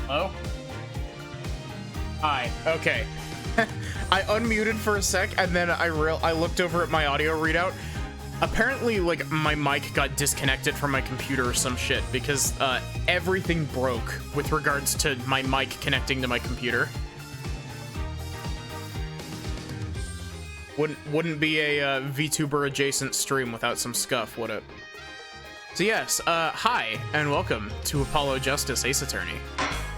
Hello? Hi. Okay. I unmuted for a sec, and then I looked over at my audio readout. Apparently, like, my mic got disconnected from my computer or some shit, because everything broke with regards to my mic connecting to my computer. Wouldn't be a VTuber adjacent stream without some scuff, would it? So yes, hi, and welcome to Apollo Justice Ace Attorney.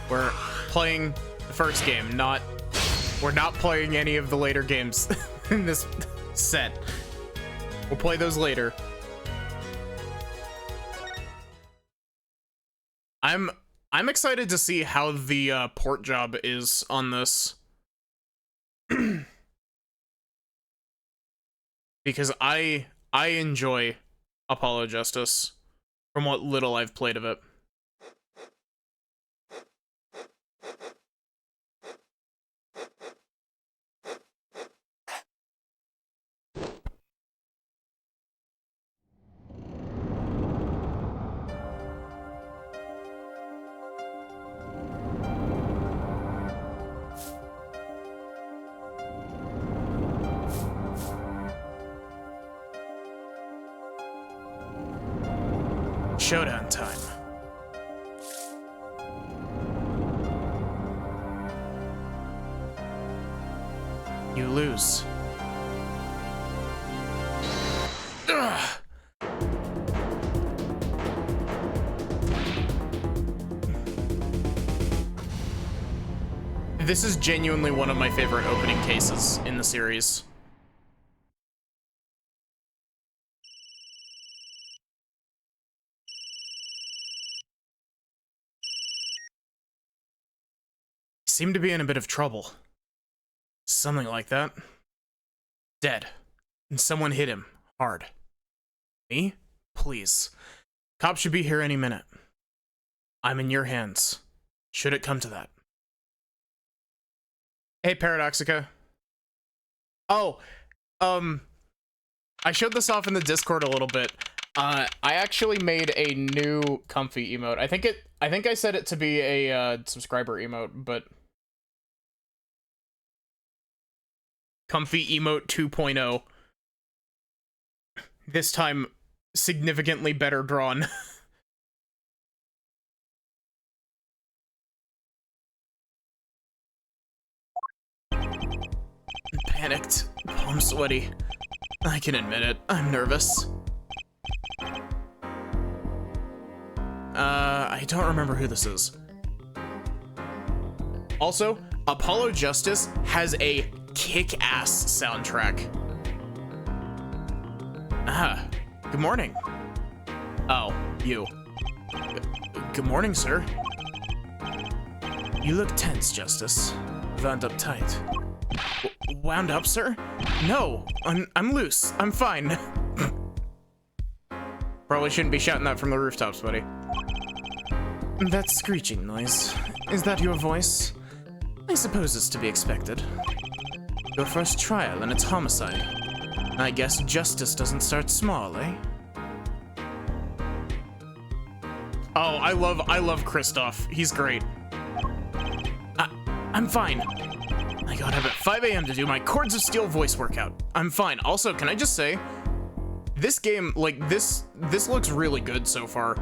We're playing the first game, we're not playing any of the later games in this set. We'll play those later. I'm excited to see how the port job is on this. Because I enjoy Apollo Justice from what little I've played of it. Showdown time. You lose. Ugh. This is genuinely one of my favorite opening cases in the series. Seemed to be in a bit of trouble. Something like that. Dead. And someone hit him. Hard. Me? Please. Cops should be here any minute. I'm in your hands. Should it come to that. Hey, Paradoxica. Oh, I showed this off in the Discord a little bit. I actually made a new comfy emote. I think I set it to be a subscriber emote, but comfy emote 2.0. This time significantly better drawn. Panicked, palm sweaty. I can admit it, I'm nervous. I don't remember who this is. Also, Apollo Justice has a kick-ass soundtrack. Ah, good morning. Oh, you. Good morning, sir. You look tense, Justice. Wound up tight. Wound up, sir? No, I'm loose. I'm fine. Probably shouldn't be shouting that from the rooftops, buddy. That screeching noise. Is that your voice? I suppose it's to be expected. Your first trial and it's homicide. I guess justice doesn't start small, eh? Oh, I love Kristoff. He's great. I'm fine. I got up at 5 a.m. to do my Chords of Steel voice workout. I'm fine. Also, can I just say, this game, like, this looks really good so far.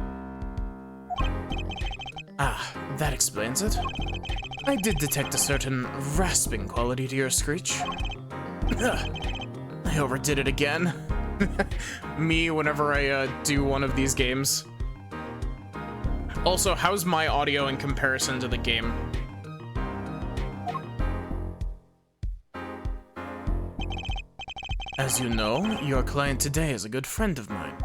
Ah, that explains it. I did detect a certain rasping quality to your screech. Ugh, I overdid it again. Me, whenever I do one of these games. Also, how's my audio in comparison to the game? As you know, your client today is a good friend of mine.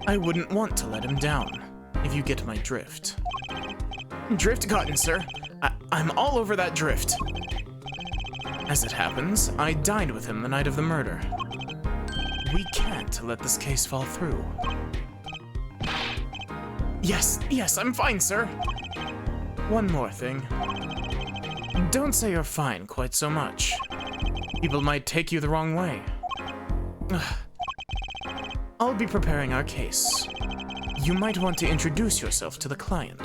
I wouldn't want to let him down, if you get my drift. Drift gotten, sir. I'm all over that drift. As it happens, I dined with him the night of the murder. We can't let this case fall through. Yes, I'm fine, sir. One more thing. Don't say you're fine quite so much. People might take you the wrong way. I'll be preparing our case. You might want to introduce yourself to the client.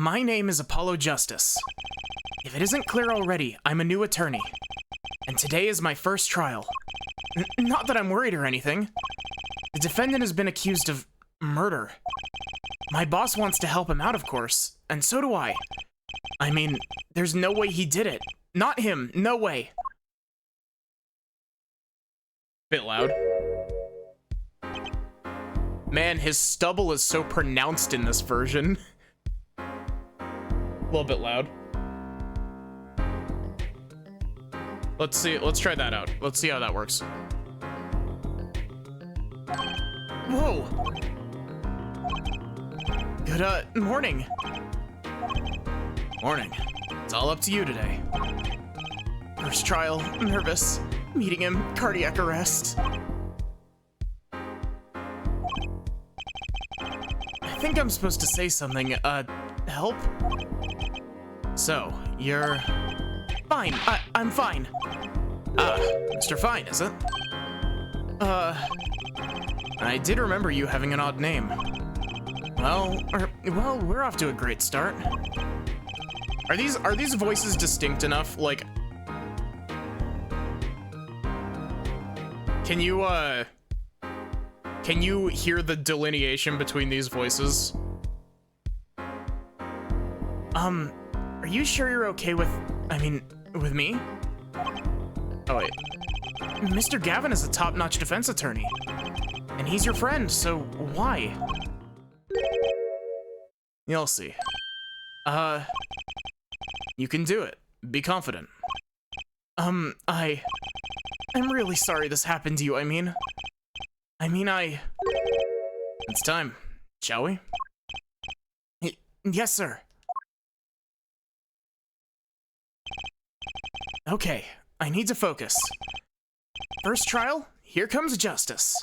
My name is Apollo Justice. If it isn't clear already, I'm a new attorney. And today is my first trial. Not that I'm worried or anything. The defendant has been accused of murder. My boss wants to help him out, of course, and so do I. I mean, there's no way he did it. Not him, no way. Bit loud. Man, his stubble is so pronounced in this version. A little bit loud. Let's see, let's try that out. Let's see how that works. Whoa! Good, morning. Morning. It's all up to you today. First trial, nervous. Meeting him, cardiac arrest. I think I'm supposed to say something, help? So, you're... Fine, I'm fine. Mr. Fine, is it? I did remember you having an odd name. Well, we're off to a great start. Are these voices distinct enough? Like, can you hear the delineation between these voices? Are you sure you're okay with, with me? Oh wait. Mr. Gavin is a top-notch defense attorney. And he's your friend, so why? You'll see. You can do it. Be confident. I'm really sorry this happened to you, It's time, shall we? Yes, sir. Okay, I need to focus. First trial, here comes justice.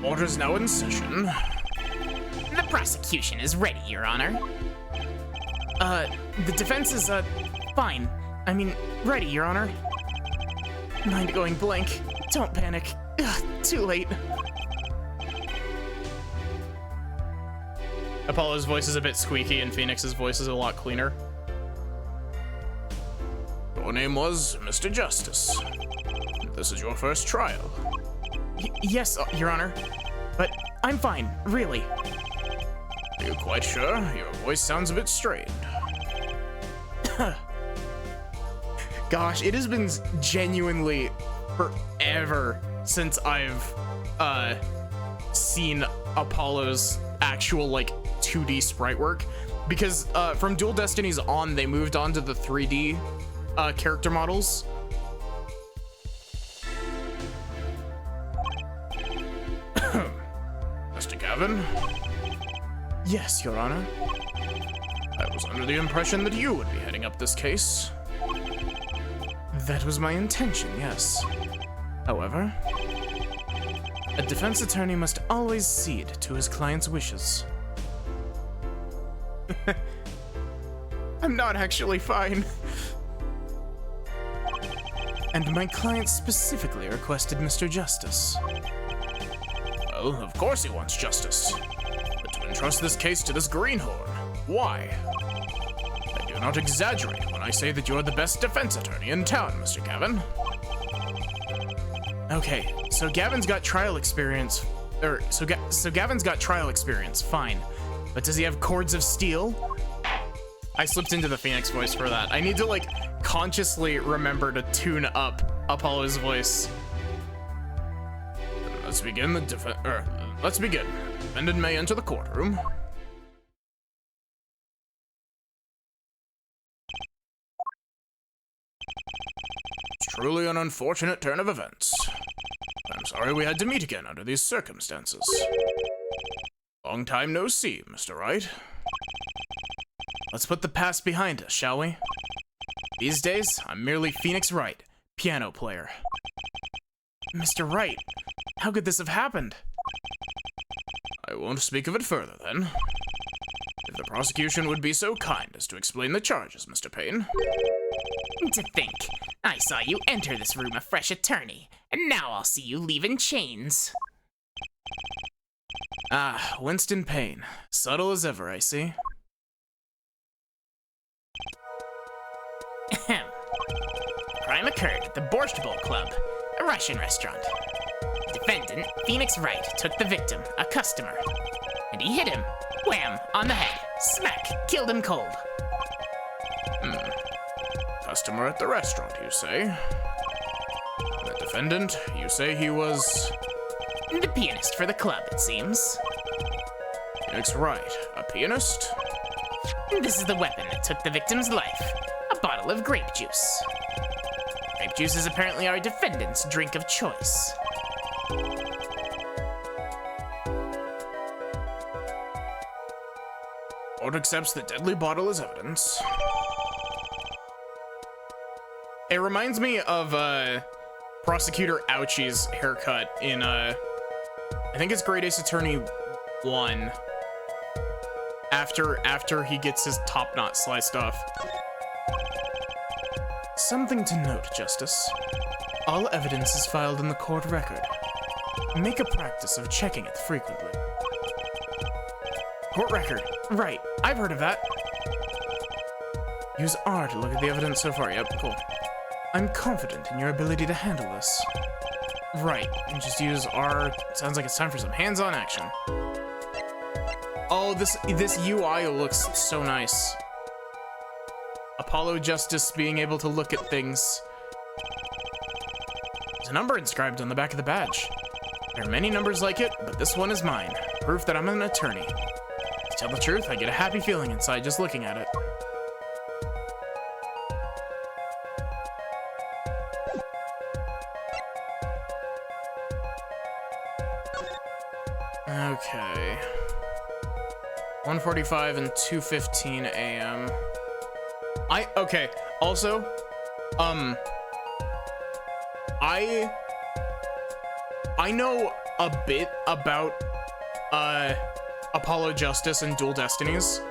Order's now in session. The prosecution is ready, Your Honor. The defense is, fine. Ready, Your Honor. Mind going blank. Don't panic. Ugh, too late. Apollo's voice is a bit squeaky and Phoenix's voice is a lot cleaner. Your name was Mr. Justice. This is your first trial. Yes, Your Honor. But I'm fine, really. Are you quite sure? Your voice sounds a bit strained. Gosh, it has been genuinely forever since I've seen Apollo's actual, like, 2D sprite work. Because from Dual Destinies on, they moved on to the 3D character models. Mr. Gavin? Yes, Your Honor. I was under the impression that you would be heading up this case. That was my intention, yes. However, a defense attorney must always cede to his client's wishes. I'm not actually fine. And my client specifically requested Mr. Justice. Well, of course he wants justice. But to entrust this case to this greenhorn, why? I do not exaggerate when I say that you're the best defense attorney in town, Mr. Gavin. Okay, so Gavin's got trial experience. So Gavin's got trial experience, fine. But does he have cords of steel? I slipped into the Phoenix voice for that. I need to, like, consciously remember to tune up Apollo's voice. Let's begin let's begin. Defendant may enter the courtroom. It's truly an unfortunate turn of events. I'm sorry we had to meet again under these circumstances. Long time no see, Mr. Wright. Let's put the past behind us, shall we? These days, I'm merely Phoenix Wright, piano player. Mr. Wright, how could this have happened? I won't speak of it further, then. If the prosecution would be so kind as to explain the charges, Mr. Payne. To think, I saw you enter this room a fresh attorney, and now I'll see you leave in chains. Ah, Winston Payne. Subtle as ever, I see. Ahem. Crime occurred at the Borscht Bowl Club, a Russian restaurant. Defendant, Phoenix Wright, took the victim, a customer, and he hit him, wham, on the head, smack, killed him cold. Customer at the restaurant, you say? The defendant, you say he was... The pianist for the club, it seems. Phoenix Wright, a pianist? This is the weapon that took the victim's life, a bottle of grape juice. Grape juice is apparently our defendant's drink of choice. Court accepts the deadly bottle as evidence. It reminds me of Prosecutor Ouchie's haircut in I think it's Great Ace Attorney 1. After he gets his top knot sliced off. Something to note, Justice. All evidence is filed in the court record. Make a practice of checking it frequently. Court record. Right, I've heard of that. Use R to look at the evidence so far. Yep, cool. I'm confident in your ability to handle this. Right, and just use R. Sounds like it's time for some hands-on action. Oh, this UI looks so nice. Apollo Justice being able to look at things. There's a number inscribed on the back of the badge. There are many numbers like it, but this one is mine. Proof that I'm an attorney. To tell the truth, I get a happy feeling inside just looking at it. Okay. 1:45 and 2:15 a.m. Okay, also, I know a bit about, Apollo Justice and Dual Destinies,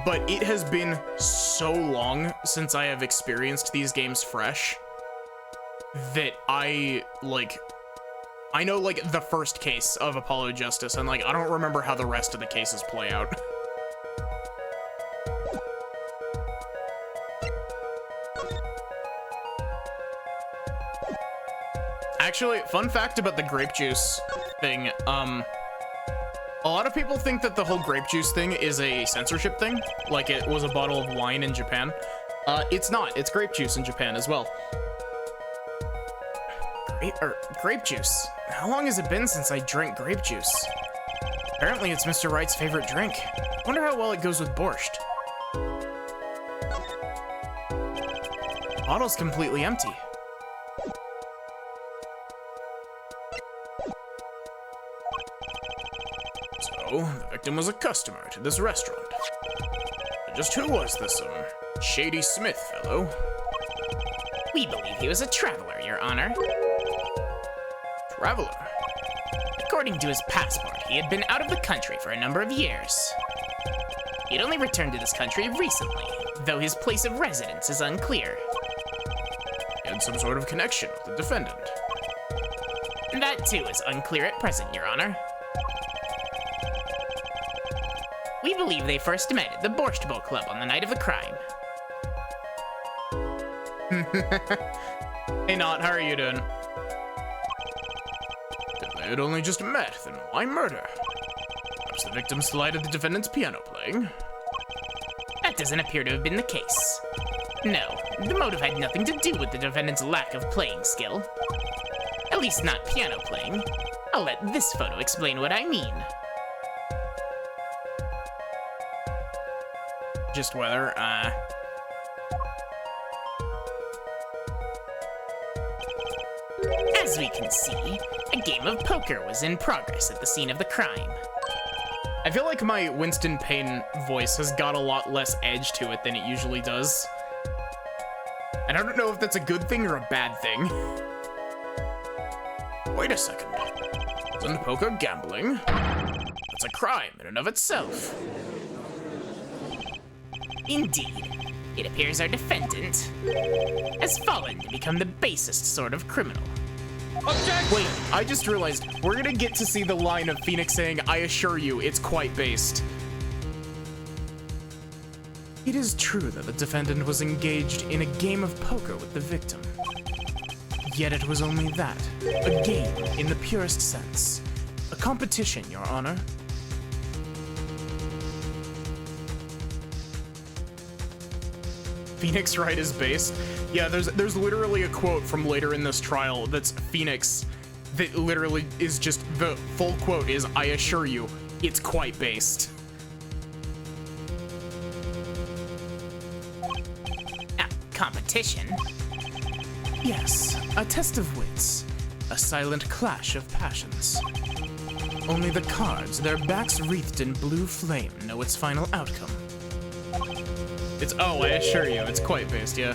but it has been so long since I have experienced these games fresh that I know, like, the first case of Apollo Justice, and, like, I don't remember how the rest of the cases play out. Actually, fun fact about the grape juice thing, a lot of people think that the whole grape juice thing is a censorship thing, like it was a bottle of wine in Japan. It's not. It's grape juice in Japan as well. Grape juice. How long has it been since I drank grape juice? Apparently it's Mr. Wright's favorite drink. Wonder how well it goes with borscht. The bottle's completely empty. So, the victim was a customer to this restaurant. But just who was this, Shady Smith fellow? We believe he was a traveler, Your Honor. Traveler? According to his passport, he had been out of the country for a number of years. He had only returned to this country recently, though his place of residence is unclear. He had some sort of connection with the defendant. That too is unclear at present, Your Honor. We believe they first met at the Borscht Bowl Club on the night of the crime. Hey, Not, how are you doing? If they had only just met, then why murder? Perhaps the victim slighted the defendant's piano playing. That doesn't appear to have been the case. No, the motive had nothing to do with the defendant's lack of playing skill. At least not piano playing. I'll let this photo explain what I mean. Just whether, As we can see, a game of poker was in progress at the scene of the crime. I feel like my Winston Payne voice has got a lot less edge to it than it usually does. And I don't know if that's a good thing or a bad thing. Wait a second. Isn't poker gambling? It's a crime in and of itself. Indeed. It appears our defendant has fallen to become the basest sort of criminal. Wait, I just realized we're gonna get to see the line of Phoenix saying, "I assure you, it's quite based." It is true that the defendant was engaged in a game of poker with the victim. Yet it was only that, a game in the purest sense. A competition, Your Honor. Phoenix Wright is based. Yeah, there's literally a quote from later in this trial that's Phoenix that literally is just, the full quote is, "I assure you, it's quite based." Competition? Yes, a test of wits. A silent clash of passions. Only the cards, their backs wreathed in blue flame, know its final outcome. It's, oh, I assure you, it's quite based, yeah.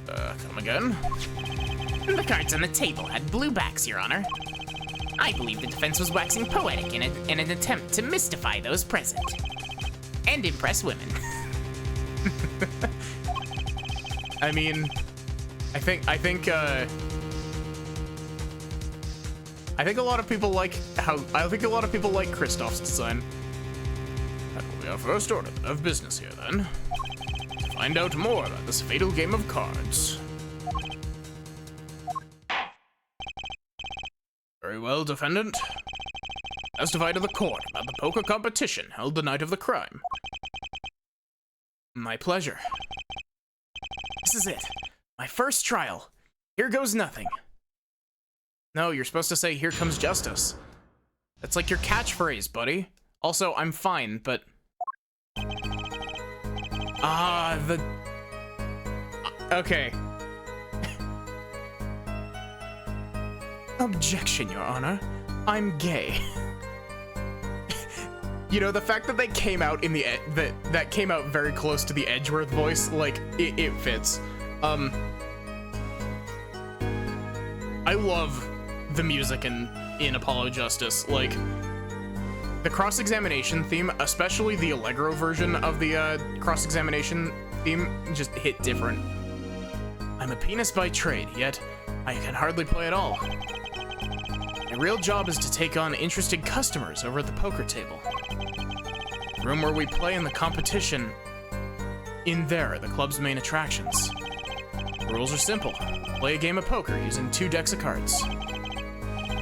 Come again? The cards on the table had blue backs, Your Honor. I believe the defense was waxing poetic in an attempt to mystify those present. And impress women. I mean, I think a lot of people like Kristoff's design. That will be our first order of business here, then. To find out more about this fatal game of cards. Very well, defendant. Testify to the court about the poker competition held the night of the crime. My pleasure. This is it. My first trial. Here goes nothing. No, you're supposed to say, "Here comes justice." That's like your catchphrase, buddy. Also, I'm fine, but... Okay. Objection, Your Honor. I'm gay. You know, the fact that they came out in the that came out very close to the Edgeworth voice, like, it fits. I love the music in Apollo Justice. Like, the cross-examination theme, especially the Allegro version of the cross-examination theme, just hit different. I'm a penis by trade, yet I can hardly play at all. My real job is to take on interested customers over at the poker table. The room where we play in the competition, in there are the club's main attractions. The rules are simple. Play a game of poker using 2 decks of cards.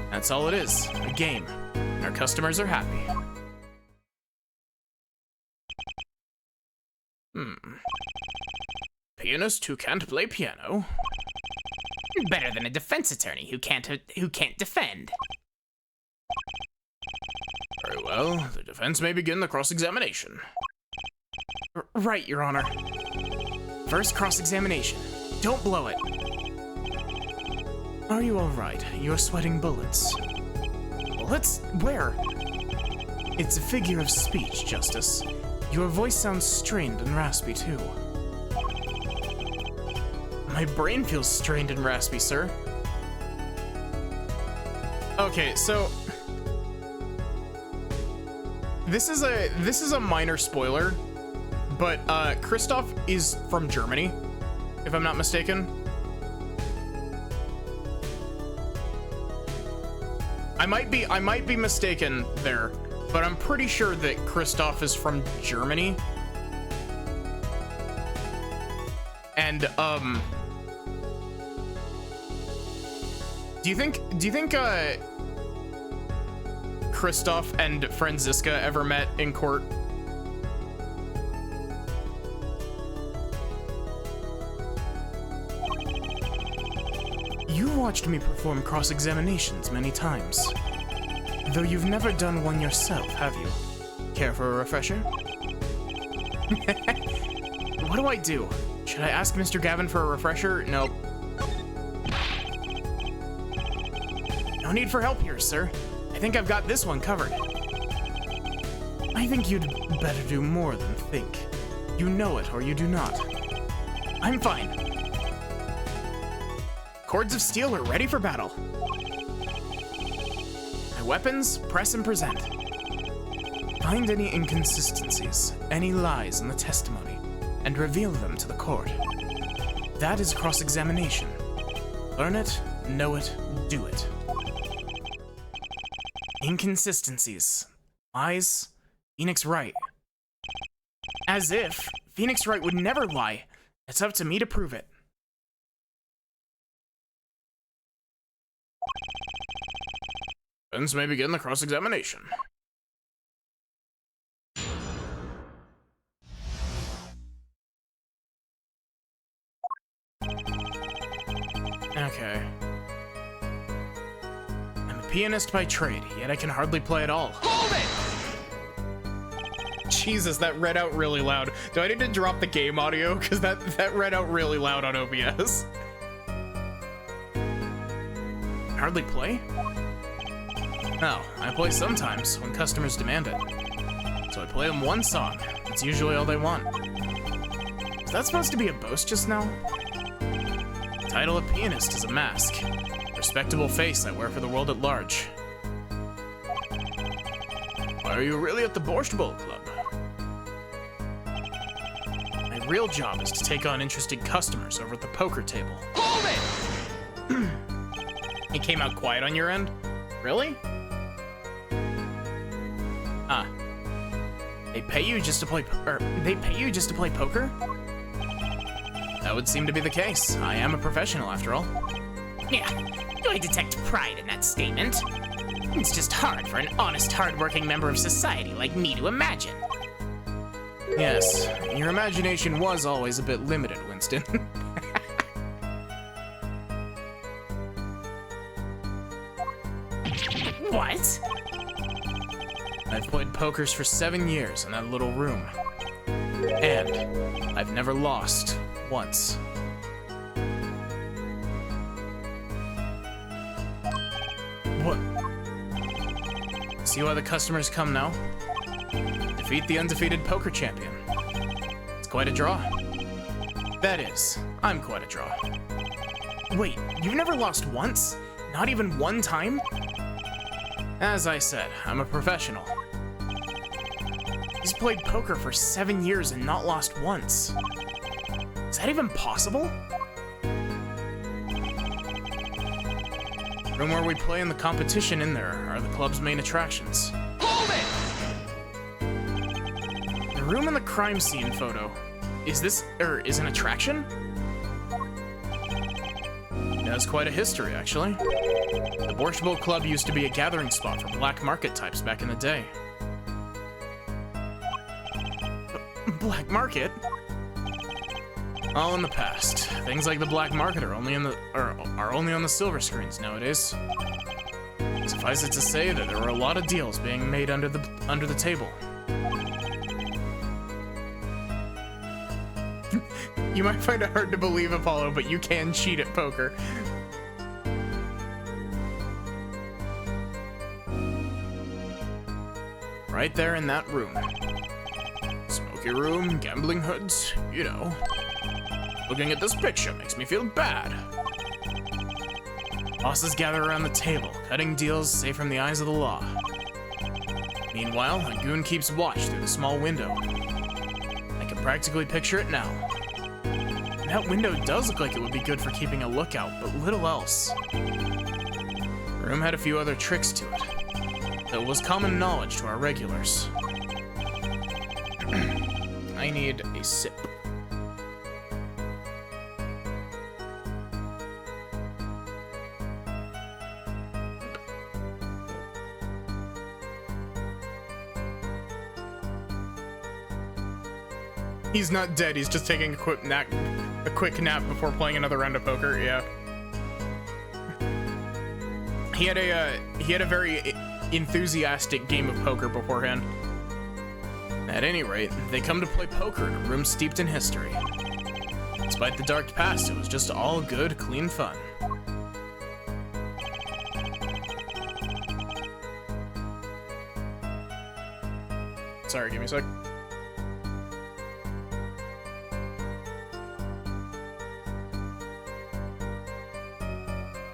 That's all it is, a game. And our customers are happy. Pianist who can't play piano? Better than a defense attorney who can't defend. Very well, the defense may begin the cross-examination. Right, Your Honor. First cross-examination. Don't blow it. Are you all right? You're sweating bullets. Bullets? Where? It's a figure of speech, Justice. Your voice sounds strained and raspy, too. My brain feels strained and raspy, sir. Okay, so... This is a minor spoiler, but Kristoff is from Germany, if I'm not mistaken. I might be mistaken there, but I'm pretty sure that Kristoff is from Germany. And do you think Kristoff and Franziska ever met in court? You watched me perform cross-examinations many times. Though you've never done one yourself, have you? Care for a refresher? What do I do? Should I ask Mr. Gavin for a refresher? Nope. No need for help here, sir. I think I've got this one covered. I think you'd better do more than think. You know it or you do not. I'm fine. Cords of steel are ready for battle. My weapons, press and present. Find any inconsistencies, any lies in the testimony, and reveal them to the court. That is cross-examination. Learn it, know it, do it. Inconsistencies. Lies. Phoenix Wright. As if Phoenix Wright would never lie. It's up to me to prove it. Defense may begin the cross-examination. Okay. I'm a pianist by trade, yet I can hardly play at all. Hold it! Jesus, that read out really loud. Do I need to drop the game audio? Because that read out really loud on OBS. Hardly play? No, I play sometimes, when customers demand it. So I play them one song. That's usually all they want. Is that supposed to be a boast just now? The title of pianist is a mask. A respectable face I wear for the world at large. Why are you really at the Borscht Bowl Club? My real job is to take on interested customers over at the poker table. Hold it! It came out quiet on your end? Really? Ah. They pay you just to play poker? That would seem to be the case. I am a professional after all. Yeah, I detect pride in that statement. It's just hard for an honest, hard-working member of society like me to imagine. Yes, your imagination was always a bit limited, Winston. What? I've played pokers for 7 years in that little room. And I've never lost once. What? See why the customers come now? Defeat the undefeated poker champion. It's quite a draw. That is, I'm quite a draw. Wait, you've never lost once? Not even one time? As I said, I'm a professional. He's played poker for 7 years and not lost once. Is that even possible? The room where we play in the competition in there are the club's main attractions. Hold it! The room in the crime scene photo, is an attraction? It has quite a history, actually. The Borscht Bowl Club used to be a gathering spot for black market types back in the day. Black market? All in the past. Things like the black market are only on the silver screens nowadays. Suffice it to say that there were a lot of deals being made under the table. You might find it hard to believe, Apollo, but you can cheat at poker. Right there in that room. Smoky room, gambling hoods, you know. Looking at this picture makes me feel bad. Bosses gather around the table, cutting deals safe from the eyes of the law. Meanwhile, a goon keeps watch through the small window. I can practically picture it now. That window does look like it would be good for keeping a lookout, but little else. The room had a few other tricks to it, though it was common knowledge to our regulars. I need a sip. He's not dead, he's just taking a quick nap before playing another round of poker, yeah. He had a very enthusiastic game of poker beforehand. At any rate, they come to play poker in a room steeped in history. Despite the dark past, it was just all good, clean fun. Sorry, give me a sec.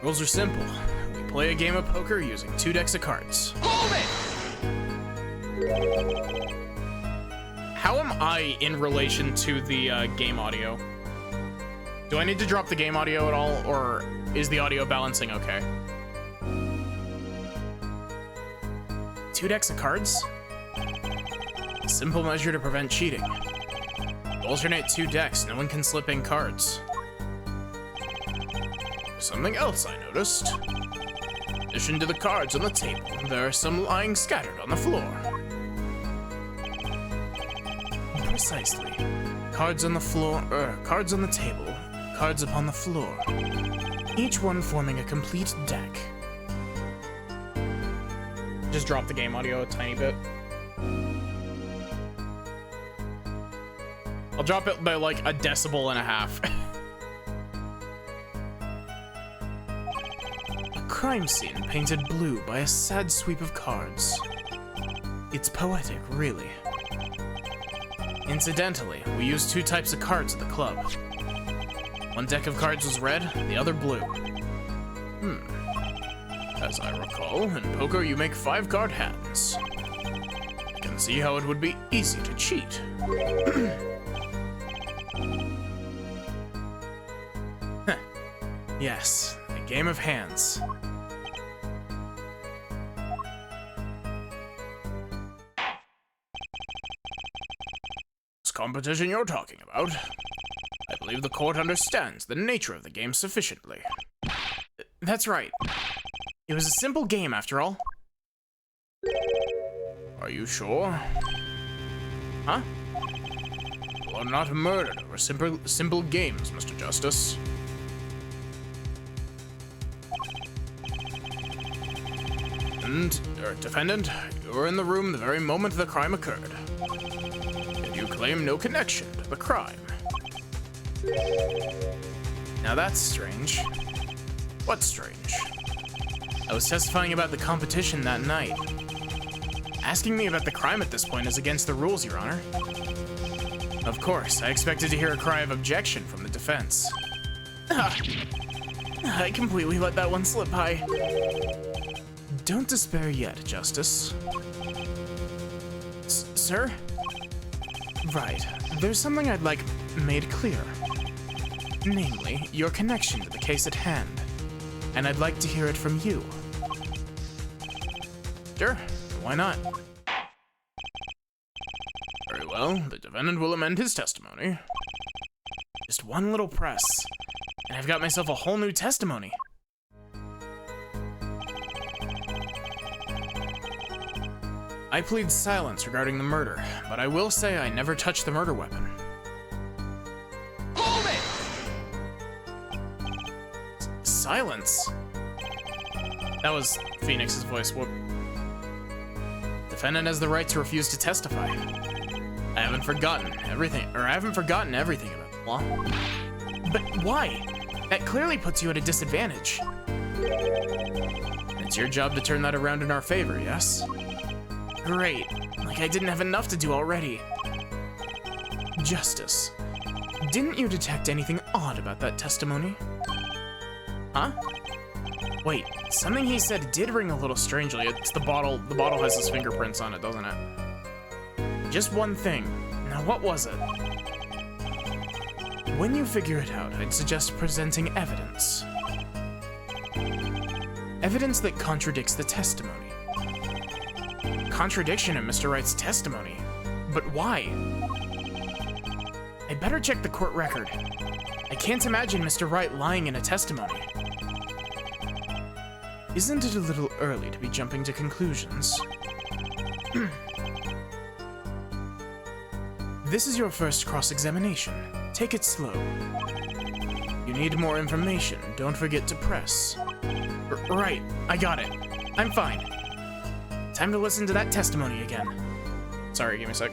Rules are simple. We play a game of poker using 2 decks of cards. Hold it! How am I in relation to the game audio? Do I need to drop the game audio at all, or is the audio balancing okay? 2 decks of cards? A simple measure to prevent cheating. Alternate 2 decks, no one can slip in cards. Something else I noticed. In addition to the cards on the table, there are some lying scattered on the floor. Precisely. Cards on the floor, cards on the table, cards upon the floor. Each one forming a complete deck. Just drop the game audio a tiny bit. I'll drop it by like 1.5 decibels. A crime scene painted blue by a sad sweep of cards. It's poetic, really. Incidentally, we used 2 types of cards at the club. One deck of cards was red, the other blue. As I recall, in poker you make 5-card hands. I can see how it would be easy to cheat. Yes, a game of hands. This competition you're talking about, I believe the court understands the nature of the game sufficiently. That's right. It was a simple game, after all. Are you sure? Huh? You are not murdered over simple games, Mr. Justice. And, defendant, you were in the room the very moment the crime occurred. Yet you claim no connection to the crime. Now that's strange. What's strange? I was testifying about the competition that night. Asking me about the crime at this point is against the rules, Your Honor. Of course, I expected to hear a cry of objection from the defense. I completely let that one slip by. Don't despair yet, Justice. Sir? Right. There's something I'd like made clear. Namely, your connection to the case at hand. And I'd like to hear it from you. Sure, why not? Very well, the defendant will amend his testimony. Just one little press, and I've got myself a whole new testimony. I plead silence regarding the murder, but I will say I never touched the murder weapon. Hold it! Silence? That was Phoenix's voice. Whoop. Defendant has the right to refuse to testify. I haven't forgotten everything about the law. But why? That clearly puts you at a disadvantage. It's your job to turn that around in our favor, yes? Great. Like I didn't have enough to do already. Justice, didn't you detect anything odd about that testimony? Huh? Wait, something he said did ring a little strangely. It's the bottle. The bottle has his fingerprints on it, doesn't it? Just one thing. Now, what was it? When you figure it out, I'd suggest presenting evidence. Evidence that contradicts the testimony. Contradiction in Mr. Wright's testimony. But why? I better check the court record. I can't imagine Mr. Wright lying in a testimony. Isn't it a little early to be jumping to conclusions? This is your first cross-examination. Take it slow. You need more information. Don't forget to press. Right, I got it. I'm fine. Time to listen to that testimony again. Sorry, give me a sec.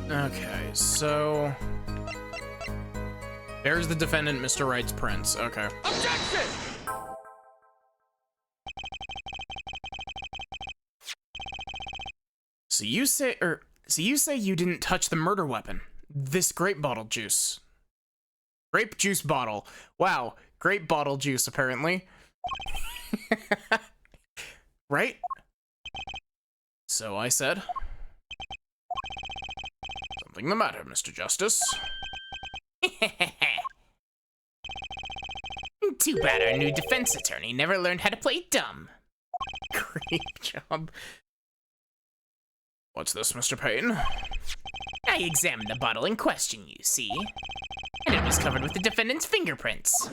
Okay, so... There's the defendant, Mr. Wright's prints. Okay. Objection! So you say you didn't touch the murder weapon. This grape bottle juice. Grape juice bottle. Wow, grape bottle juice, apparently. Right? So I said... Something the matter, Mr. Justice? Too bad our new defense attorney never learned how to play dumb. Great job. What's this, Mr. Payne? I examined the bottle in question, you see, and it was covered with the defendant's fingerprints.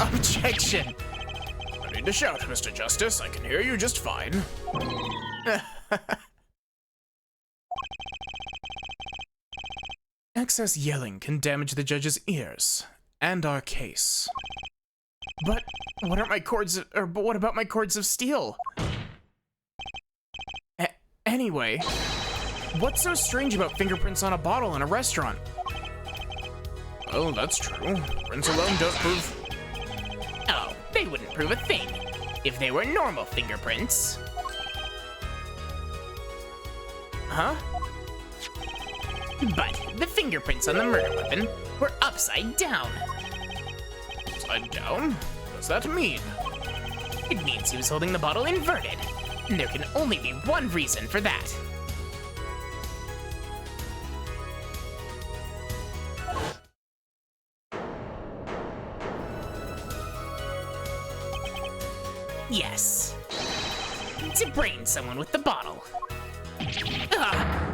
Objection! No need to shout, Mr. Justice. I can hear you just fine. Excess yelling can damage the judge's ears and our case. But what are my cords? But what about my cords of steel? Anyway, what's so strange about fingerprints on a bottle in a restaurant? Well, that's true. Prints alone don't prove. Oh, they wouldn't prove a thing if they were normal fingerprints. Huh? But the fingerprints on the murder weapon were upside down. Upside down? What does that mean? It means he was holding the bottle inverted. And there can only be one reason for that. Yes. To brain someone with the bottle. Ugh.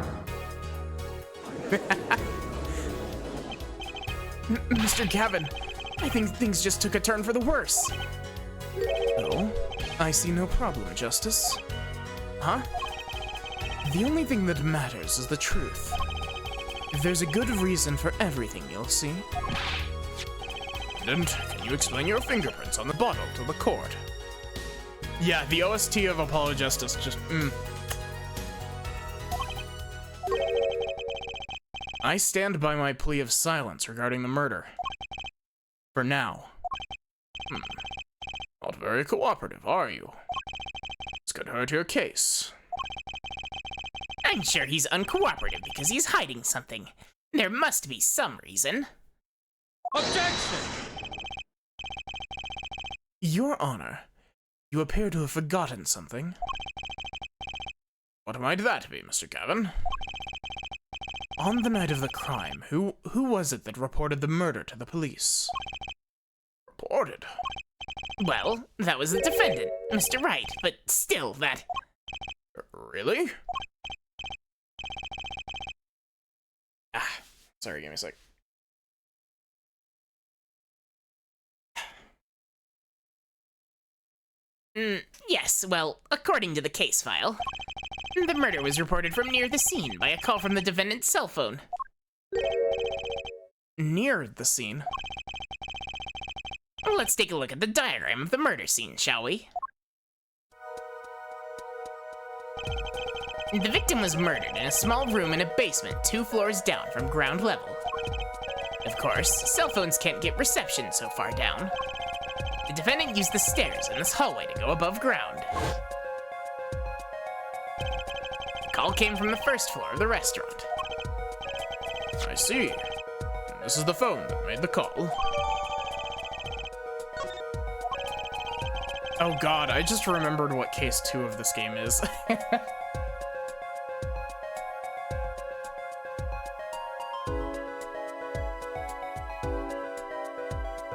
Mr. Gavin, I think things just took a turn for the worse. Oh, I see no problem, Justice. Huh? The only thing that matters is the truth. If there's a good reason for everything, you'll see. And can you explain your fingerprints on the bottle to the court? Yeah, the OST of Apollo Justice just, I stand by my plea of silence regarding the murder. For now. Not very cooperative, are you? This could hurt your case. I'm sure he's uncooperative because he's hiding something. There must be some reason. Objection! Your Honor, you appear to have forgotten something. What might that be, Mr. Gavin? On the night of the crime, who was it that reported the murder to the police? Reported? Well, that was the defendant, Mr. Wright, but still, that... Really? Sorry, give me a sec. Yes, well, according to the case file, the murder was reported from near the scene by a call from the defendant's cell phone. Near the scene? Let's take a look at the diagram of the murder scene, shall we? The victim was murdered in a small room in a basement 2 floors down from ground level. Of course, cell phones can't get reception so far down. The defendant used the stairs in this hallway to go above ground. The call came from the 1st floor of the restaurant. I see. And this is the phone that made the call. Oh god, I just remembered what case 2 of this game is.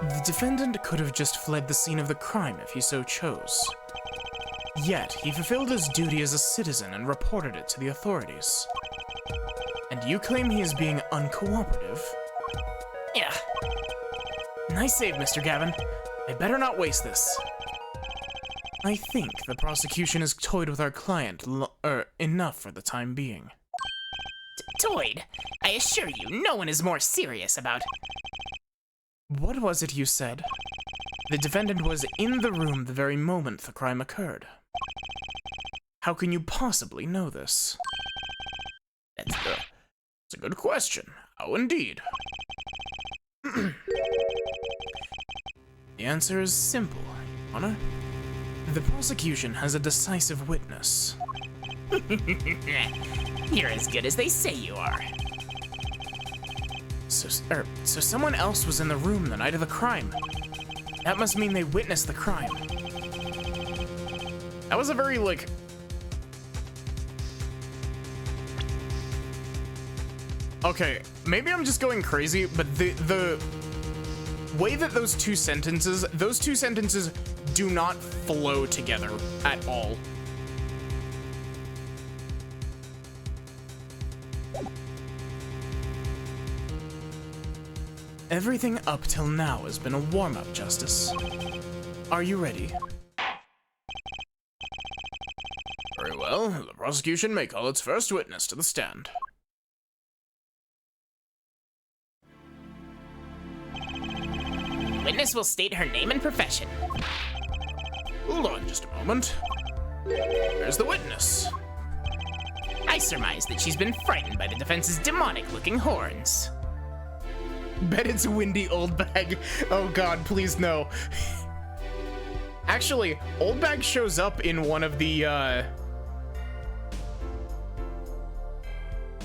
The defendant could have just fled the scene of the crime if he so chose. Yet, he fulfilled his duty as a citizen and reported it to the authorities. And you claim he is being uncooperative? Yeah. Nice save, Mr. Gavin. I better not waste this. I think the prosecution has toyed with our client enough for the time being. Toyed? I assure you, no one is more serious about... What was it you said? The defendant was in the room the very moment the crime occurred. How can you possibly know this? That's It's a good question. How indeed? The answer is simple, Your Honor. The prosecution has a decisive witness. You're as good as they say you are. So someone else was in the room the night of the crime. That must mean they witnessed the crime. That was a very, like... Okay, maybe I'm just going crazy, but the way that those two sentences do not flow together at all. Everything up till now has been a warm-up, Justice. Are you ready? Very well, the prosecution may call its first witness to the stand. Witness will state her name and profession. Hold on just a moment. There's the witness. I surmise that she's been frightened by the defense's demonic-looking horns. Bet it's Windy Oldbag. Oh god, please no. Actually, Oldbag shows up in one of the,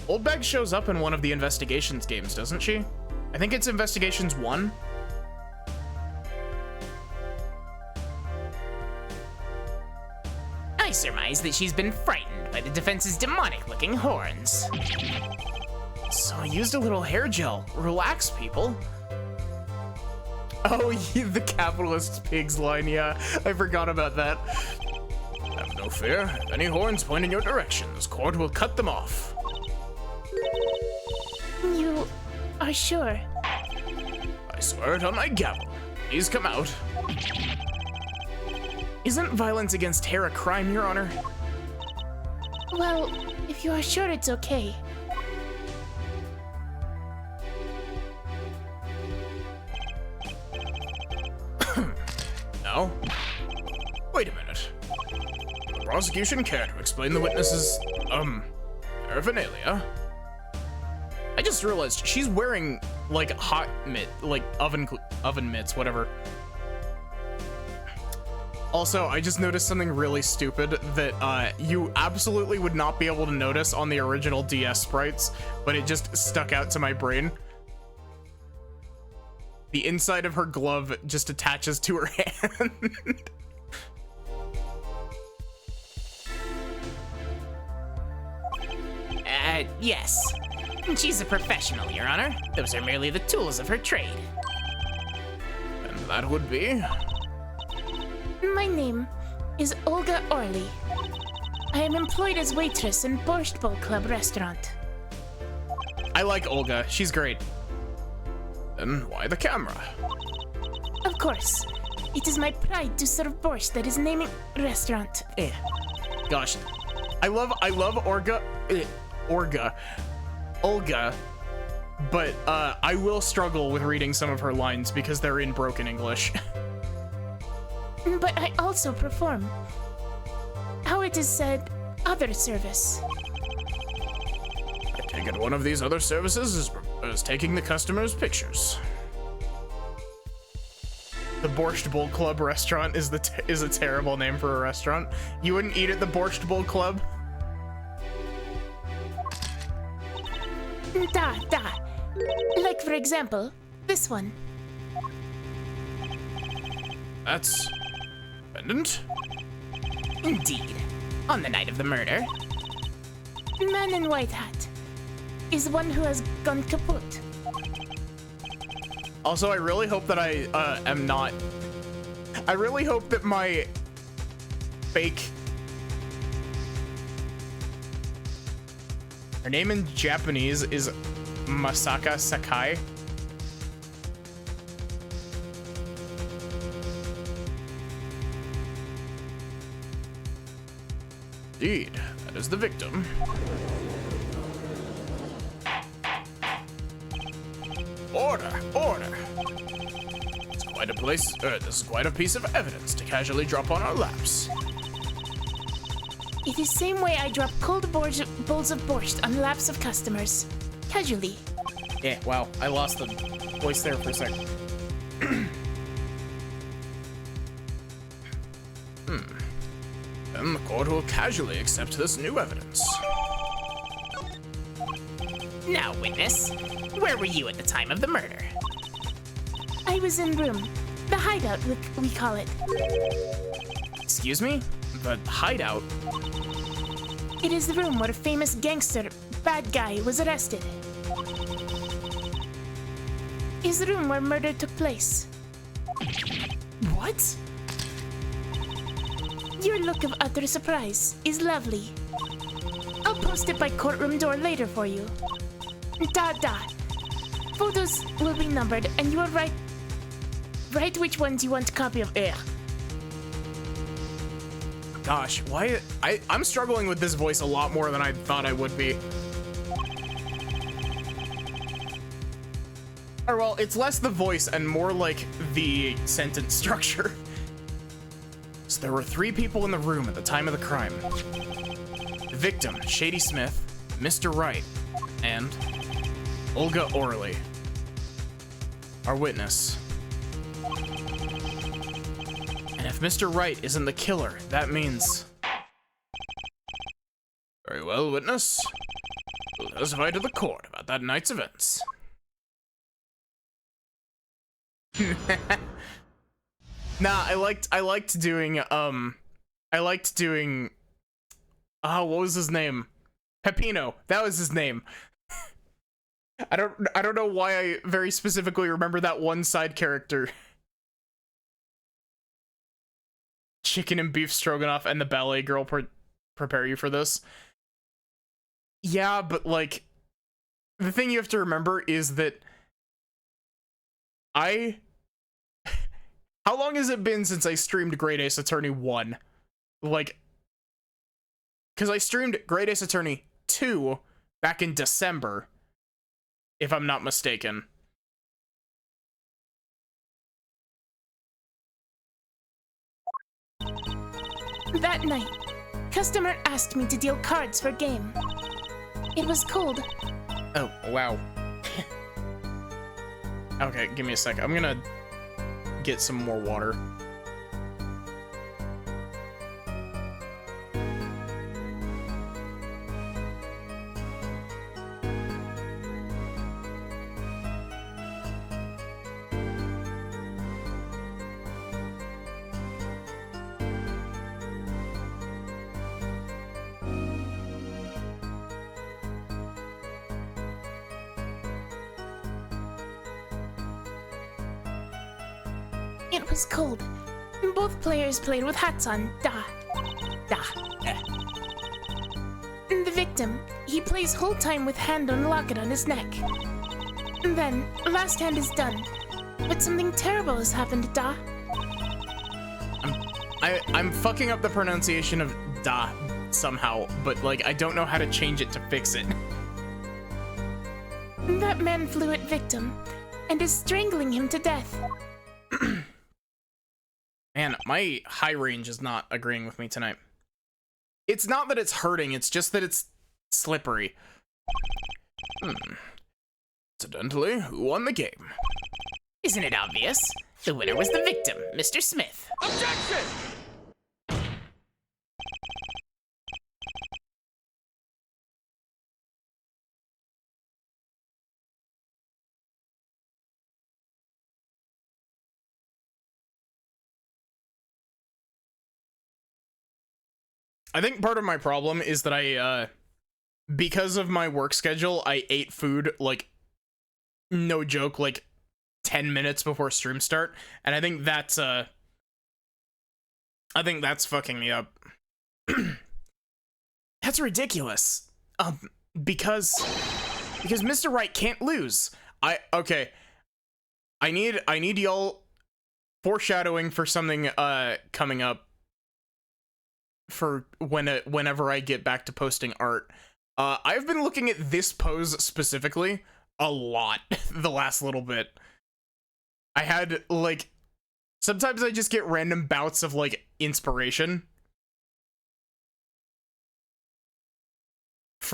Oldbag shows up in one of the Investigations games, doesn't she? I think it's Investigations 1. I surmise that she's been frightened by the defense's demonic-looking horns. So I used a little hair gel. Relax, people. Oh, yeah, the capitalist pigs line, yeah. I forgot about that. Have no fear. If any horns point in your direction, this court will cut them off. You are sure? I swear it on my gavel. Please come out. Isn't violence against hair a crime, Your Honor? Well, if you are sure it's okay. No? Wait a minute. Would the prosecution care to explain the witness's, paraphernalia? I just realized she's wearing, like, oven mitts, whatever. Also, I just noticed something really stupid that, you absolutely would not be able to notice on the original DS sprites, but it just stuck out to my brain. The inside of her glove just attaches to her hand. Yes. She's a professional, Your Honor. Those are merely the tools of her trade. And that would be? My name is Olga Orly. I am employed as waitress in Borscht Bowl Club restaurant. I like Olga. She's great. Then why the camera? Of course. It is my pride to serve borscht at his naming restaurant. Gosh, I love Olga, but I will struggle with reading some of her lines because they're in broken English. But I also perform, how it is said, other service. I take it one of these other services is taking the customers' pictures. The Borscht Bowl Club restaurant is a terrible name for a restaurant. You wouldn't eat at the Borscht Bowl Club? Da. Like, for example, this one. That's... pendant? Indeed. On the night of the murder. Man in white hat is one who has gone kaput. Also, I really hope that I am not... I really hope that my fake... Her name in Japanese is Masaka Sakai. Indeed, that is the victim. Order! It's quite a place. This is quite a piece of evidence to casually drop on our laps. It is same way I drop cold bowls of borscht on laps of customers. Casually. Yeah, wow, I lost the voice there for a second. Then the court will casually accept this new evidence. Now, witness, where were you at the time of the murder? I was in room. The hideout, we call it. Excuse me? The hideout? It is the room where a famous gangster, bad guy, was arrested. Is the room where murder took place. What? Your look of utter surprise is lovely. I'll post it by courtroom door later for you. Da. Photos will be numbered and you will write which ones you want a copy of. Gosh, why? I'm struggling with this voice a lot more than I thought I would be. Or well, it's less the voice and more like the sentence structure. So there were 3 people in the room at the time of the crime. The victim, Shady Smith, Mr. Wright, and Olga Orley. Our witness. And if Mr. Wright isn't the killer, that means... Very well, witness. We'll testify to the court about that night's events. Nah, I liked doing, oh, what was his name? Peppino, that was his name. I don't know why I very specifically remember that one side character. Chicken and beef stroganoff and the ballet girl prepare you for this. Yeah, but like, the thing you have to remember is that how long has it been since I streamed Great Ace Attorney 1? Like, because I streamed Great Ace Attorney 2 back in December, if I'm not mistaken. That night, customer asked me to deal cards for game. It was cold. Oh, wow. Okay, give me a sec. I'm gonna get some more water. It was cold. Both players played with hats on. Da. The victim, he plays whole time with hand on locket on his neck. Then, last hand is done. But something terrible has happened, Da. I'm fucking up the pronunciation of da somehow, but like I don't know how to change it to fix it. That man flew at victim and is strangling him to death. Man, my high range is not agreeing with me tonight. It's not that it's hurting, it's just that it's slippery. Incidentally, who won the game? Isn't it obvious? The winner was the victim, Mr. Smith. Objection! I think part of my problem is that I, because of my work schedule, I ate food, like, no joke, like, 10 minutes before stream start, and I think that's fucking me up. That's ridiculous. Because Mr. Wright can't lose. Okay. I need y'all foreshadowing for something, coming up for whenever I get back to posting art. I've been looking at this pose specifically a lot the last little bit. I had, like, sometimes I just get random bouts of, like, inspiration.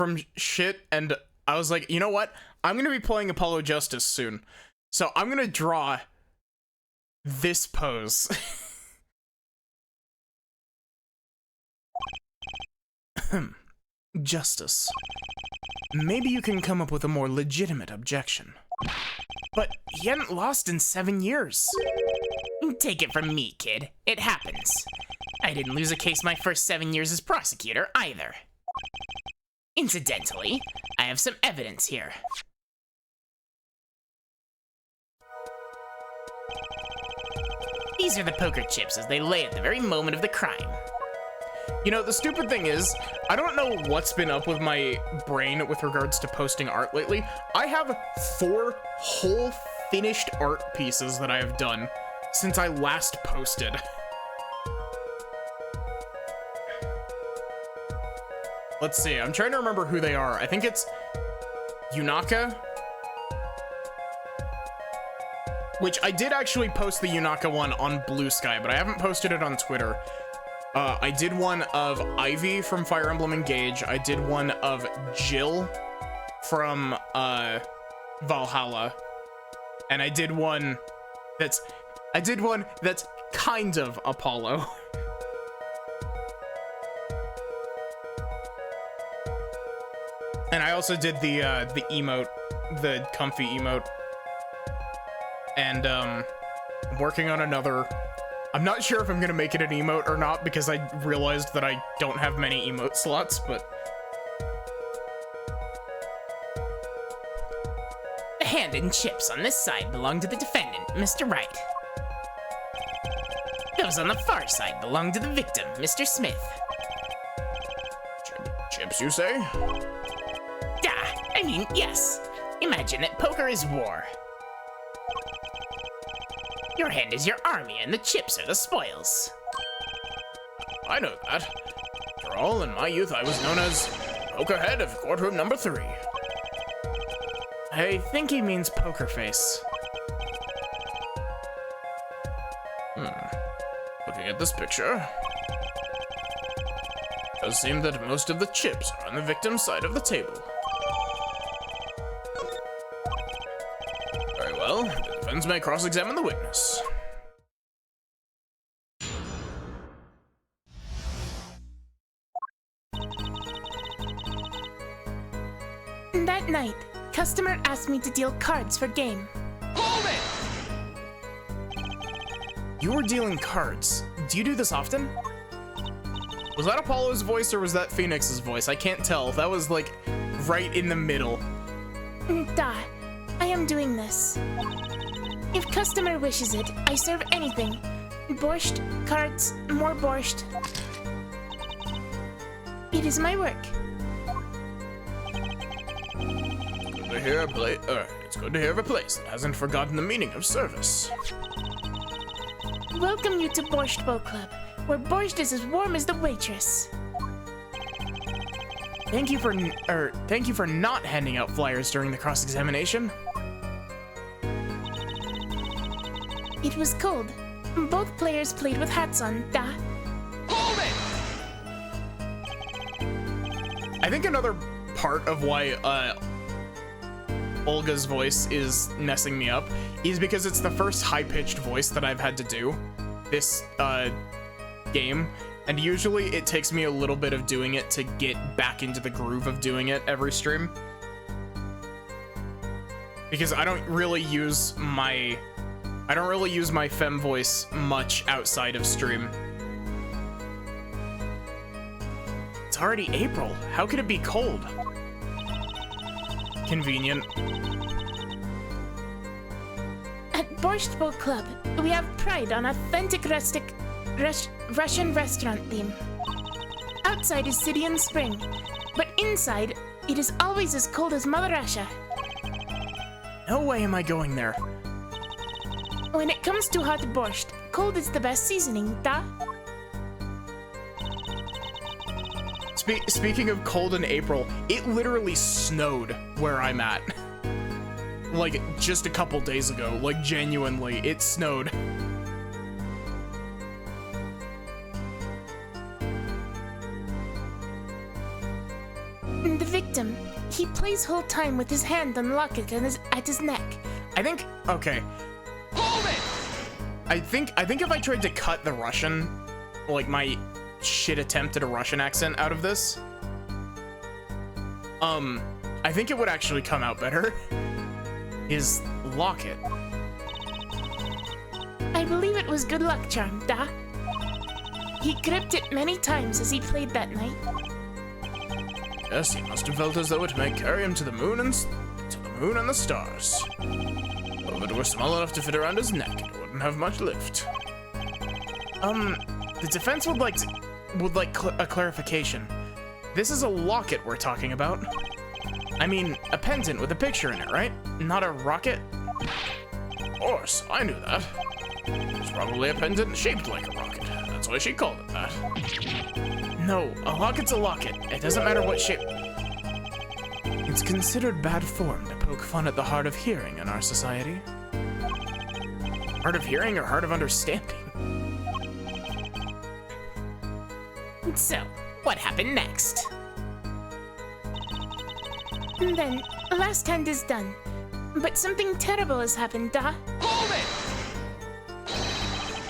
from shit, and I was like, you know what? I'm gonna be playing Apollo Justice soon. So I'm gonna draw this pose. Justice. Maybe you can come up with a more legitimate objection. But he hadn't lost in 7 years. Take it from me, kid. It happens. I didn't lose a case my first 7 years as prosecutor, either. Incidentally, I have some evidence here. These are the poker chips as they lay at the very moment of the crime. You know, the stupid thing is, I don't know what's been up with my brain with regards to posting art lately. I have 4 whole finished art pieces that I have done since I last posted. Let's see, I'm trying to remember who they are. I think it's Yunaka. Which I did actually post the Yunaka one on Blue Sky, but I haven't posted it on Twitter. I did one of Ivy from Fire Emblem Engage. I did one of Jill from Valhalla. And I did one that's kind of Apollo. And I also did the emote, the comfy emote. And I'm working on another. I'm not sure if I'm gonna make it an emote or not because I realized that I don't have many emote slots, but The hand and chips on this side belong to the defendant, Mr. Wright. Those on the far side belong to the victim, Mr. Smith. chips, you say? Yes. Imagine that poker is war. Your hand is your army, and the chips are the spoils. I know that. After all, in my youth, I was known as Poker Head of Courtroom Number 3. I think he means Poker Face. Looking at this picture, it does seem that most of the chips are on the victim's side of the table. Very well, the defense may cross-examine the witness. That night, customer asked me to deal cards for game. Hold it! You were dealing cards. Do you do this often? Was that Apollo's voice or was that Phoenix's voice? I can't tell. That was like right in the middle. Da, I am doing this. If customer wishes it, I serve anything. Borscht, cards, more borscht. It is my work. It's good to hear of a place that hasn't forgotten the meaning of service. Welcome you to Borscht Bowl Club, where borscht is as warm as the waitress. Thank you for not handing out flyers during the cross-examination. It was cold. Both players played with hats on, da. Hold it! I think another part of why Olga's voice is messing me up is because it's the first high-pitched voice that I've had to do this game, and usually it takes me a little bit of doing it to get back into the groove of doing it every stream, because I don't really use my fem voice much outside of stream. It's already April. How could it be cold? Convenient. At Borscht Bowl Club, we have pride on authentic rustic Russian restaurant theme. Outside is city and spring, but inside, it is always as cold as Mother Russia. No way am I going there. When it comes to hot borscht, cold is the best seasoning, da? Speaking of cold in April, it literally snowed where I'm at. Like, just a couple days ago. Like, genuinely, it snowed. The victim, he plays whole time with his hand on locket and at his neck. I think, okay. Hold it! I think if I tried to cut the Russian, like my shit attempt at a Russian accent out of this, I think it would actually come out better. His locket. I believe it was good luck charm, da. He gripped it many times as he played that night. Yes, he must have felt as though it might carry him to the moon and the stars. Though if it were small enough to fit around his neck, it wouldn't have much lift. The defense would like a clarification. This is a locket we're talking about. I mean, a pendant with a picture in it, right? Not a rocket? Of course, I knew that. It's probably a pendant shaped like a rocket. That's why she called it that. No, a locket's a locket. It doesn't matter what shape. It's considered bad form to poke fun at the hard of hearing in our society. Hard of hearing or hard of understanding? So, what happened next? And then, last hand is done. But something terrible has happened, da. Hold it!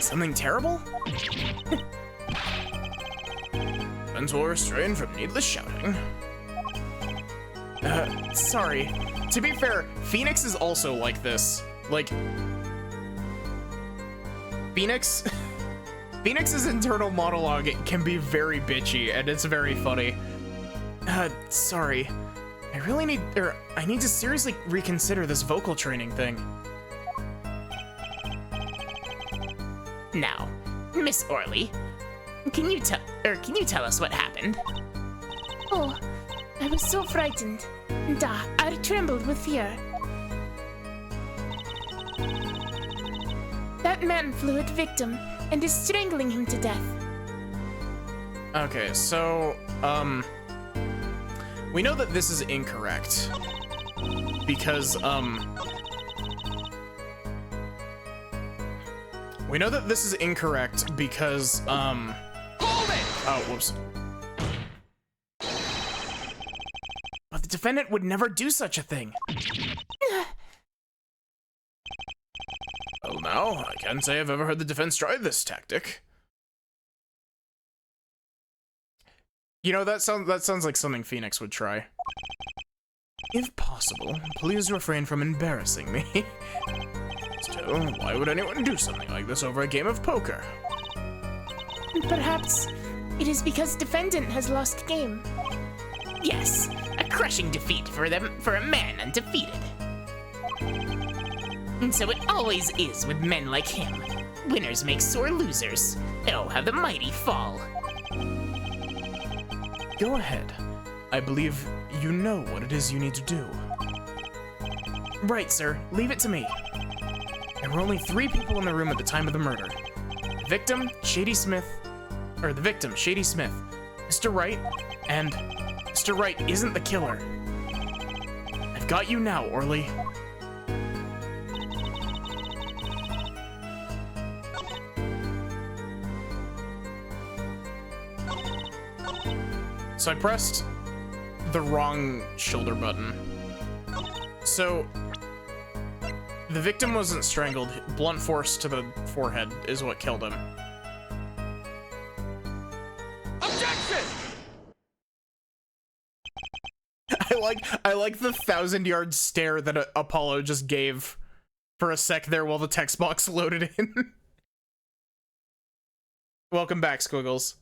Something terrible? Friends will restrain from needless shouting. Sorry. To be fair, Phoenix is also like this. Like, Phoenix's internal monologue can be very bitchy, and it's very funny. Sorry. I need to seriously reconsider this vocal training thing. Now, Miss Orly, can you tell us what happened? Oh, I was so frightened. Da, I trembled with fear. That man flew at victim and is strangling him to death. Okay, so, we know that this is incorrect. Because, we know that this is incorrect because, Hold it! oh, whoops. But the defendant would never do such a thing. Well, now, I can't say I've ever heard the defense try this tactic. You know, that sounds like something Phoenix would try. If possible, please refrain from embarrassing me. Still, why would anyone do something like this over a game of poker? Perhaps it is because defendant has lost game. Yes, a crushing defeat for a man undefeated. And so it always is with men like him. Winners make sore losers. Oh, how the mighty fall. Go ahead. I believe you know what it is you need to do. Right, sir. Leave it to me. There were only 3 people in the room at the time of the murder. The victim, Shady Smith, Mr. Wright, and Mr. Wright isn't the killer. I've got you now, Orly. So I pressed the wrong shoulder button. So the victim wasn't strangled. Blunt force to the forehead is what killed him. Objection! I like the 1,000-yard stare that Apollo just gave for a sec there while the text box loaded in. Welcome back, Squiggles.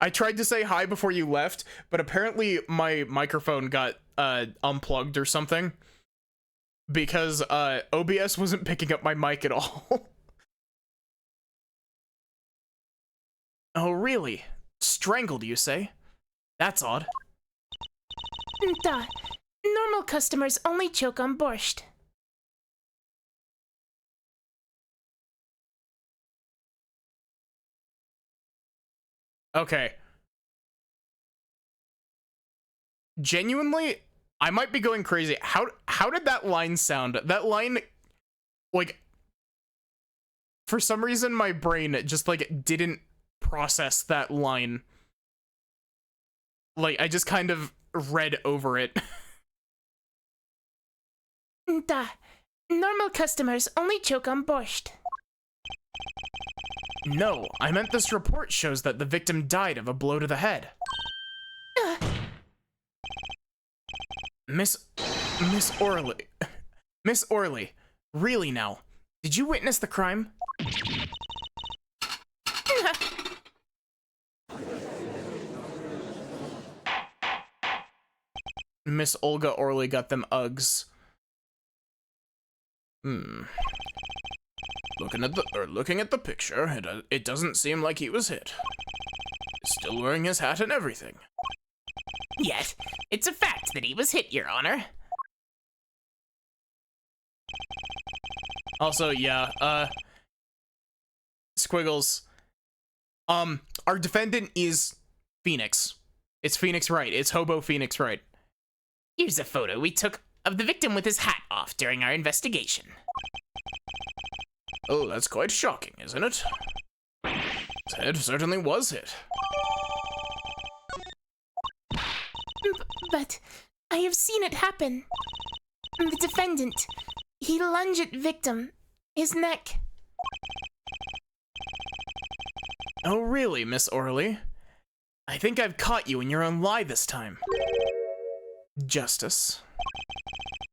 I tried to say hi before you left, but apparently my microphone got unplugged or something because OBS wasn't picking up my mic at all. Oh, really? Strangled, you say? That's odd. Da, normal customers only choke on borscht. Okay. Genuinely, I might be going crazy. How did that line sound? That line, like, for some reason my brain just like didn't process that line. Like, I just kind of read over it. Da. Normal customers only choke on borscht. No, I meant this report shows that the victim died of a blow to the head. Miss Orley. Miss Orley, really now, did you witness the crime? Miss Olga Orley got them Uggs. Looking at the picture, it doesn't seem like he was hit. He's still wearing his hat and everything. Yet, it's a fact that he was hit, Your Honor. Also, yeah, Squiggles. Our defendant is Phoenix. It's Phoenix Wright. It's Hobo Phoenix Wright. Here's a photo we took of the victim with his hat off during our investigation. Oh, that's quite shocking, isn't it? His head certainly was hit. But I have seen it happen. The defendant, he lunged at victim, his neck. Oh, really, Miss Orley? I think I've caught you in your own lie this time. Justice.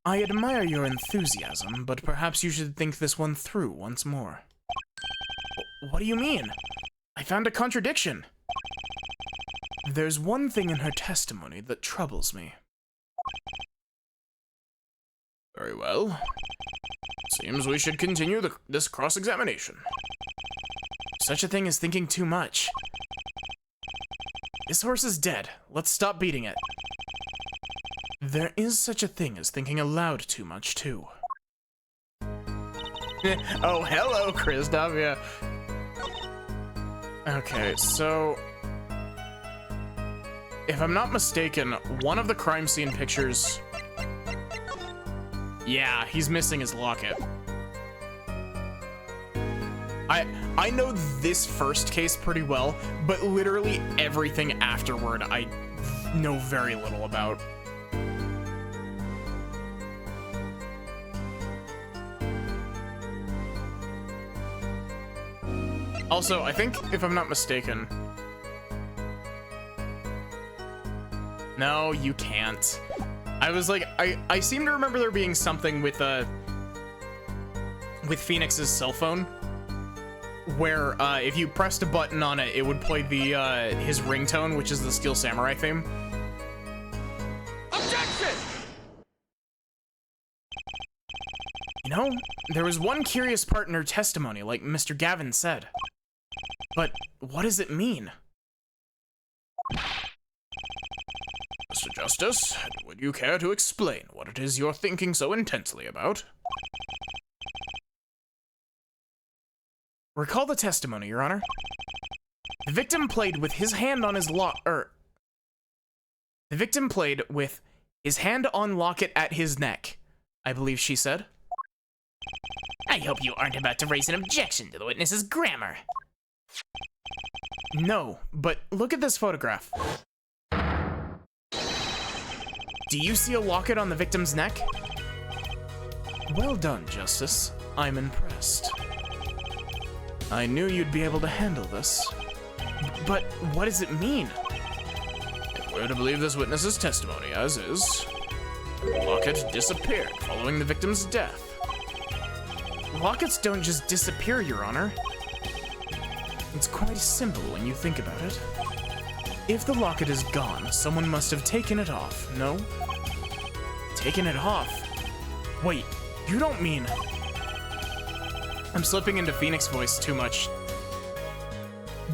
I admire your enthusiasm, but perhaps you should think this one through once more. What do you mean? I found a contradiction. There's one thing in her testimony that troubles me. Very well. Seems we should continue this cross-examination. Such a thing as thinking too much. This horse is dead. Let's stop beating it. There is such a thing as thinking aloud too much, too. Oh, hello, Kristoff, yeah. Okay, so... if I'm not mistaken, one of the crime scene pictures... yeah, he's missing his locket. I know this first case pretty well, but literally everything afterward I know very little about. Also, I think, if I'm not mistaken... no, you can't. I was like, I seem to remember there being something with Phoenix's cell phone, where if you pressed a button on it, it would play the his ringtone, which is the Steel Samurai theme. Objection! You know, there was one curious part in her testimony, like Mr. Gavin said. But what does it mean? Mr. Justice, would you care to explain what it is you're thinking so intensely about? Recall the testimony, Your Honor. The victim played with his hand on his The victim played with his hand on locket at his neck, I believe she said. I hope you aren't about to raise an objection to the witness's grammar. No, but look at this photograph. Do you see a locket on the victim's neck? Well done, Justice. I'm impressed. I knew you'd be able to handle this. But what does it mean? If we're to believe this witness's testimony as is, the locket disappeared following the victim's death. Lockets don't just disappear, Your Honor. It's quite simple when you think about it. If the locket is gone, someone must have taken it off, no? Taken it off? Wait, you don't mean... I'm slipping into Phoenix voice too much.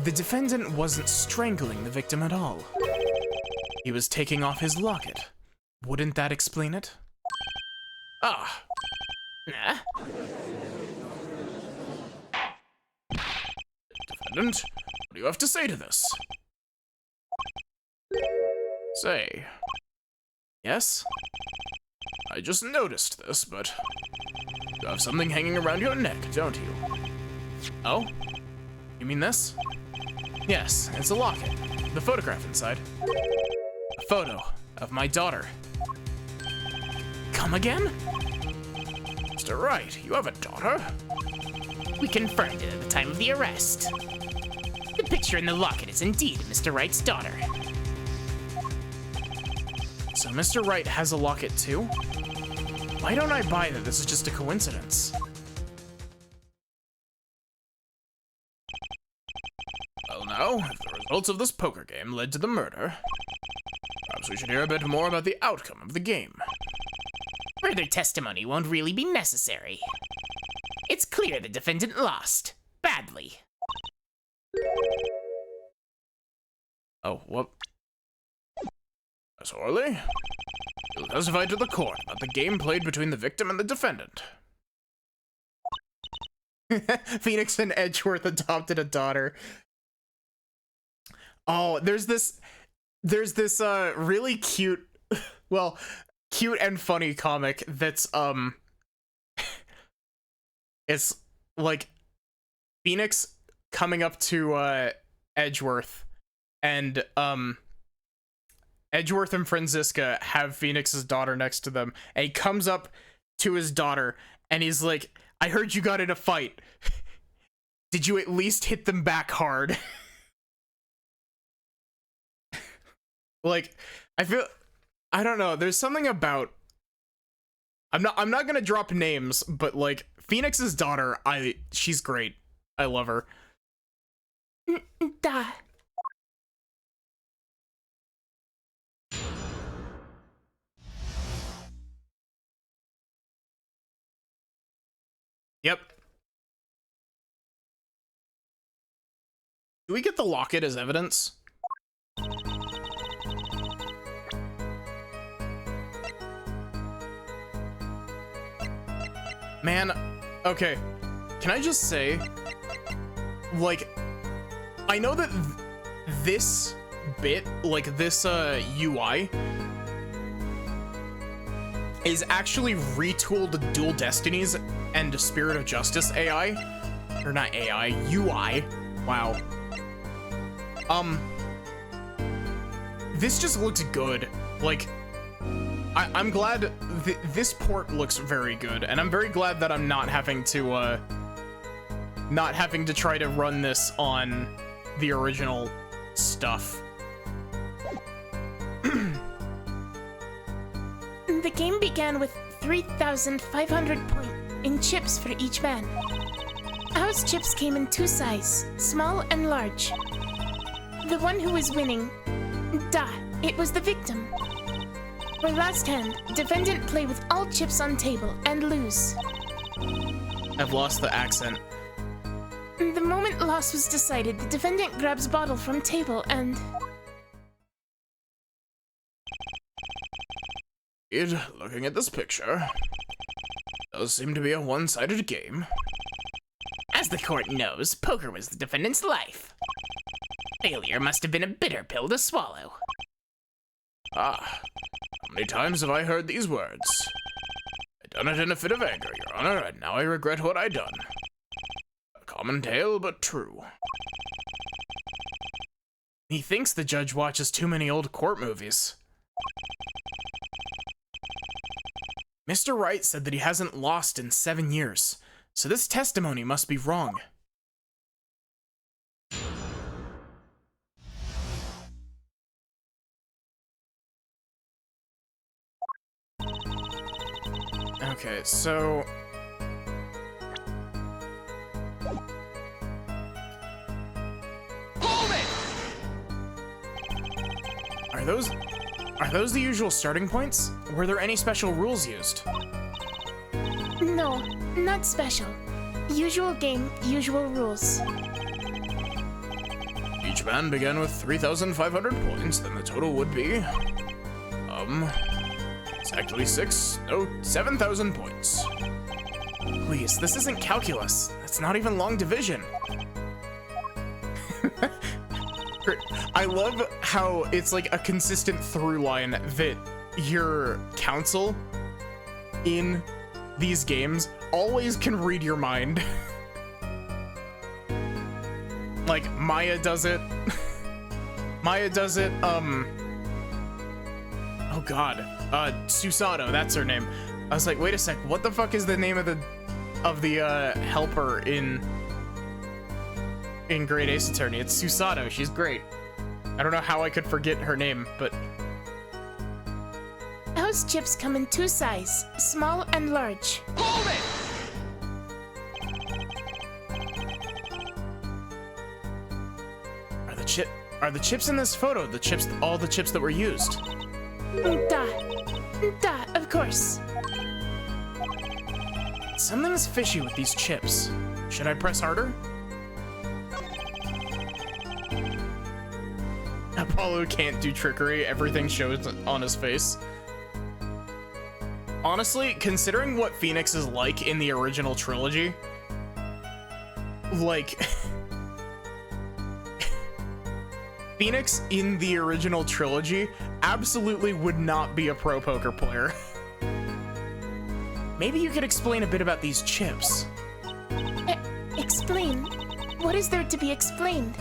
The defendant wasn't strangling the victim at all. He was taking off his locket. Wouldn't that explain it? Ah. Defendant, what do you have to say to this? Say. Yes? I just noticed this, but you have something hanging around your neck, don't you? Oh? You mean this? Yes, it's a locket. The photograph inside. photo of my daughter. Come again? Mr. Wright, you have a daughter? We confirmed it at the time of the arrest. The picture in the locket is indeed Mr. Wright's daughter. So Mr. Wright has a locket too? Why don't I buy that this is just a coincidence? Well now, if the results of this poker game led to the murder, perhaps we should hear a bit more about the outcome of the game. Further testimony won't really be necessary. It's clear the defendant lost. Badly. Oh, what? Miss Orley? You'll testify to the court about the game played between the victim and the defendant. Phoenix and Edgeworth adopted a daughter. Oh, there's this really cute, well, cute and funny comic that's it's like Phoenix coming up to Edgeworth, and Edgeworth and Franziska have Phoenix's daughter next to them, and he comes up to his daughter and he's like, I heard you got in a fight. Did you at least hit them back hard? Like, I don't know, there's something about, I'm not gonna drop names, but like Phoenix's daughter, she's great. I love her. Da. Yep. Do we get the locket as evidence? Man, okay. Can I just say, like, I know that this bit, like this UI, is actually retooled Dual Destinies and Spirit of Justice AI. Or not AI, UI. Wow. This just looks good. Like, I'm glad this port looks very good, and I'm very glad that I'm not having to try to run this on the original stuff. The game began with 3,500 points in chips for each man. House chips came in two sizes, small and large. The one who was winning, it was the victim. For last hand, defendant play with all chips on table and lose. I've lost the accent. The moment loss was decided, the defendant grabs bottle from table and... Looking at this picture, does seem to be a one-sided game. As the court knows, poker was the defendant's life. Failure must have been a bitter pill to swallow. Ah, how many times have I heard these words? I done it in a fit of anger, Your Honor, and now I regret what I done. A common tale, but true. He thinks the judge watches too many old court movies. Mr. Wright said that he hasn't lost in 7 years, so this testimony must be wrong. Okay, so... Hold it! Are those the usual starting points? Were there any special rules used? No, not special. Usual game, usual rules. Each man began with 3,500 points, then the total would be... exactly 7,000 points. Please, this isn't calculus. It's not even long division. I love how it's like a consistent through line that your counsel in these games always can read your mind. Like, Maya does it. Maya does it, Oh god. Susato, that's her name. I was like, wait a sec, what the fuck is the name of the helper in Great Ace Attorney? It's Susato, she's great. I don't know how I could forget her name, but... Those chips come in two sizes, small and large. Hold it! Are the chips in this photo all the chips that were used? Da, of course. Something's fishy with these chips. Should I press harder? Apollo can't do trickery. Everything shows on his face. Honestly, considering what Phoenix is like in the original trilogy, like... Phoenix in the original trilogy absolutely would not be a pro poker player. Maybe you could explain a bit about these chips. Explain? What is there to be explained?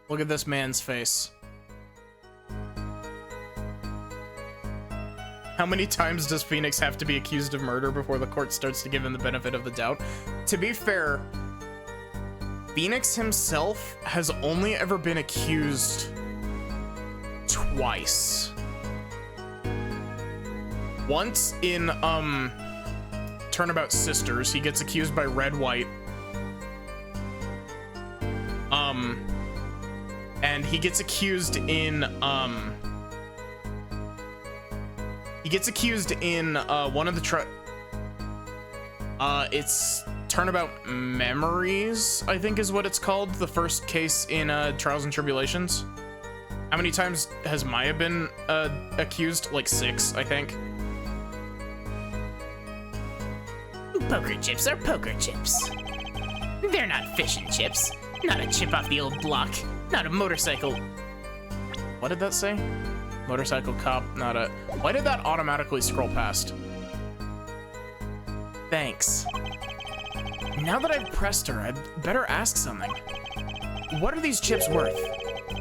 Look at this man's face. How many times does Phoenix have to be accused of murder before the court starts to give him the benefit of the doubt? To be fair, Phoenix himself has only ever been accused twice. Once in, Turnabout Sisters, he gets accused by Red White. And he gets accused in, one of the it's Turnabout Memories, I think is what it's called, the first case in Trials and Tribulations. How many times has Maya been accused? Like 6, I think. Poker chips are poker chips. They're not fish and chips. Not a chip off the old block. Not a motorcycle. What did that say? Motorcycle cop, not a... Why did that automatically scroll past? Thanks. Now that I've pressed her, I'd better ask something. What are these chips worth?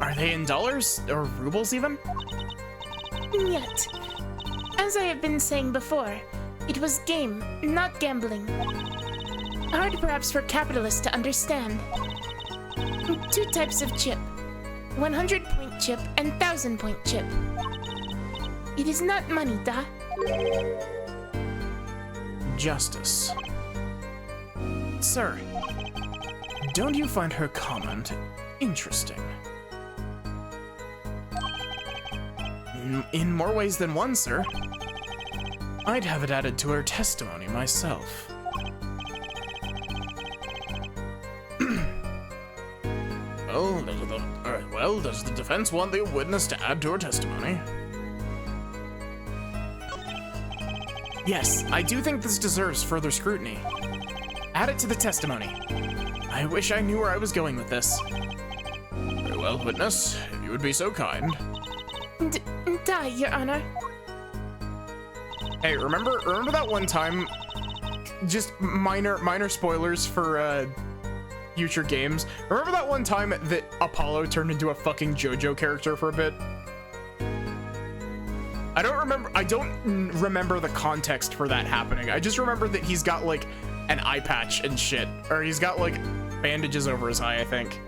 Are they in dollars or rubles even? Yet. As I have been saying before, it was game, not gambling. Hard perhaps for capitalists to understand. 2 types of chip. 100-point chip and 1000-point chip. It is not money, da. Justice. Sir, don't you find her comment interesting? In more ways than one, sir. I'd have it added to her testimony myself. Well, does the defense want the witness to add to her testimony? Yes, I do think this deserves further scrutiny. Add it to the testimony. I wish I knew where I was going with this. Very well, witness, if you would be so kind. Da, Your Honor. Hey, remember that one time? Just minor spoilers for future games. Remember that one time that Apollo turned into a fucking JoJo character for a bit? I don't remember the context for that happening. I just remember that he's got like an eye patch and shit, or he's got like bandages over his eye, I think.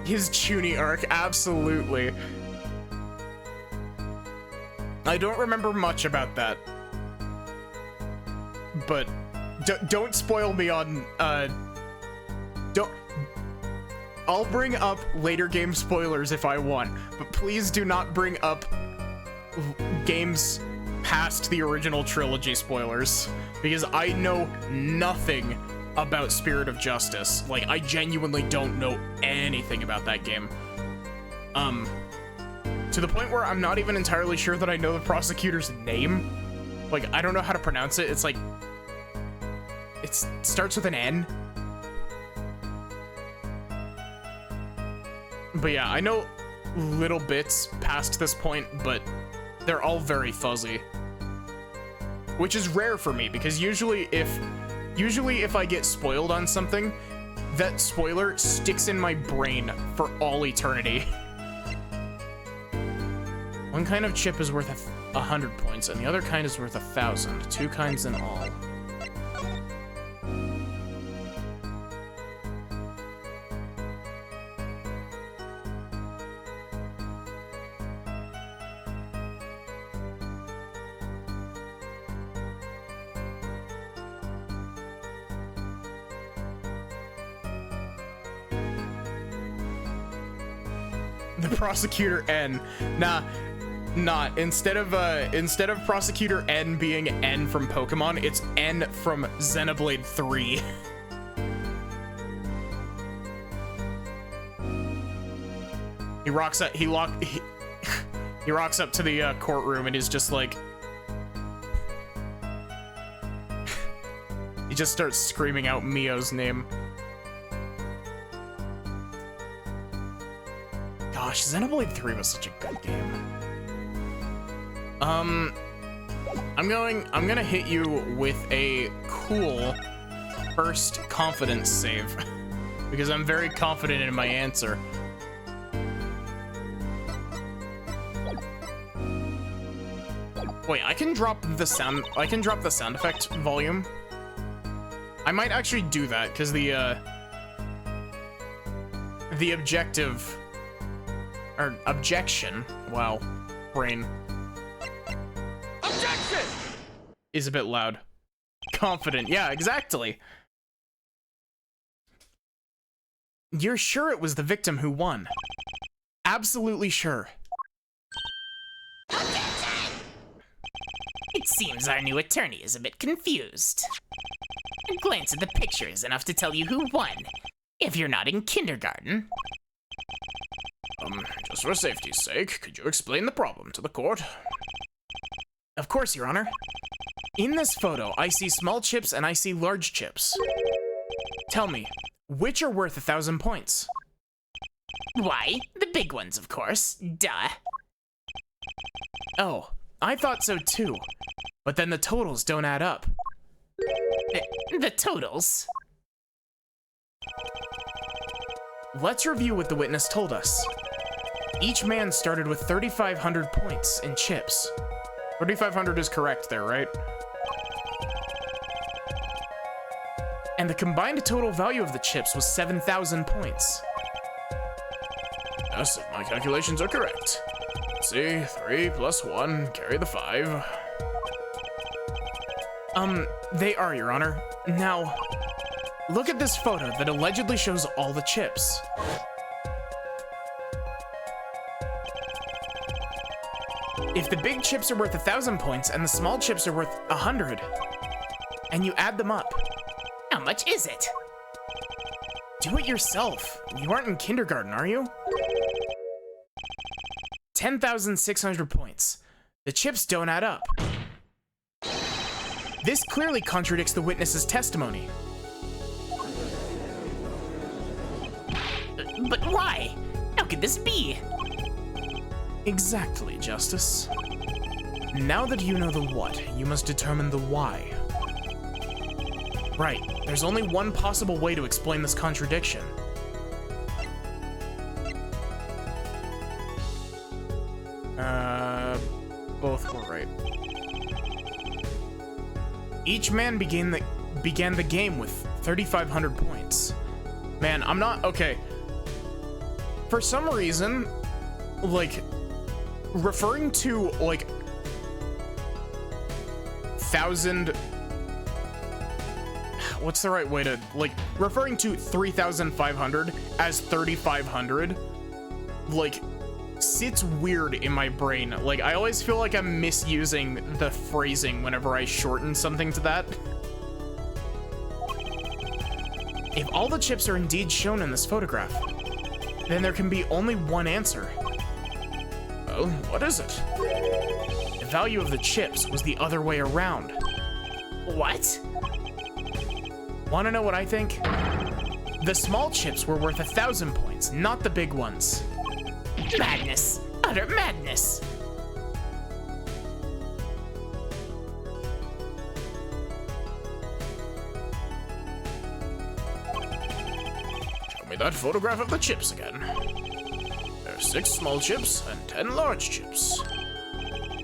His Chuny arc, absolutely. I don't remember much about that, but don't spoil me on, I'll bring up later game spoilers if I want, but please do not bring up games past the original trilogy spoilers, because I know nothing about Spirit of Justice. Like, I genuinely don't know anything about that game. To the point where I'm not even entirely sure that I know the prosecutor's name. Like, I don't know how to pronounce it. It's like, it starts with an N. But yeah, I know little bits past this point, but they're all very fuzzy. which is rare for me because usually if I get spoiled on something, that spoiler sticks in my brain for all eternity. One kind of chip is worth 100 points, and the other kind is worth 1,000. 2 kinds in all. The Prosecutor N. Nah. Instead of Prosecutor N being N from Pokemon, it's N from Xenoblade 3. He rocks up to the courtroom and he's just like he just starts screaming out Mio's name. Gosh, Xenoblade 3 was such a good game. I'm gonna hit you with a cool first confidence save because I'm very confident in my answer. Wait, I can drop the sound effect volume. I might actually do that because the objection, wow, brain, Objection! is a bit loud. Confident, yeah, exactly. You're sure it was the victim who won? Absolutely sure. It seems our new attorney is a bit confused. A glance at the picture is enough to tell you who won, if you're not in kindergarten. Just for safety's sake, could you explain the problem to the court? Of course, Your Honor. In this photo, I see small chips and I see large chips. Tell me, which are worth 1,000 points? Why, the big ones, of course. Duh. Oh, I thought so too. But then the totals don't add up. The totals? Let's review what the witness told us. Each man started with 3,500 points in chips. 3,500 is correct there, right? And the combined total value of the chips was 7,000 points. Yes, if my calculations are correct. See, 3 plus 1, carry the 5. They are, Your Honor. Now, look at this photo that allegedly shows all the chips. If the big chips are worth 1,000 points and the small chips are worth 100, and you add them up, How much is it? do it yourself. You aren't in kindergarten, are you? 10,600 points. The chips don't add up. This clearly contradicts the witness's testimony. But why? How could this be? Exactly, Justice. Now that you know the what, you must determine the why. Right, there's only one possible way to explain this contradiction. Both were right. Each man began the game with 3,500 points. Man, I'm not, okay. For some reason, like, referring to, like, 1,000... What's the right way to, like, referring to 3,500 as 3,500, like, sits weird in my brain. Like, I always feel like I'm misusing the phrasing whenever I shorten something to that. If all the chips are indeed shown in this photograph, then there can be only one answer. Well, what is it? The value of the chips was the other way around. What? Want to know what I think? The small chips were worth 1,000 points, not the big ones. Madness. Utter madness. me that photograph of the chips again. There are 6 small chips and 10 large chips.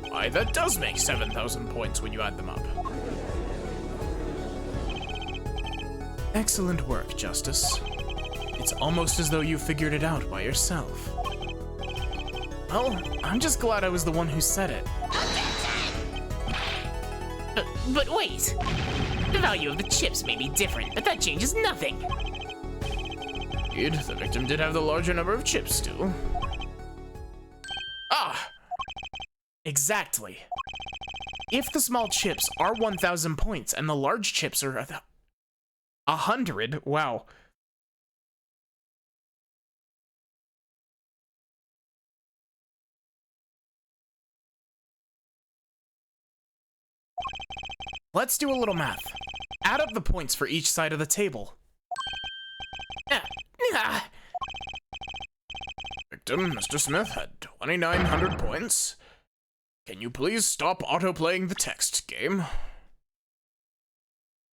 Why, that does make 7,000 points when you add them up. Excellent work, Justice. It's almost as though you figured it out by yourself. Well, I'm just glad I was the one who said it. But wait! The value of the chips may be different, but that changes nothing! Indeed, the victim did have the larger number of chips, too. Ah! Exactly. If the small chips are 1,000 points and the large chips are 100, wow. Let's do a little math. Add up the points for each side of the table. Victim, Mr. Smith, had 2,900 points. Can you please stop auto-playing the text game?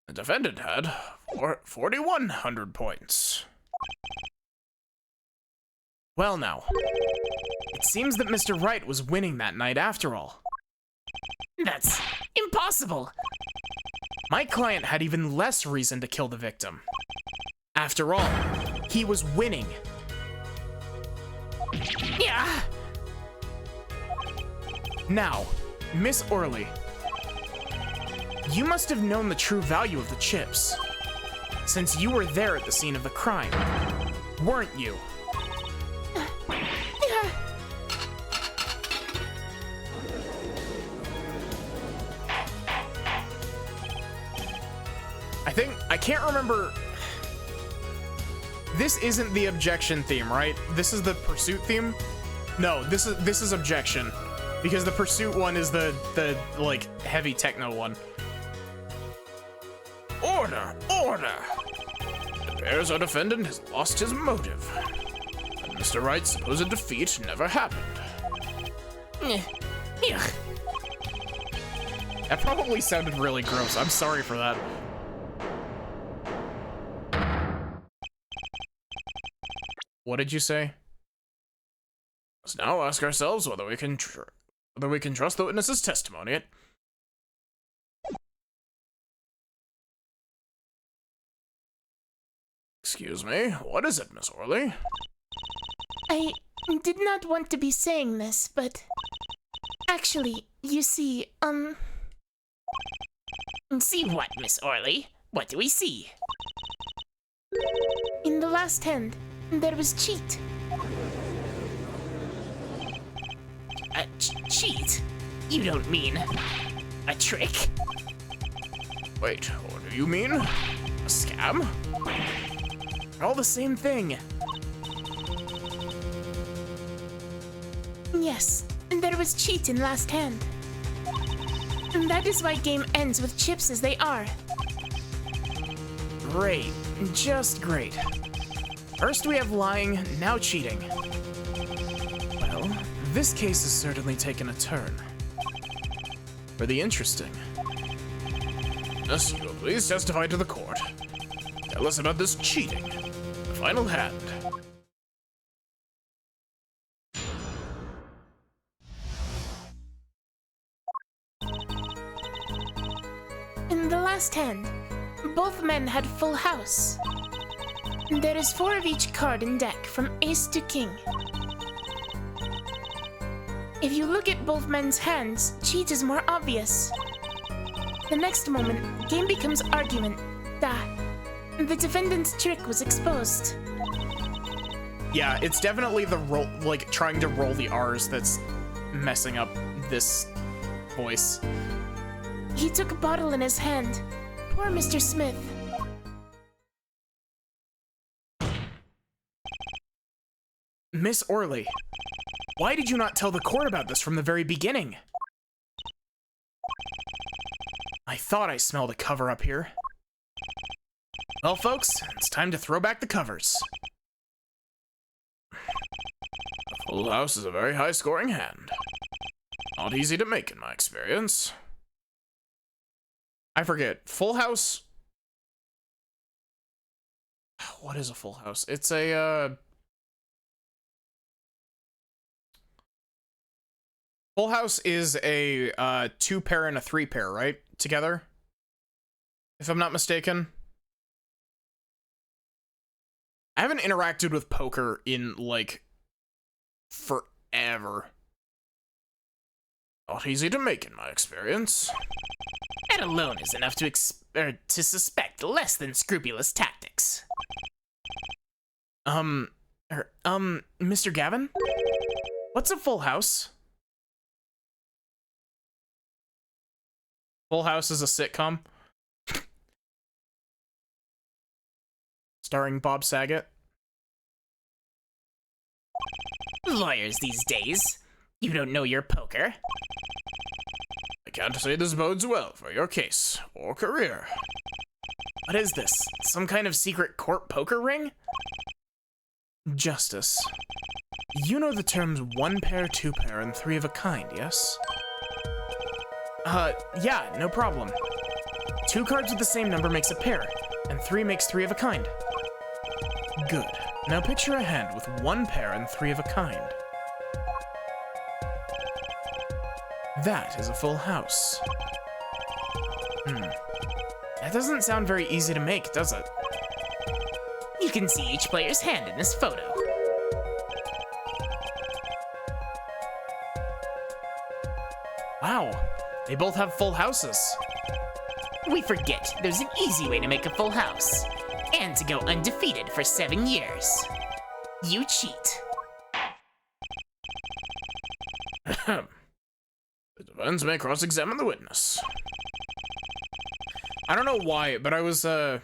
The defendant had 4,100 points. Well now, it seems that Mr. Wright was winning that night after all. That's impossible! My client had even less reason to kill the victim. After all, he was winning. Yeah! Now, Miss Orley, you must have known the true value of the chips, since you were there at the scene of the crime, weren't you? I can't remember. This isn't the objection theme, right? This is the pursuit theme? No, this is objection. Because the pursuit one is the like heavy techno one. Order! Order! It appears our defendant has lost his motive. And Mr. Wright's supposed defeat never happened. Ugh. That probably sounded really gross. I'm sorry for that. What did you say? Let's now ask ourselves whether we can trust the witness's testimony. Excuse me, what is it, Miss Orley? I did not want to be saying this, but actually, you see, See what, Miss Orley? What do we see? in the last hand, there was cheat. A cheat? You don't mean a trick? Wait, what do you mean? A scam? They're all the same thing. Yes, there was cheat in last hand. And that is why game ends with chips as they are. Great. Just great. First we have lying, now cheating. Well, this case has certainly taken a turn. For the interesting. Yes, you will please testify to the court. Tell us about this cheating. The final hand. In the last hand, both men had full house. There is 4 of each card in deck from ace to king. If you look at both men's hands, cheat is more obvious. The next moment, game becomes argument. The defendant's trick was exposed. Yeah, it's definitely the roll, like trying to roll the R's that's messing up this voice. He took a bottle in his hand. Poor Mr. Smith. Miss Orley, why did you not tell the court about this from the very beginning? I thought I smelled a cover up here. Well, folks, it's time to throw back the covers. A full house is a very high-scoring hand. Not easy to make in my experience. I forget, full house? what is a full house? It's a, full house is a, 2-pair and a 3-pair, right? Together? If I'm not mistaken. I haven't interacted with poker in, like, forever. Not easy to make in my experience. That alone is enough to suspect less than scrupulous tactics. Mr. Gavin? What's a full house? Full House is a sitcom. Starring Bob Saget. Lawyers these days. You don't know your poker. I can't say this bodes well for your case or career. What is this? Some kind of secret court poker ring? Justice. You know the terms 1-pair, 2-pair, and 3 of a kind, yes? Yeah, no problem. 2 cards with the same number makes a pair, and 3 makes 3 of a kind. Good. Now picture a hand with 1 pair and 3 of a kind. That is a full house. That doesn't sound very easy to make, does it? You can see each player's hand in this photo. Wow, they both have full houses. We forget there's an easy way to make a full house, and to go undefeated for 7 years. You cheat. The defense may cross-examine the witness. I don't know why, but I was, I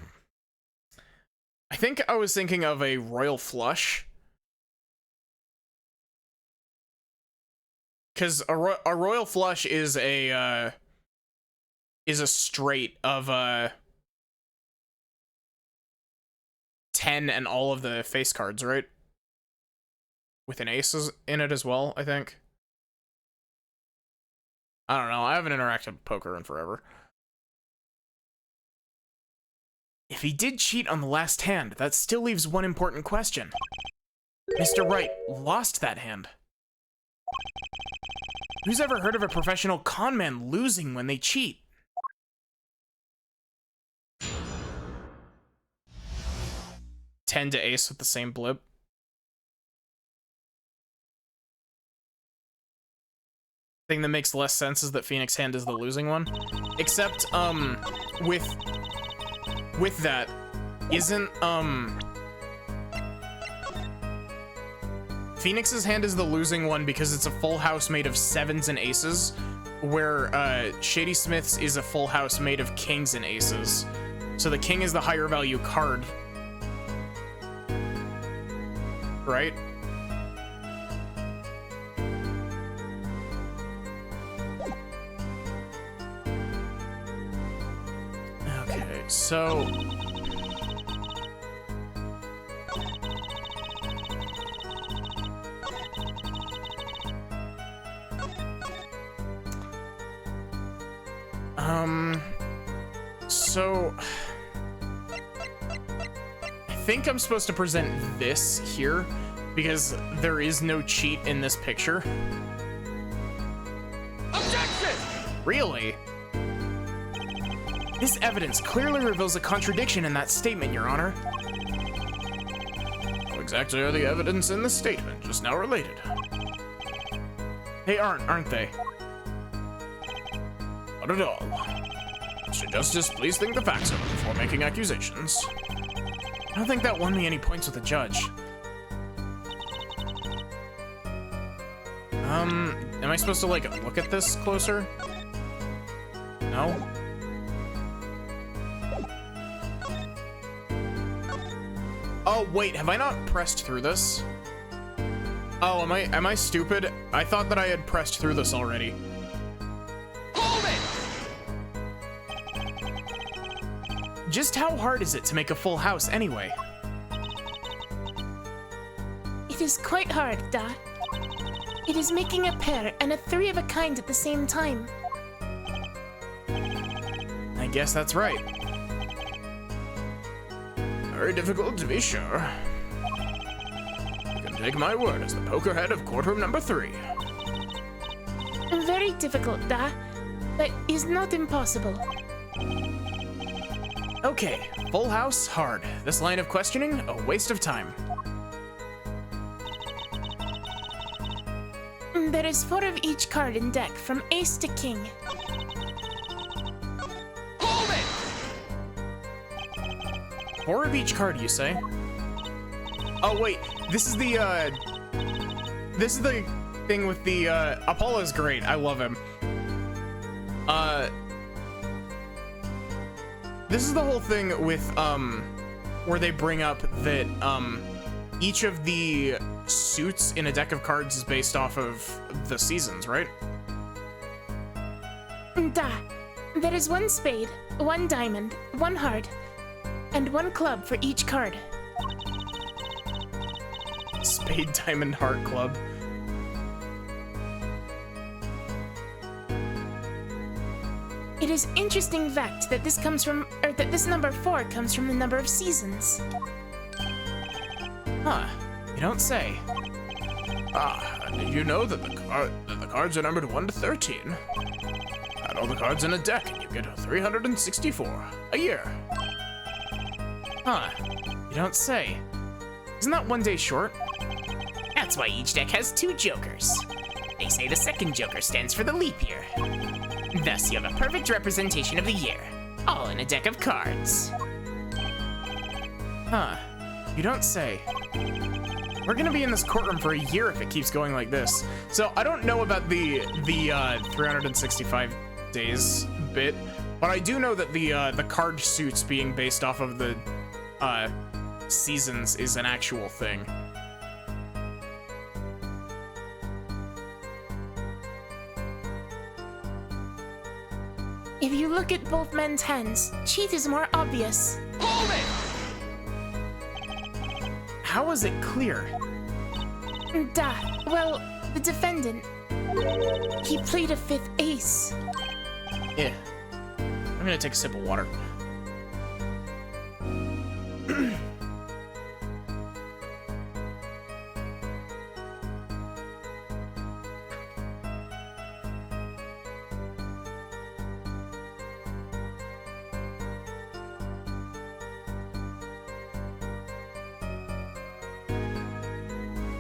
think I was thinking of a royal flush. Because a royal flush is a straight of, 10 and all of the face cards, right? With an ace in it as well, I think. I don't know, I haven't interacted with poker in forever. If he did cheat on the last hand, that still leaves one important question. Mr. Wright lost that hand. Who's ever heard of a professional con man losing when they cheat? Ten to ace with the same blip. Thing that makes less sense is that Phoenix hand is the losing one. Except, with that, isn't, Phoenix's hand is the losing one because it's a full house made of 7s and aces, where, Shady Smith's is a full house made of kings and aces. So the king is the higher value card. Right? Okay, so... So... I think I'm supposed to present this here, because there is no cheat in this picture. Objection! Really? This evidence clearly reveals a contradiction in that statement, Your Honor. What exactly are the evidence in the statement just now related? They aren't they? Not at all. Mr. Justice, please think the facts over before making accusations. I don't think that won me any points with the judge. Am I supposed to, like, look at this closer? No? Oh, wait, have I not pressed through this? Oh, am I stupid? I thought that I had pressed through this already. Hold it! Just how hard is it to make a full house anyway? It is quite hard, Dot. It is making a pair and a 3 of a kind at the same time. I guess that's right. Very difficult to be sure. You can take my word as the poker head of courtroom number 3. Very difficult, Da, but is not impossible. Okay, full house, hard. This line of questioning, a waste of time. There is 4 of each card in deck, from ace to king. Hold it! 4 of each card, you say? Oh wait, this is the thing with the Apollo's great. I love him. This is the whole thing with where they bring up that each of the suits in a deck of cards is based off of the seasons, right? Da, there is 1 spade, 1 diamond, 1 heart, and 1 club for each card. Spade, diamond, heart, club. It is interesting fact that this comes from, or that this number 4 comes from the number of seasons. Huh, you don't say. Ah, did you know that the cards are numbered 1 to 13? Add all the cards in a deck and you get 364 a year. Huh, you don't say. Isn't that 1 day short? That's why each deck has 2 jokers. They say the second joker stands for the leap year. Thus, you have a perfect representation of the year, all in a deck of cards. Huh, you don't say. We're gonna be in this courtroom for a year if it keeps going like this. So I don't know about the 365 days bit, but I do know that the card suits being based off of the seasons is an actual thing. If you look at both men's hands, cheat is more obvious. Hold it! How is it clear? Da, well, the defendant, he played a 5th ace. Yeah. I'm gonna take a sip of water.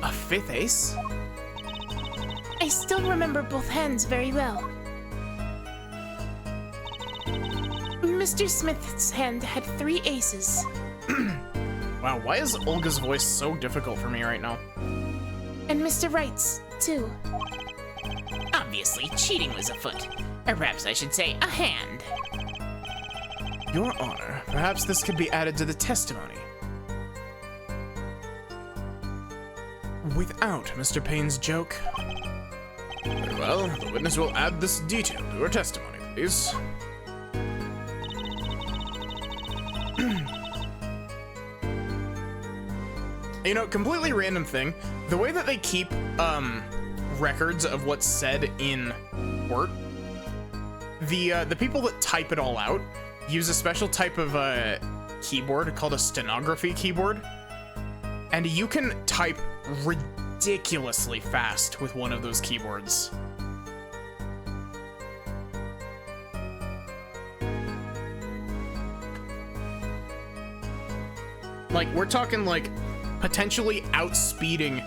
A 5th ace? I still remember both hands very well. Mr. Smith's hand had 3 aces. Wow, why is Olga's voice so difficult for me right now? And Mr. Wright's, too. Obviously, cheating was afoot. Or perhaps I should say, a hand. Your Honor, perhaps this could be added to the testimony. Without Mr. Payne's joke. Very well, the witness will add this detail to her testimony, please. You know, completely random thing. The way that they keep records of what's said in court, the people that type it all out use a special type of keyboard called a stenography keyboard, and you can type ridiculously fast with one of those keyboards. Like, we're talking like potentially outspeeding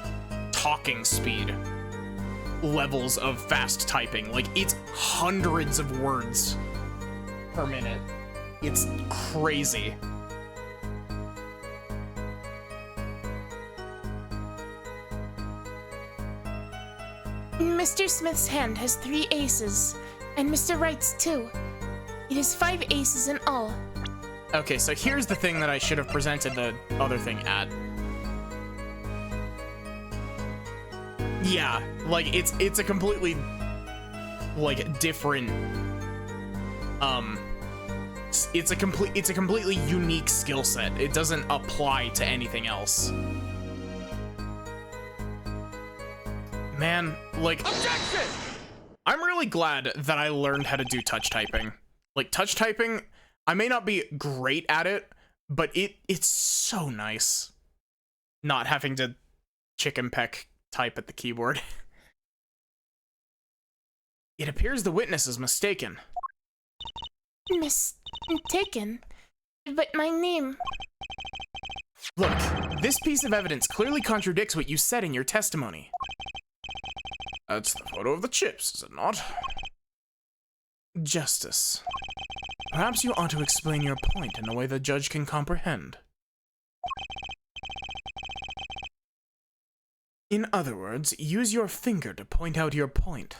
talking speed levels of fast typing. Like, it's hundreds of words per minute. It's crazy. Mr. Smith's hand has 3 aces, and Mr. Wright's too. It is 5 aces in all. Okay, so here's the thing that I should have presented the other thing at. Yeah, like, it's a completely, like, different, it's a completely unique skill set. It doesn't apply to anything else. Man, like, Objection! I'm really glad that I learned how to do touch typing. Like, touch typing, I may not be great at it, but it's so nice not having to chicken peck type at the keyboard. It appears the witness is mistaken. Mistaken? But my name... Look, this piece of evidence clearly contradicts what you said in your testimony. That's the photo of the chips, is it not? Justice. Perhaps you ought to explain your point in a way the judge can comprehend. In other words, use your finger to point out your point.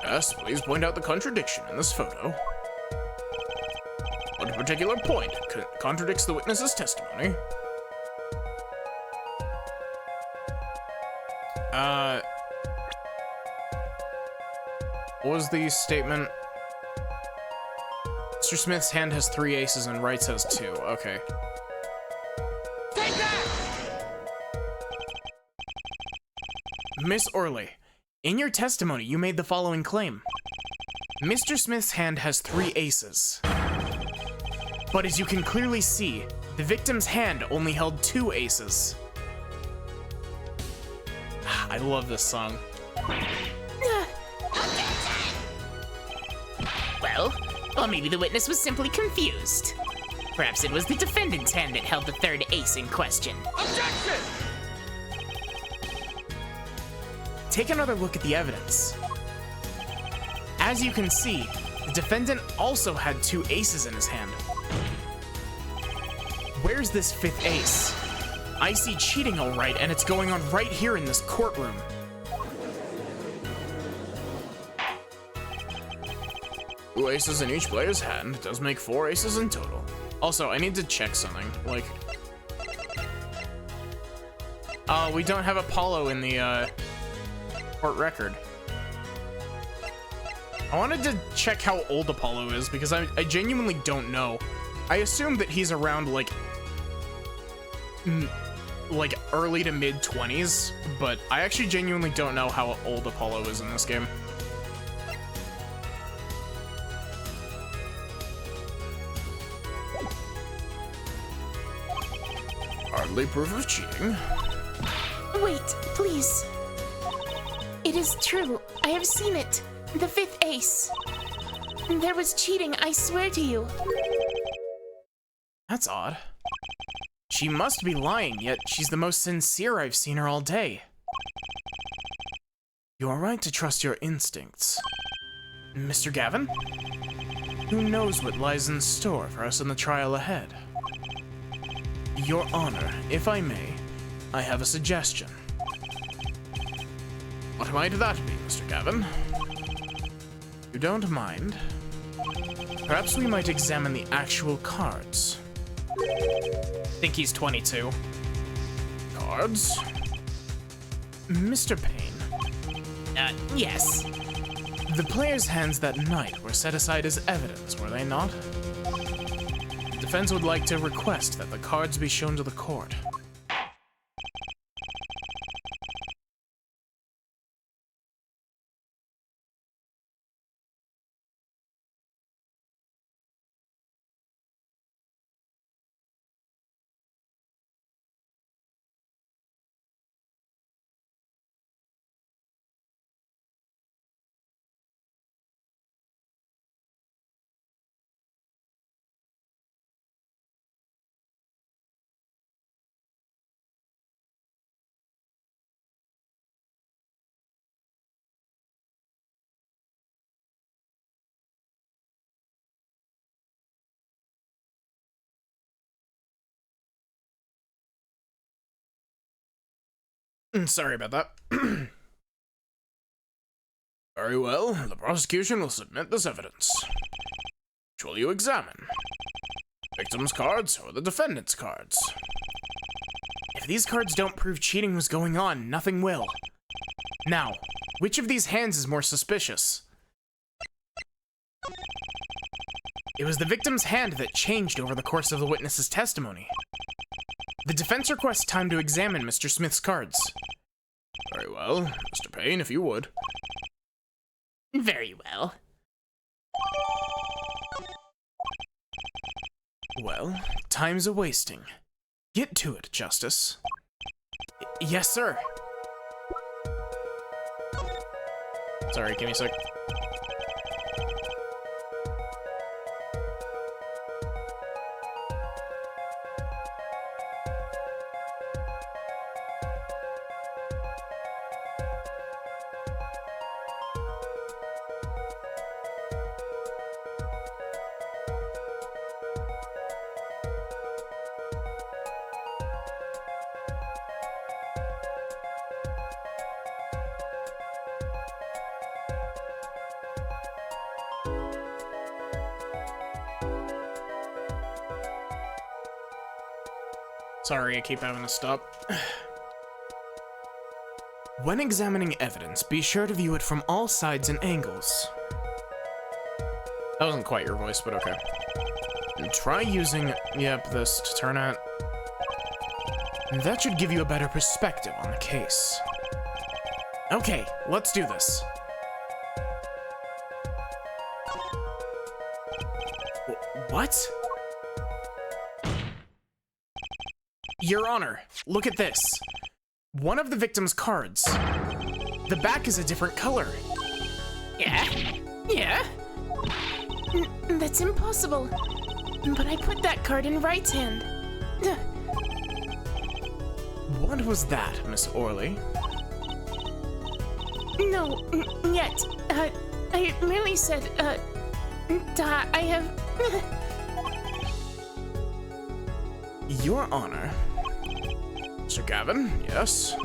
Yes, please point out the contradiction in this photo. What particular point contradicts the witness's testimony? What was the statement? Mr. Smith's hand has 3 aces and Wright's has 2. Okay. Take that! Miss Orley, in your testimony, you made the following claim. Mr. Smith's hand has 3 aces. But as you can clearly see, the victim's hand only held 2 aces. I love this song. Well, or maybe the witness was simply confused. Perhaps it was the defendant's hand that held the 3rd ace in question. Objection! Take another look at the evidence. As you can see, the defendant also had 2 aces in his hand. Where's this 5th ace? I see cheating all right, and it's going on right here in this courtroom. Two aces in each player's hand does make 4 aces in total. Also, I need to check something, like... we don't have Apollo in the, court record. I wanted to check how old Apollo is, because I genuinely don't know. I assume that he's around, like early to mid-20s, but I actually genuinely don't know how old Apollo is in this game. Hardly proof of cheating. Wait, please. It is true. I have seen it. The 5th ace. There was cheating, I swear to you. That's odd. She must be lying, yet she's the most sincere I've seen her all day. You are right to trust your instincts. Mr. Gavin? Who knows what lies in store for us in the trial ahead? Your Honor, if I may, I have a suggestion. What might that be, Mr. Gavin? You don't mind? Perhaps we might examine the actual cards. I think he's 22. Cards? Mr. Payne, Yes. the players' hands that night were set aside as evidence, were they not? The defense would like to request that the cards be shown to the court. Sorry about that. Very well, the prosecution will submit this evidence. Which will you examine? Victim's cards or the defendant's cards? If these cards don't prove cheating was going on, nothing will. Now, which of these hands is more suspicious? It was the victim's hand that changed over the course of the witness's testimony. The defense requests time to examine Mr. Smith's cards. Very well, Mr. Payne, if you would. Very well. Well, time's a-wasting. Get to it, Justice. Yes, sir. Sorry, give me a sec. Sorry, I keep having to stop. When examining evidence, be sure to view it from all sides and angles. That wasn't quite your voice, but okay. And try using, this to turn it. That should give you a better perspective on the case. Okay, let's do this. What? Your Honor, look at this. One of the victim's cards. The back is a different color. Yeah? Yeah? That's impossible. But I put that card in Wright's hand. What was that, Miss Orley? No, yet. I merely said, I have... Your Honor. Sir Gavin, yes?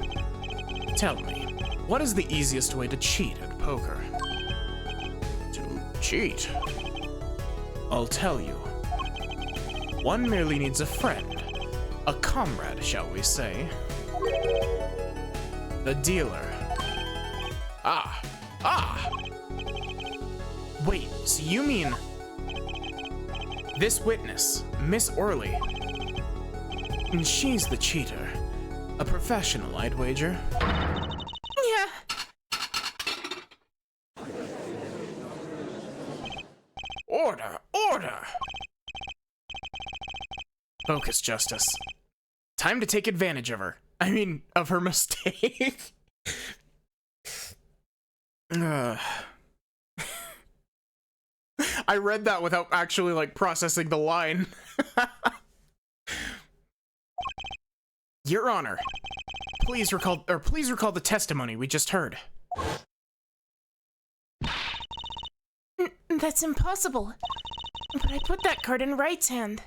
Tell me, what is the easiest way to cheat at poker? To cheat? I'll tell you. One merely needs a friend. A comrade, shall we say. The dealer. Ah! Wait, so you mean... this witness, Miss Orley. And she's the cheater. A professional, I'd wager. Yeah. Order! Order! Focus, Justice. Time to take advantage of her. I mean, of her mistake. I read that without actually, processing the line. Your Honor, please recall the testimony we just heard. That's impossible. But I put that card in Wright's hand.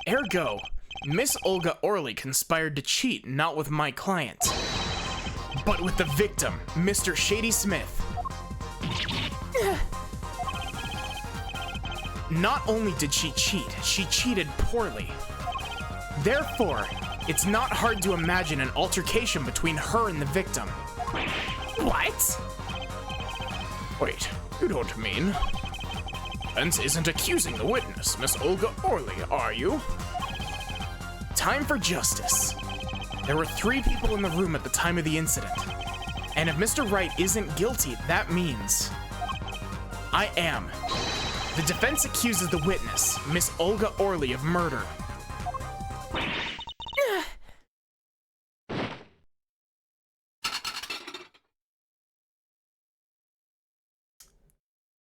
Ergo, Miss Olga Orley conspired to cheat not with my client, but with the victim, Mr. Shady Smith. Not only did she cheat, she cheated poorly. Therefore, it's not hard to imagine an altercation between her and the victim. What? Wait, you don't mean? Defense isn't accusing the witness, Miss Olga Orley, are you? Time for justice. There were 3 people in the room at the time of the incident. And if Mr. Wright isn't guilty, that means I am. The defense accuses the witness, Miss Olga Orley, of murder.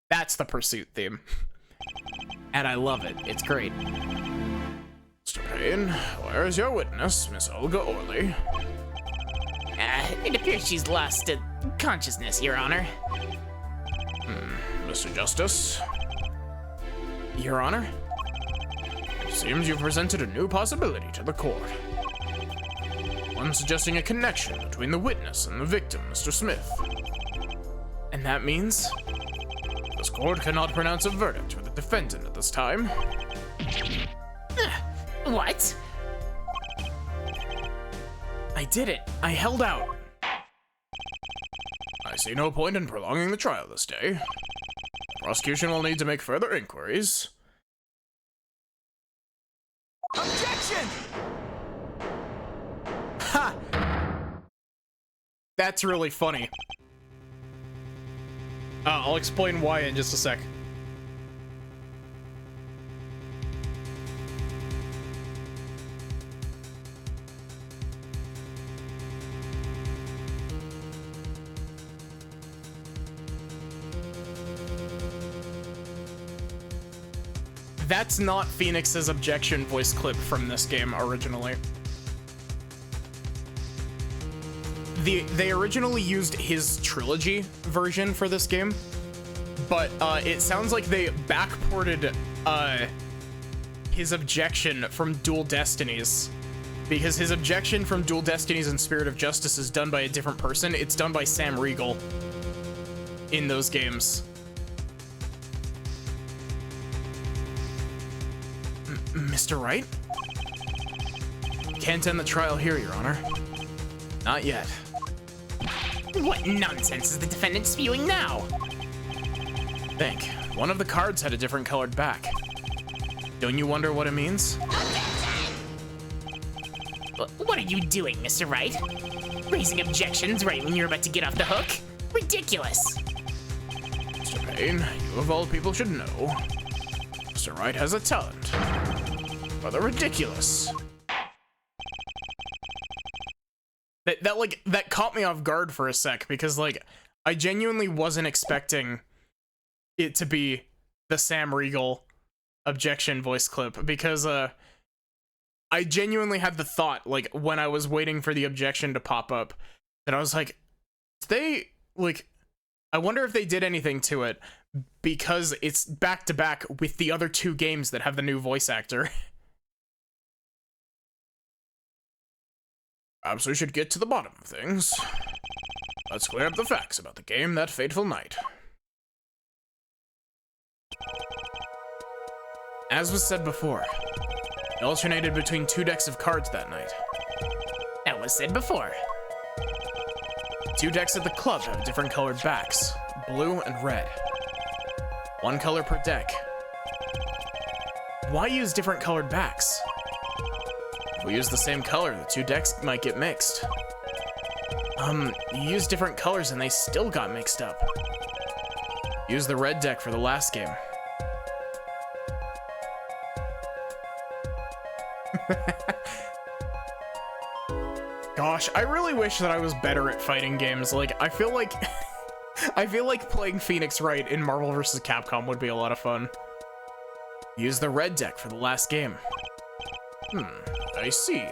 That's the Pursuit theme. And I love it. It's great. Mr. Payne, where is your witness, Miss Olga Orley? It appears she's lost consciousness, Your Honor. Mr. Justice? Your Honor? It seems you've presented a new possibility to the court. One suggesting a connection between the witness and the victim, Mr. Smith. And that means? This court cannot pronounce a verdict for the defendant at this time. What? I did it. I held out. I see no point in prolonging the trial this day. The prosecution will need to make further inquiries. Objection! Ha! That's really funny. I'll explain why in just a sec. That's not Phoenix's objection voice clip from this game originally. They originally used his trilogy version for this game, but it sounds like they backported his objection from Dual Destinies, because his objection from Dual Destinies and Spirit of Justice is done by a different person. It's done by Sam Riegel in those games. Mr. Wright? Can't end the trial here, Your Honor. Not yet. What nonsense is the defendant spewing now? Think. One of the cards had a different colored back. Don't you wonder what it means? What are you doing, Mr. Wright? Raising objections right when you're about to get off the hook? Ridiculous. Mr. Payne, you of all people should know. Mr. Wright has a talent. Rather ridiculous. That caught me off guard for a sec, because, like, I genuinely wasn't expecting it to be the Sam Riegel objection voice clip, because, I genuinely had the thought, like, when I was waiting for the objection to pop up, that I was like, I wonder if they did anything to it, because it's back-to-back with the other two games that have the new voice actor. Perhaps we should get to the bottom of things. Let's clear up the facts about the game that fateful night. As was said before, we alternated between two decks of cards that night. That was said before. Two decks at the club have different colored backs, blue and red. One color per deck. Why use different colored backs? If we use the same color, the two decks might get mixed. You used different colors and they still got mixed up. Use the red deck for the last game. Gosh, I really wish that I was better at fighting games. Like, I feel like playing Phoenix Wright in Marvel vs. Capcom would be a lot of fun. Use the red deck for the last game. I see.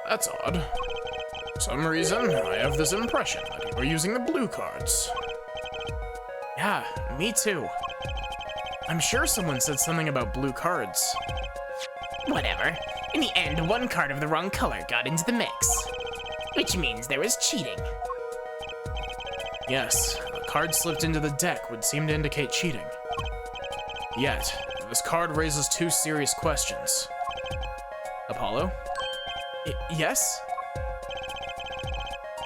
That's odd. For some reason, I have this impression that you were using the blue cards. Yeah, me too. I'm sure someone said something about blue cards. Whatever. In the end, one card of the wrong color got into the mix. Which means there was cheating. Yes, a card slipped into the deck would seem to indicate cheating. Yet, this card raises two serious questions. Apollo? Yes?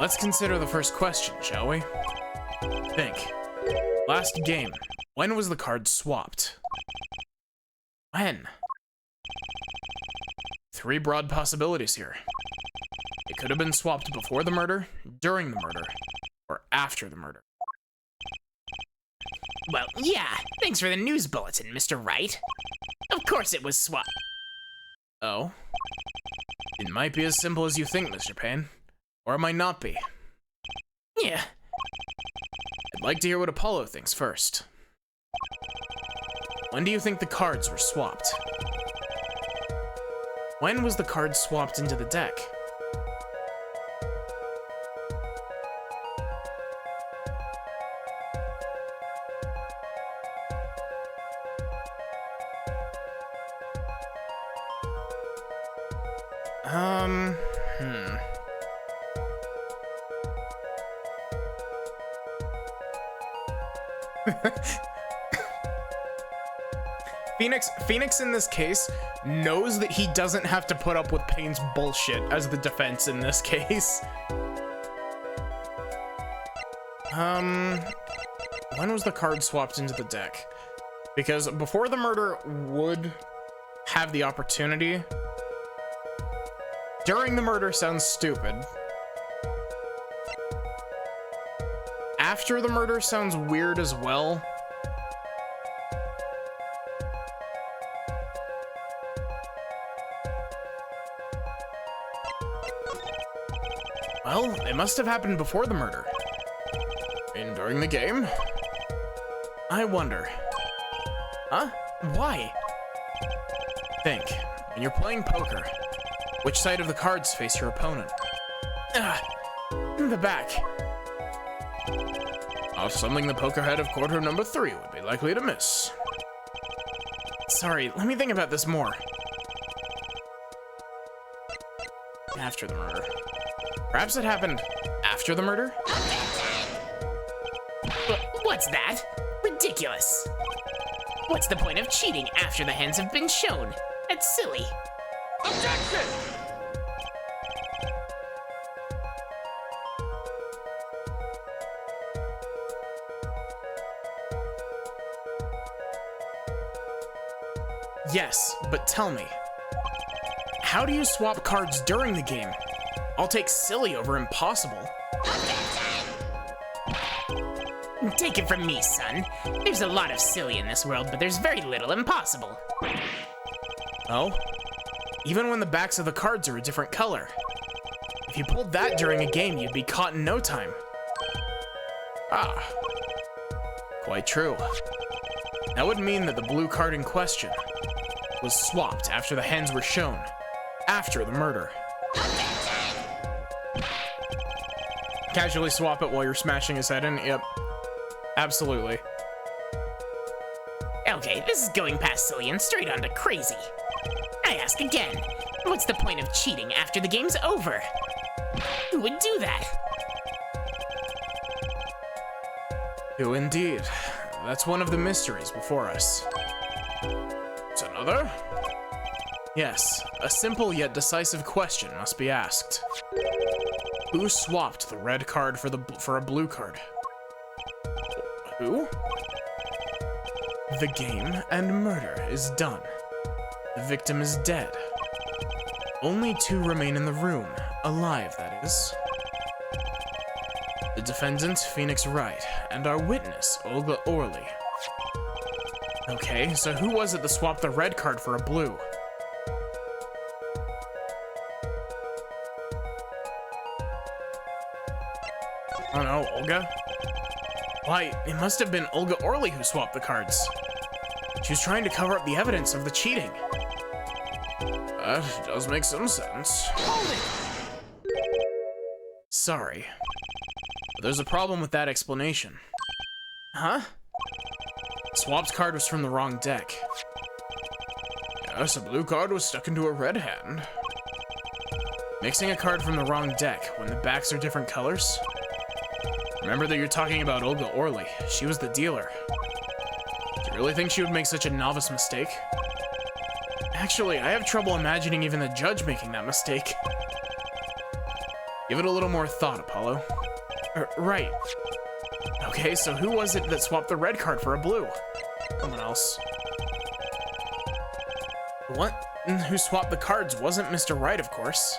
Let's consider the first question, shall we? Think. Last game, when was the card swapped? When? Three broad possibilities here. It could have been swapped before the murder, during the murder, or after the murder. Well, yeah. Thanks for the news bulletin, Mr. Wright. Of course it was swapped. Oh? It might be as simple as you think, Mr. Payne. Or it might not be. Yeah. I'd like to hear what Apollo thinks first. When do you think the cards were swapped? When was the card swapped into the deck? Phoenix in this case knows that he doesn't have to put up with Payne's bullshit as the defense in this case. When was the card swapped into the deck? Because before the murder would have the opportunity. During the murder sounds stupid. After the murder sounds weird as well. Well, it must have happened before the murder. And during the game? I wonder. Huh? Why? Think, when you're playing poker, which side of the cards face your opponent? The back. Something the poker head of quarter number 3 would be likely to miss. Sorry, let me think about this more. After the murder. Perhaps it happened after the murder? What's that? Ridiculous. What's the point of cheating after the hands have been shown? That's silly. Objection! Yes, but tell me, how do you swap cards during the game? I'll take silly over impossible. Take it from me, son. There's a lot of silly in this world, but there's very little impossible. Oh? Even when the backs of the cards are a different color. If you pulled that during a game, you'd be caught in no time. Ah. Quite true. That would mean that the blue card in question was swapped after the hands were shown, after the murder. Casually swap it while you're smashing his head in? Yep. Absolutely. Okay, this is going past silly and straight on to crazy. I ask again, what's the point of cheating after the game's over? Who would do that? Who indeed? That's one of the mysteries before us. It's another? Yes, a simple yet decisive question must be asked. Who swapped the red card for a blue card? Who? The game and murder is done. The victim is dead. Only 2 remain in the room, alive, that is. The defendant, Phoenix Wright, and our witness, Olga Orly. Okay, so who was it that swapped the red card for a blue? Oh no, Olga? Why, it must have been Olga Orly who swapped the cards. She was trying to cover up the evidence of the cheating. That does make some sense. Hold it! Sorry. But there's a problem with that explanation. Huh? Swap's card was from the wrong deck. Yes, a blue card was stuck into a red hand. Mixing a card from the wrong deck when the backs are different colors? Remember that you're talking about Olga Orly. She was the dealer. Do you really think she would make such a novice mistake? Actually, I have trouble imagining even the judge making that mistake. Give it a little more thought, Apollo. Right. Okay, so who was it that swapped the red card for a blue? Someone else. The one who swapped the cards wasn't Mr. Wright, of course.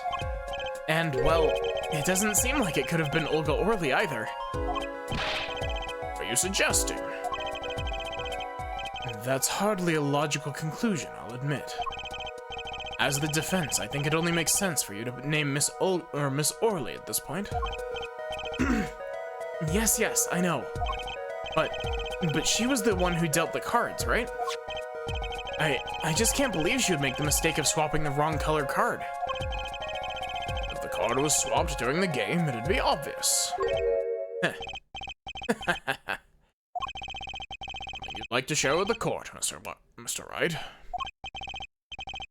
And, well, it doesn't seem like it could have been Olga Orly either. What are you suggesting? That's hardly a logical conclusion, I'll admit. As the defense, I think it only makes sense for you to name Miss Orly at this point. Yes, I know. But she was the one who dealt the cards, right? I just can't believe she would make the mistake of swapping the wrong colored card. If the card was swapped during the game, it'd be obvious. You'd like to share with the court, Mr. Wright?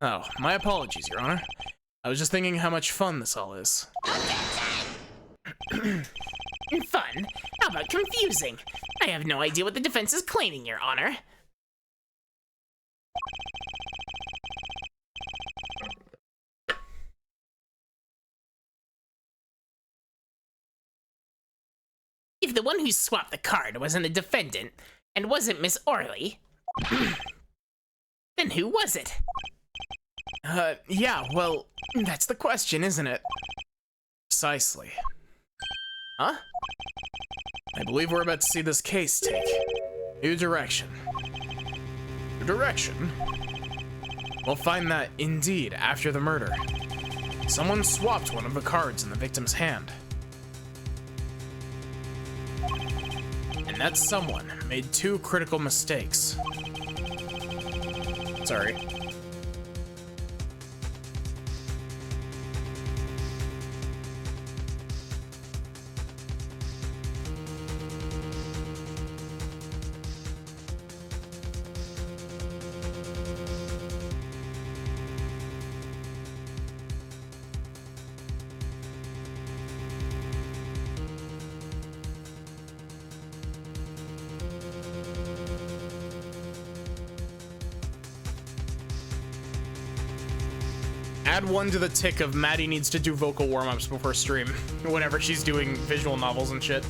Oh, my apologies, Your Honor. I was just thinking how much fun this all is. Fun? How about confusing? I have no idea what the defense is claiming, Your Honor. If the one who swapped the card wasn't the defendant, and wasn't Miss Orly, then who was it? Yeah, well, that's the question, isn't it? Precisely. Huh? I believe we're about to see this case take new direction. New direction? We'll find that, indeed, after the murder, someone swapped one of the cards in the victim's hand. And that someone made 2 critical mistakes. Sorry. Add one to the tick of Maddie needs to do vocal warm-ups before stream, whenever she's doing visual novels and shit.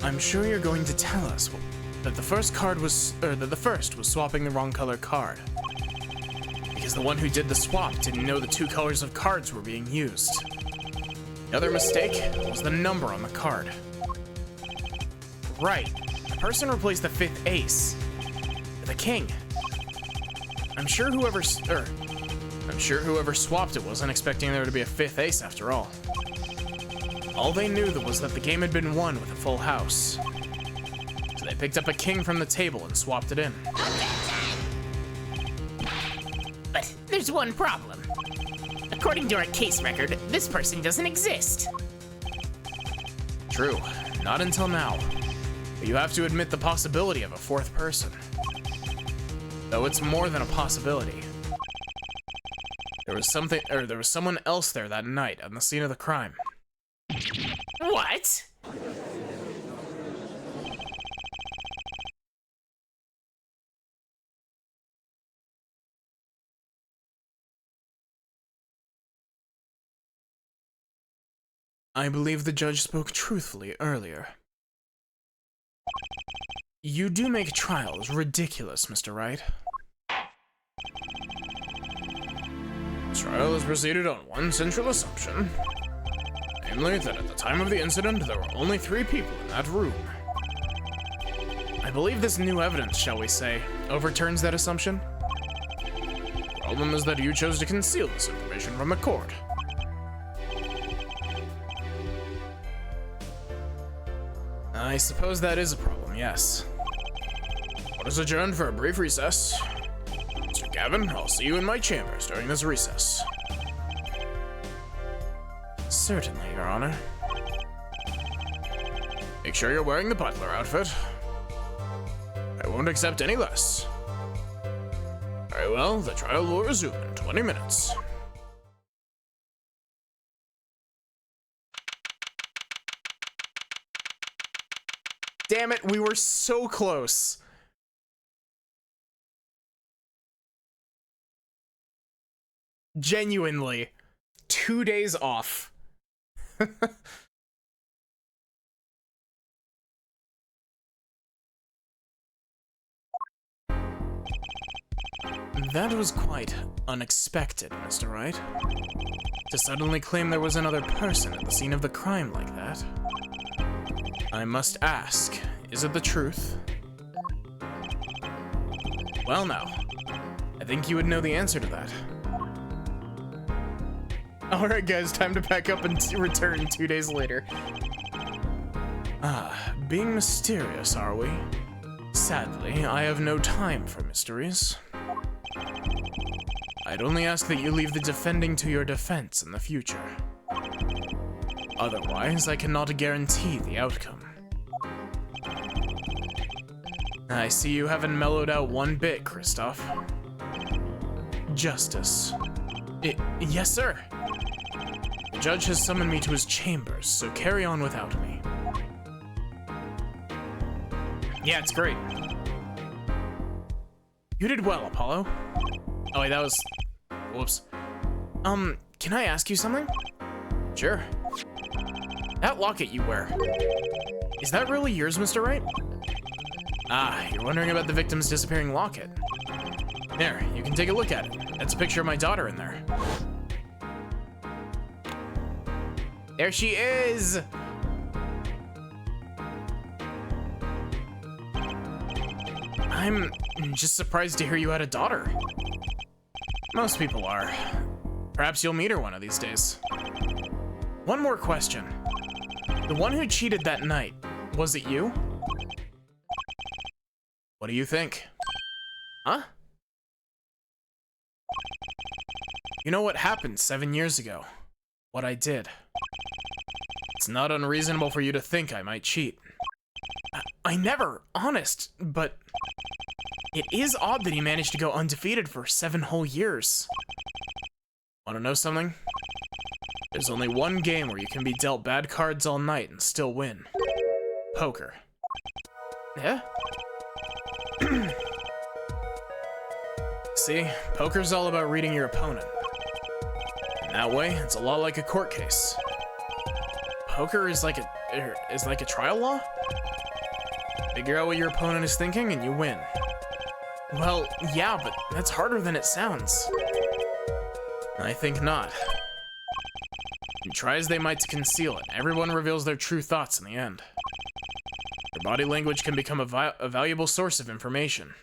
I'm sure you're going to tell us that the first was swapping the wrong color card. Because the one who did the swap didn't know the two colors of cards were being used. The other mistake was the number on the card. Right, the person replaced the 5th ace with a king. I'm sure whoever swapped it wasn't expecting there to be a 5th ace after all. All they knew was that the game had been won with a full house. So they picked up a king from the table and swapped it in. But there's one problem. According to our case record, this person doesn't exist. True, not until now. But you have to admit the possibility of a 4th person. Though it's more than a possibility. There was someone else there that night on the scene of the crime. What? I believe the judge spoke truthfully earlier. You do make trials ridiculous, Mr. Wright. Trial has proceeded on one central assumption. Namely, that at the time of the incident, there were only 3 people in that room. I believe this new evidence, shall we say, overturns that assumption. The problem is that you chose to conceal this information from the court. I suppose that is a problem, yes. Court is adjourned for a brief recess. Mr. Gavin, I'll see you in my chambers during this recess. Certainly, Your Honor. Make sure you're wearing the butler outfit. I won't accept any less. Very well, the trial will resume in 20 minutes. Damn it, we were so close. Genuinely. 2 days off. That was quite unexpected, Mr. Wright. To suddenly claim there was another person at the scene of the crime like that. I must ask, is it the truth? Well now, I think you would know the answer to that. Alright guys, time to pack up and return 2 days later. Ah, being mysterious, are we? Sadly, I have no time for mysteries. I'd only ask that you leave the defending to your defense in the future. Otherwise, I cannot guarantee the outcome. I see you haven't mellowed out one bit, Kristoff. Justice. Yes, sir. The judge has summoned me to his chambers, so carry on without me. Yeah, it's great. You did well, Apollo. Oh, wait, that was... Whoops. Can I ask you something? Sure. That locket you wear, is that really yours, Mr. Wright? Ah, you're wondering about the victim's disappearing locket. There, you can take a look at it. That's a picture of my daughter in there. There she is! I'm just surprised to hear you had a daughter. Most people are. Perhaps you'll meet her one of these days. One more question. The one who cheated that night, was it you? What do you think? Huh? You know what happened 7 years ago? What I did. It's not unreasonable for you to think I might cheat. I never, honest, but it is odd that he managed to go undefeated for 7 whole years. Wanna know something? There's only one game where you can be dealt bad cards all night and still win. Poker. Yeah? See, poker's all about reading your opponent. In that way, it's a lot like a court case. Poker is like a trial law? Figure out what your opponent is thinking and you win. Well, yeah, but that's harder than it sounds. I think not. And try as they might to conceal it, everyone reveals their true thoughts in the end. Their body language can become a valuable source of information.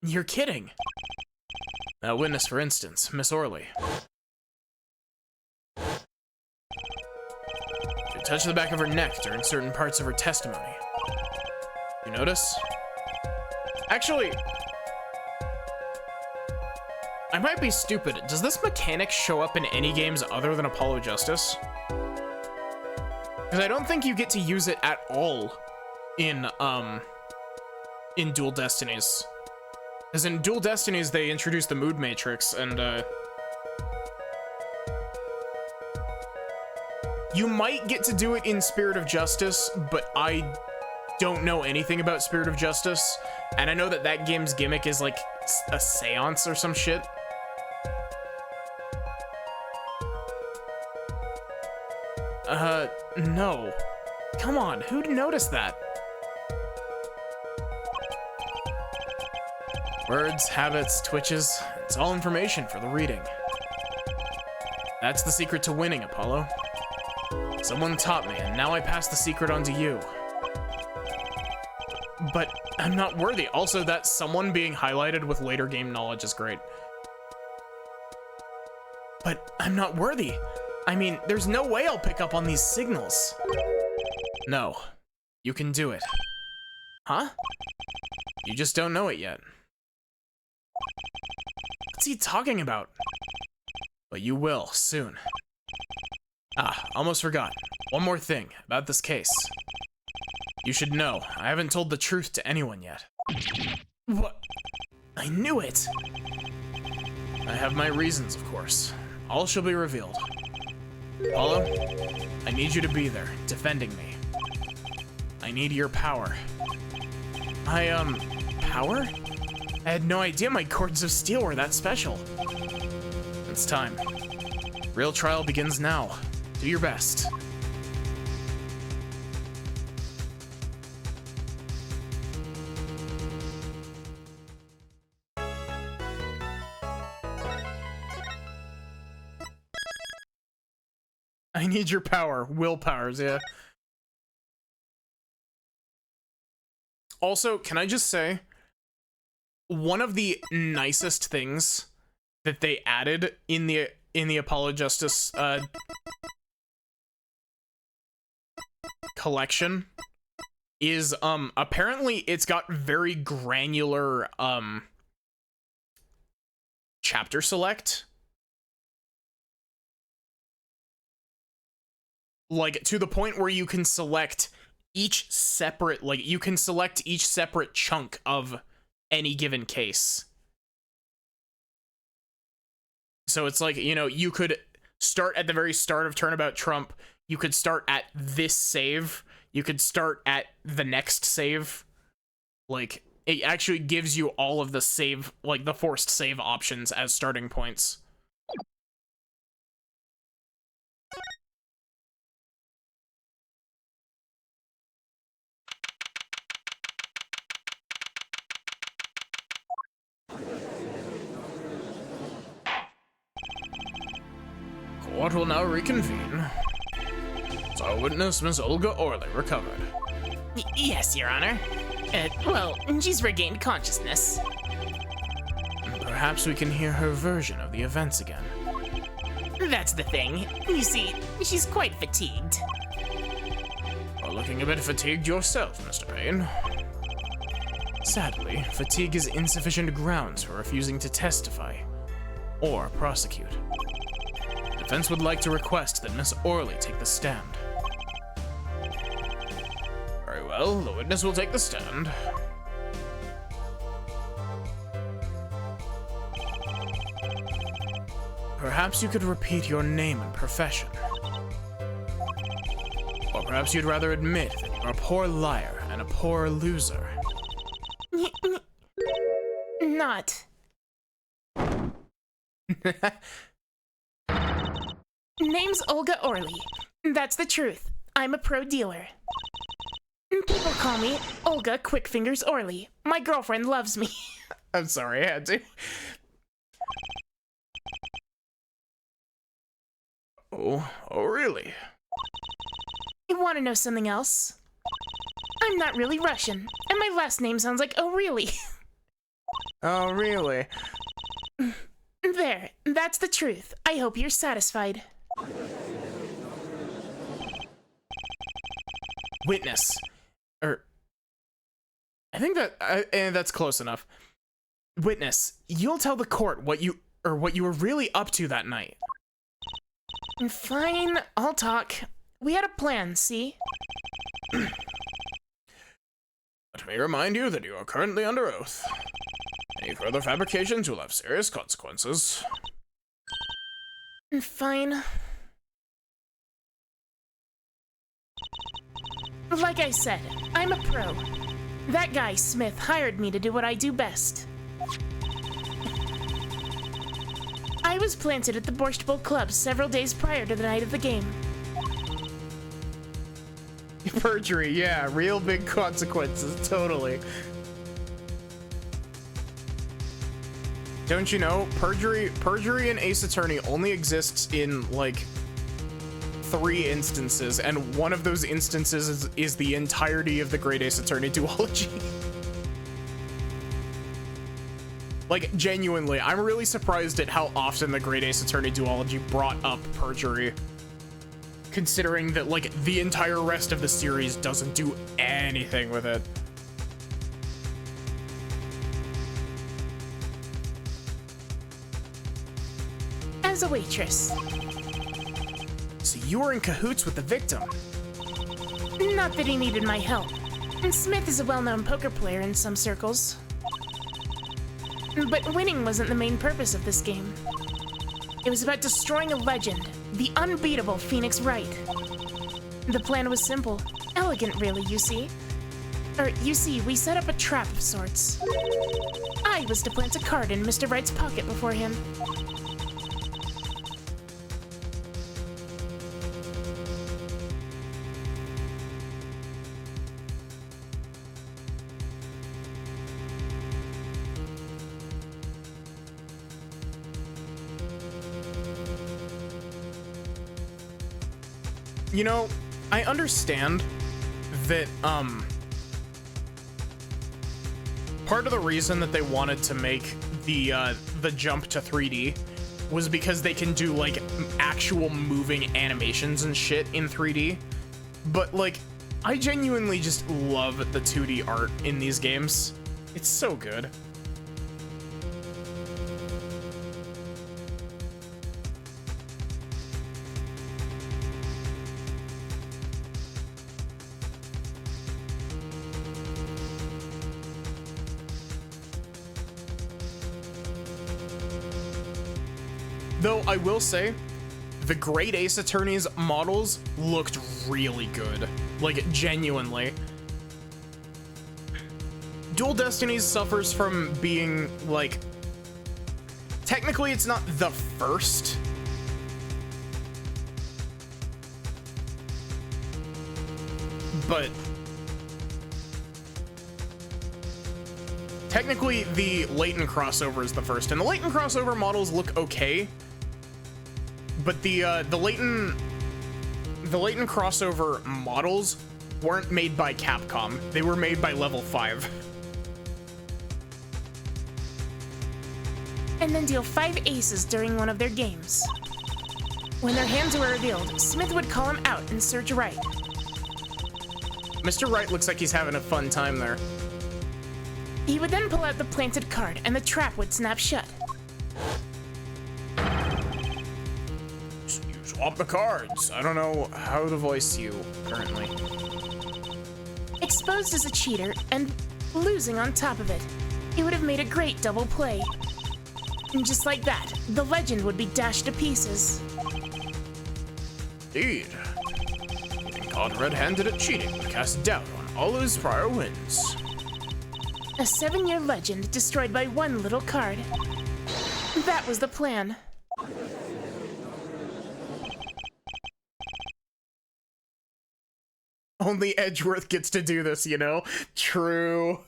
You're kidding! That witness, for instance, Miss Orley. She touched the back of her neck during certain parts of her testimony. You notice? Actually, I might be stupid. Does this mechanic show up in any games other than Apollo Justice? Because I don't think you get to use it at all in Dual Destinies. Because in Dual Destinies, they introduced the Mood Matrix, and, you might get to do it in Spirit of Justice, but I don't know anything about Spirit of Justice, and I know that that game's gimmick is, like, a seance or some shit. No. Come on, who'd notice that? Words, habits, twitches, it's all information for the reading. That's the secret to winning, Apollo. Someone taught me, and now I pass the secret on to you. But I'm not worthy. Also, that someone being highlighted with later game knowledge is great. But I'm not worthy. I mean, there's no way I'll pick up on these signals. No, you can do it. Huh? You just don't know it yet. What's he talking about? But you will, soon. Ah, almost forgot. One more thing about this case. You should know, I haven't told the truth to anyone yet. What? I knew it! I have my reasons, of course. All shall be revealed. Apollo, I need you to be there, defending me. I need your power. Power? I had no idea my cords of steel were that special. It's time. Real trial begins now. Do your best. I need your power. Willpowers, yeah. Also, can I just say, one of the nicest things that they added in the Apollo Justice collection is apparently it's got very granular chapter select. Like, to the point where you can select each separate, like, you can select each separate chunk of any given case. So it's like, you know, you could start at the very start of Turnabout Trump, you could start at this save, you could start at the next save. Like, it actually gives you all of the save, like, the forced save options as starting points. Court will now reconvene. So our witness, Miss Olga Orley, recovered. Yes, Your Honor. Well, she's regained consciousness. Perhaps we can hear her version of the events again. That's the thing. You see, she's quite fatigued. You're looking a bit fatigued yourself, Mr. Payne. Sadly, fatigue is insufficient grounds for refusing to testify or prosecute. The defense would like to request that Miss Orley take the stand. Very well, the witness will take the stand. Perhaps you could repeat your name and profession. Or perhaps you'd rather admit that you're a poor liar and a poor loser. Not. Name's Olga Orly. That's the truth. I'm a pro dealer. People call me Olga Quickfingers Orly. My girlfriend loves me. I'm sorry, I had to. Oh, really? You want to know something else? I'm not really Russian, and my last name sounds like oh really. Oh, really? There, that's the truth. I hope you're satisfied. Witness. I think that's close enough. Witness, you'll tell the court what you were really up to that night. Fine, I'll talk. We had a plan, see? Let me remind you that you are currently under oath. Any further fabrications will have serious consequences. Fine. Like I said, I'm a pro. That guy, Smith, hired me to do what I do best. I was planted at the Borscht Bowl Club several days prior to the night of the game. Perjury, yeah, real big consequences, totally. Don't you know, perjury in Ace Attorney only exists in, like, 3 instances, and one of those instances is the entirety of the Great Ace Attorney duology. Like, genuinely, I'm really surprised at how often the Great Ace Attorney duology brought up perjury. Considering that, like, the entire rest of the series doesn't do anything with it. As a waitress. So you were in cahoots with the victim? Not that he needed my help. And Smith is a well-known poker player in some circles. But winning wasn't the main purpose of this game. It was about destroying a legend, the unbeatable Phoenix Wright. The plan was simple. Elegant, really, you see. You see, we set up a trap of sorts. I was to plant a card in Mr. Wright's pocket before him. You know, I understand that, part of the reason that they wanted to make the jump to 3D was because they can do, like, actual moving animations and shit in 3D. But, like, I genuinely just love the 2D art in these games. It's so good. Though I will say, the Great Ace Attorney's models looked really good. Like, genuinely. Dual Destinies suffers from being, like... Technically, it's not the first. But... technically, the Latent crossover is the first. And the Latent crossover models look okay. But the Latent crossover models weren't made by Capcom. They were made by Level 5. And then deal 5 aces during one of their games. When their hands were revealed, Smith would call him out and search Wright. Mr. Wright looks like he's having a fun time there. He would then pull out the planted card and the trap would snap shut. Swap the cards. I don't know how to voice you currently. Exposed as a cheater and losing on top of it, he would have made a great double play. And just like that, the legend would be dashed to pieces. Indeed. Getting caught red-handed at cheating would cast doubt on all his prior wins. A 7-year legend destroyed by one little card. That was the plan. Only Edgeworth gets to do this, you know? True.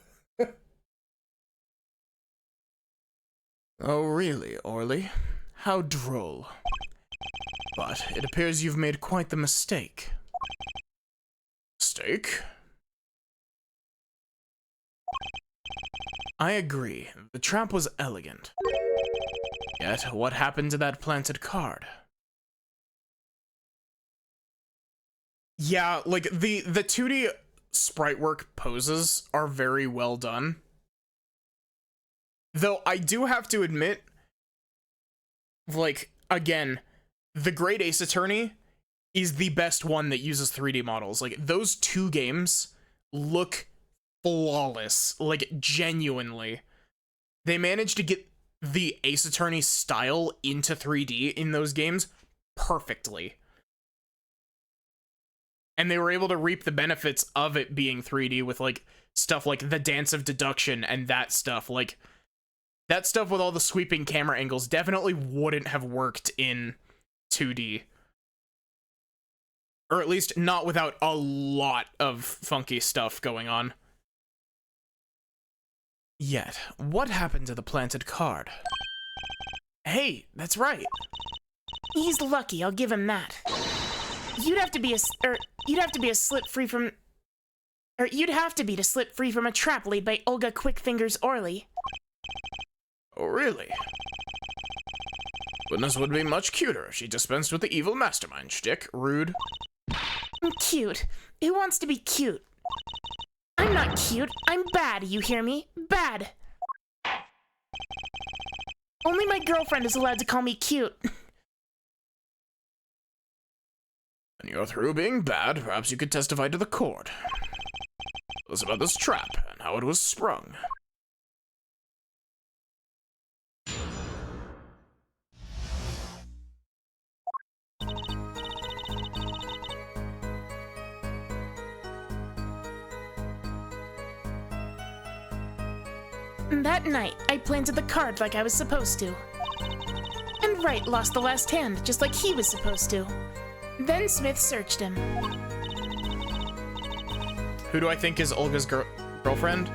Oh, really, Orly? How droll. But it appears you've made quite the mistake. Mistake? I agree. The trap was elegant. Yet, what happened to that planted card? Yeah, like, the 2D sprite work poses are very well done. Though, I do have to admit, like, again, The Great Ace Attorney is the best one that uses 3D models. Like, those two games look flawless, like, genuinely. They managed to get the Ace Attorney style into 3D in those games perfectly. And they were able to reap the benefits of it being 3D with, like, stuff like the Dance of Deduction and that stuff. Like, that stuff with all the sweeping camera angles definitely wouldn't have worked in 2D. Or at least not without a lot of funky stuff going on. Yet, what happened to the planted card? Hey, that's right. He's lucky, I'll give him that. You'd have to be to slip free from a trap laid by Olga Quickfingers Orly. Oh, really? Goodness would be much cuter if she dispensed with the evil mastermind shtick. Rude. Cute. Who wants to be cute? I'm not cute. I'm bad, you hear me? Bad. Only my girlfriend is allowed to call me cute. When you're through being bad, perhaps you could testify to the court. Tell us about this trap and how it was sprung. That night, I planted the card like I was supposed to. And Wright lost the last hand, just like he was supposed to. Then Smith searched him. Who do I think is Olga's girlfriend?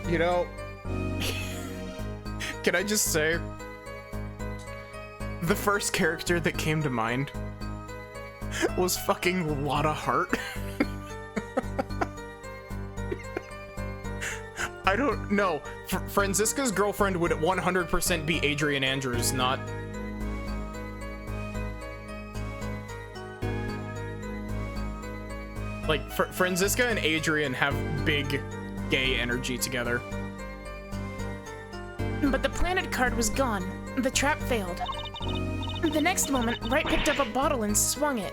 You know, can I just say, the first character that came to mind was fucking Lotta Hart. I don't know. Franziska's girlfriend would 100% be Adrian Andrews, not... Like, Franziska and Adrian have big gay energy together. But the planted card was gone. The trap failed. The next moment, Wright picked up a bottle and swung it.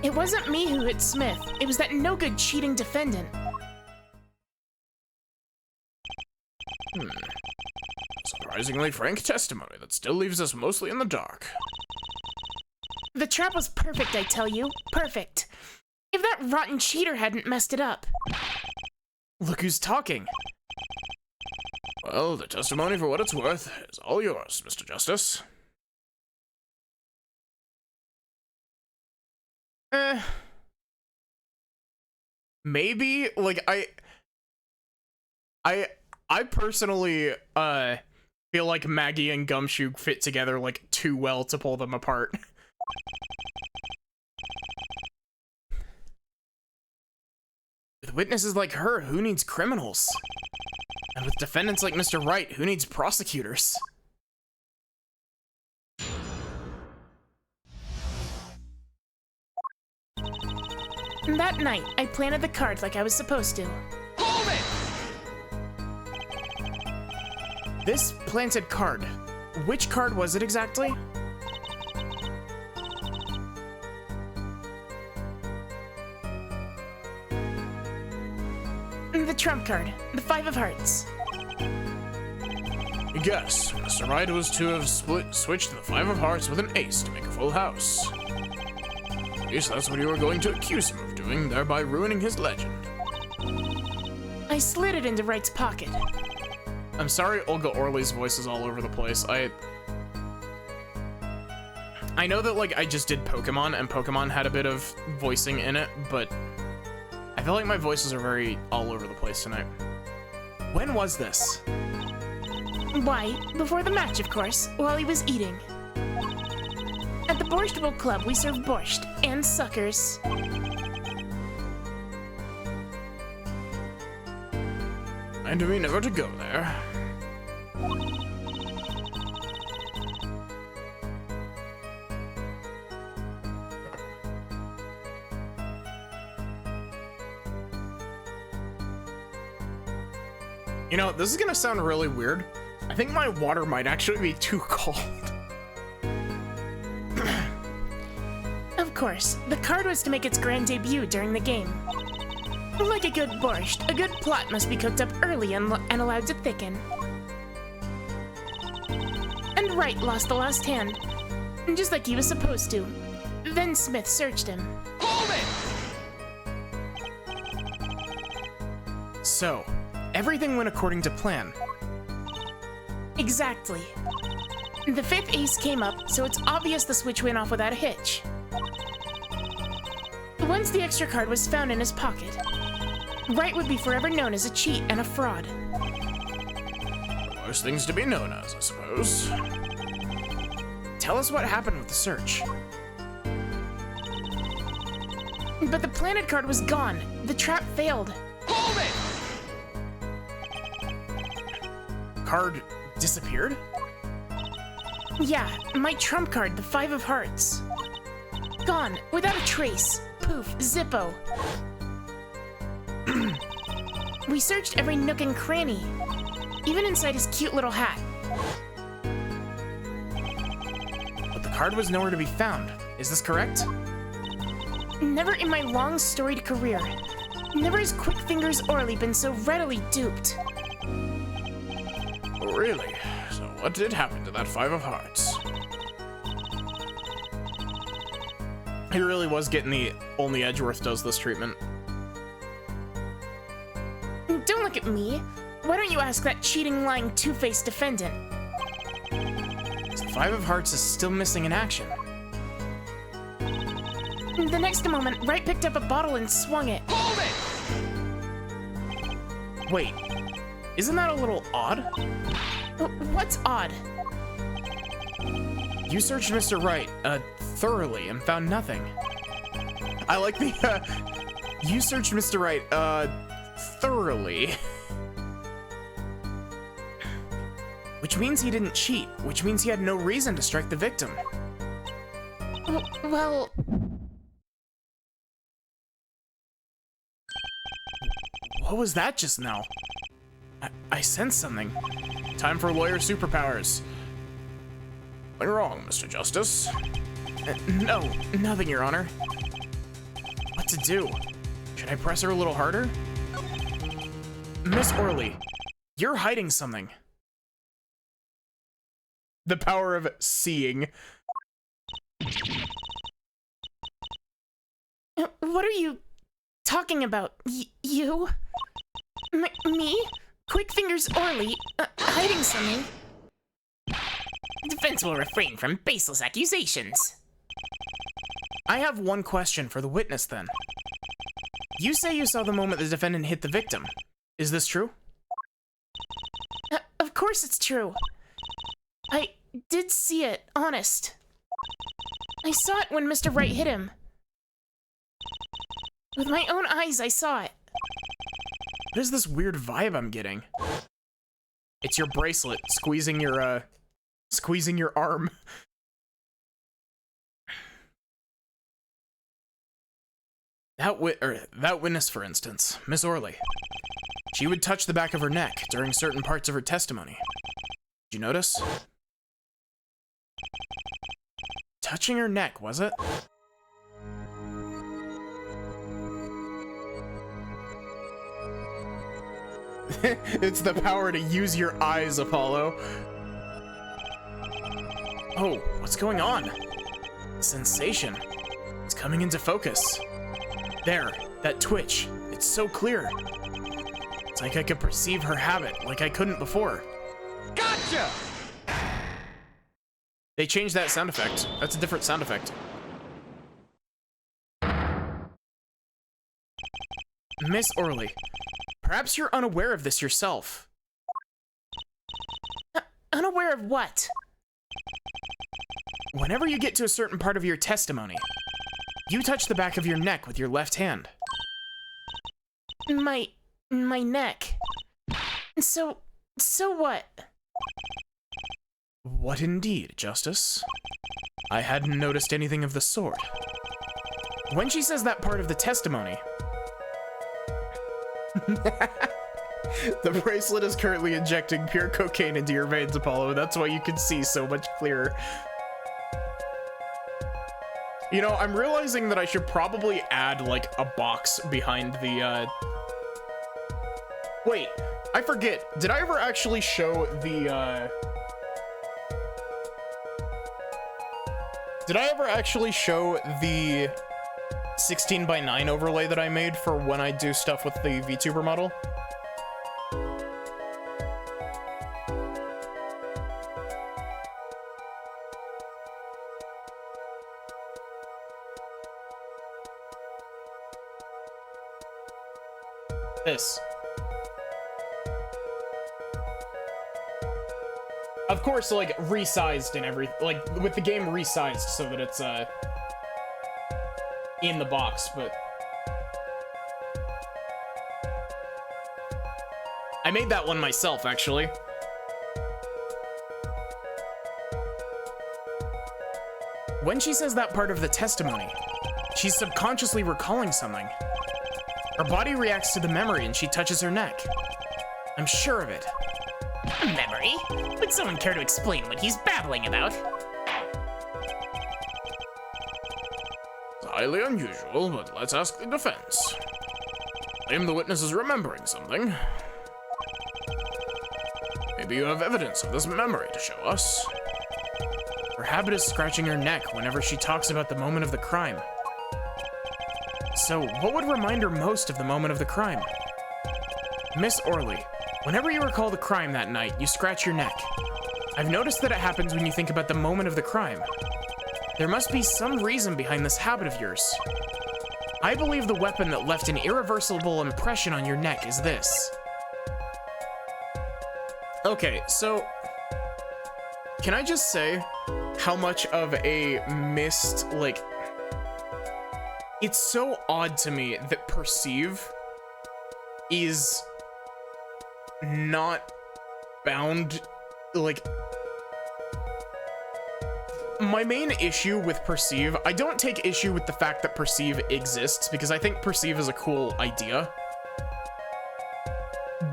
It wasn't me who hit Smith. It was that no-good cheating defendant. Surprisingly frank testimony that still leaves us mostly in the dark. The trap was perfect, I tell you. Perfect. If that rotten cheater hadn't messed it up. Look who's talking. Well, the testimony, for what it's worth, is all yours, Mr. Justice. Maybe, like, I personally, feel like Maggie and Gumshoe fit together, like, too well to pull them apart. With witnesses like her, who needs criminals? And with defendants like Mr. Wright, who needs prosecutors? That night, I planted the card like I was supposed to. Hold it! This planted card, which card was it exactly? The trump card, the 5 of hearts. Yes, Mr. Wright was to have switched the 5 of hearts with an ace to make a full house. least that's what you were going to accuse him of doing, thereby ruining his legend. I slid it into Wright's pocket. I'm sorry Olga Orly's voice is all over the place. I know that, like, I just did Pokemon, and Pokemon had a bit of voicing in it, but I feel like my voices are very all over the place tonight. When was this? Why, before the match, of course, while he was eating. At the Borscht Bowl Club, we serve borscht and suckers. And me never to go there. You know, this is gonna sound really weird. I think my water might actually be too cold. Of course, the card was to make its grand debut during the game. Like a good borscht, a good plot must be cooked up early and allowed to thicken. And Wright lost the last hand, just like he was supposed to. Then Smith searched him. Hold it! So, everything went according to plan. Exactly. The fifth ace came up, so it's obvious the switch went off without a hitch. Once the extra card was found in his pocket, Wright would be forever known as a cheat and a fraud. Worst things to be known as, I suppose. Tell us what happened with the search. But the planted card was gone. The trap failed. Hold it! Card disappeared? Yeah, my trump card, the Five of Hearts. Gone, without a trace. Poof, Zippo. We searched every nook and cranny, even inside his cute little hat. But the card was nowhere to be found. Is this correct? Never in my long storied career, never has Quick Fingers Orly been so readily duped. Oh, really? So what did happen to that Five of Hearts? He really was getting the only Edgeworth does this treatment. Don't look at me. Why don't you ask that cheating, lying, two-faced defendant? The Five of Hearts is still missing in action. The next moment, Wright picked up a bottle and swung it. Hold it! Wait, isn't that a little odd? What's odd? You searched Mr. Wright, thoroughly and found nothing. I like the, you searched Mr. Wright, thoroughly. Which means he didn't cheat, which means he had no reason to strike the victim. Well... What was that just now? I sensed something. Time for lawyer superpowers. Something wrong, Mr. Justice? No, nothing, Your Honor. What to do? Should I press her a little harder? Miss Orly, you're hiding something. The power of seeing. What are you talking about? You? Me? Quick Fingers Orly? Hiding something? Defense will refrain from baseless accusations. I have one question for the witness, then. You say you saw the moment the defendant hit the victim. Is this true? Of course it's true. I did see it, honest. I saw it when Mr. Wright hit him. With my own eyes, I saw it. What is this weird vibe I'm getting? It's your bracelet squeezing your arm. That witness, for instance, Miss Orly. She would touch the back of her neck during certain parts of her testimony. Did you notice? Touching her neck, was it? It's the power to use your eyes, Apollo. Oh, what's going on? Sensation. It's coming into focus. There, that twitch. It's so clear. It's like I could perceive her habit like I couldn't before. Gotcha! They changed that sound effect. That's a different sound effect. Miss Orly, perhaps you're unaware of this yourself. Unaware of what? Whenever you get to a certain part of your testimony, you touch the back of your neck with your left hand. My neck. So what? What indeed, Justice? I hadn't noticed anything of the sort. When she says that part of the testimony... The bracelet is currently injecting pure cocaine into your veins, Apollo. That's why you can see so much clearer. You know, I'm realizing that I should probably add, like, a box behind the, Wait, I forget. Did I ever actually show the, Did I ever actually show the 16:9 overlay that I made for when I do stuff with the VTuber model? This. Of course, like, resized and everything, like, with the game resized so that it's, in the box, but... I made that one myself, actually. When she says that part of the testimony, she's subconsciously recalling something. Her body reacts to the memory and she touches her neck. I'm sure of it. Memory? Would someone care to explain what he's babbling about? It's highly unusual, but let's ask the defense. Claim the witness is remembering something. Maybe you have evidence of this memory to show us. Her habit is scratching her neck whenever she talks about the moment of the crime. So, what would remind her most of the moment of the crime? Miss Orly, whenever you recall the crime that night, you scratch your neck. I've noticed that it happens when you think about the moment of the crime. There must be some reason behind this habit of yours. I believe the weapon that left an irreversible impression on your neck is this. Okay, so... Can I just say how much of a missed, like... It's so odd to me that Perceive is not bound, like... My main issue with Perceive, I don't take issue with the fact that Perceive exists, because I think Perceive is a cool idea.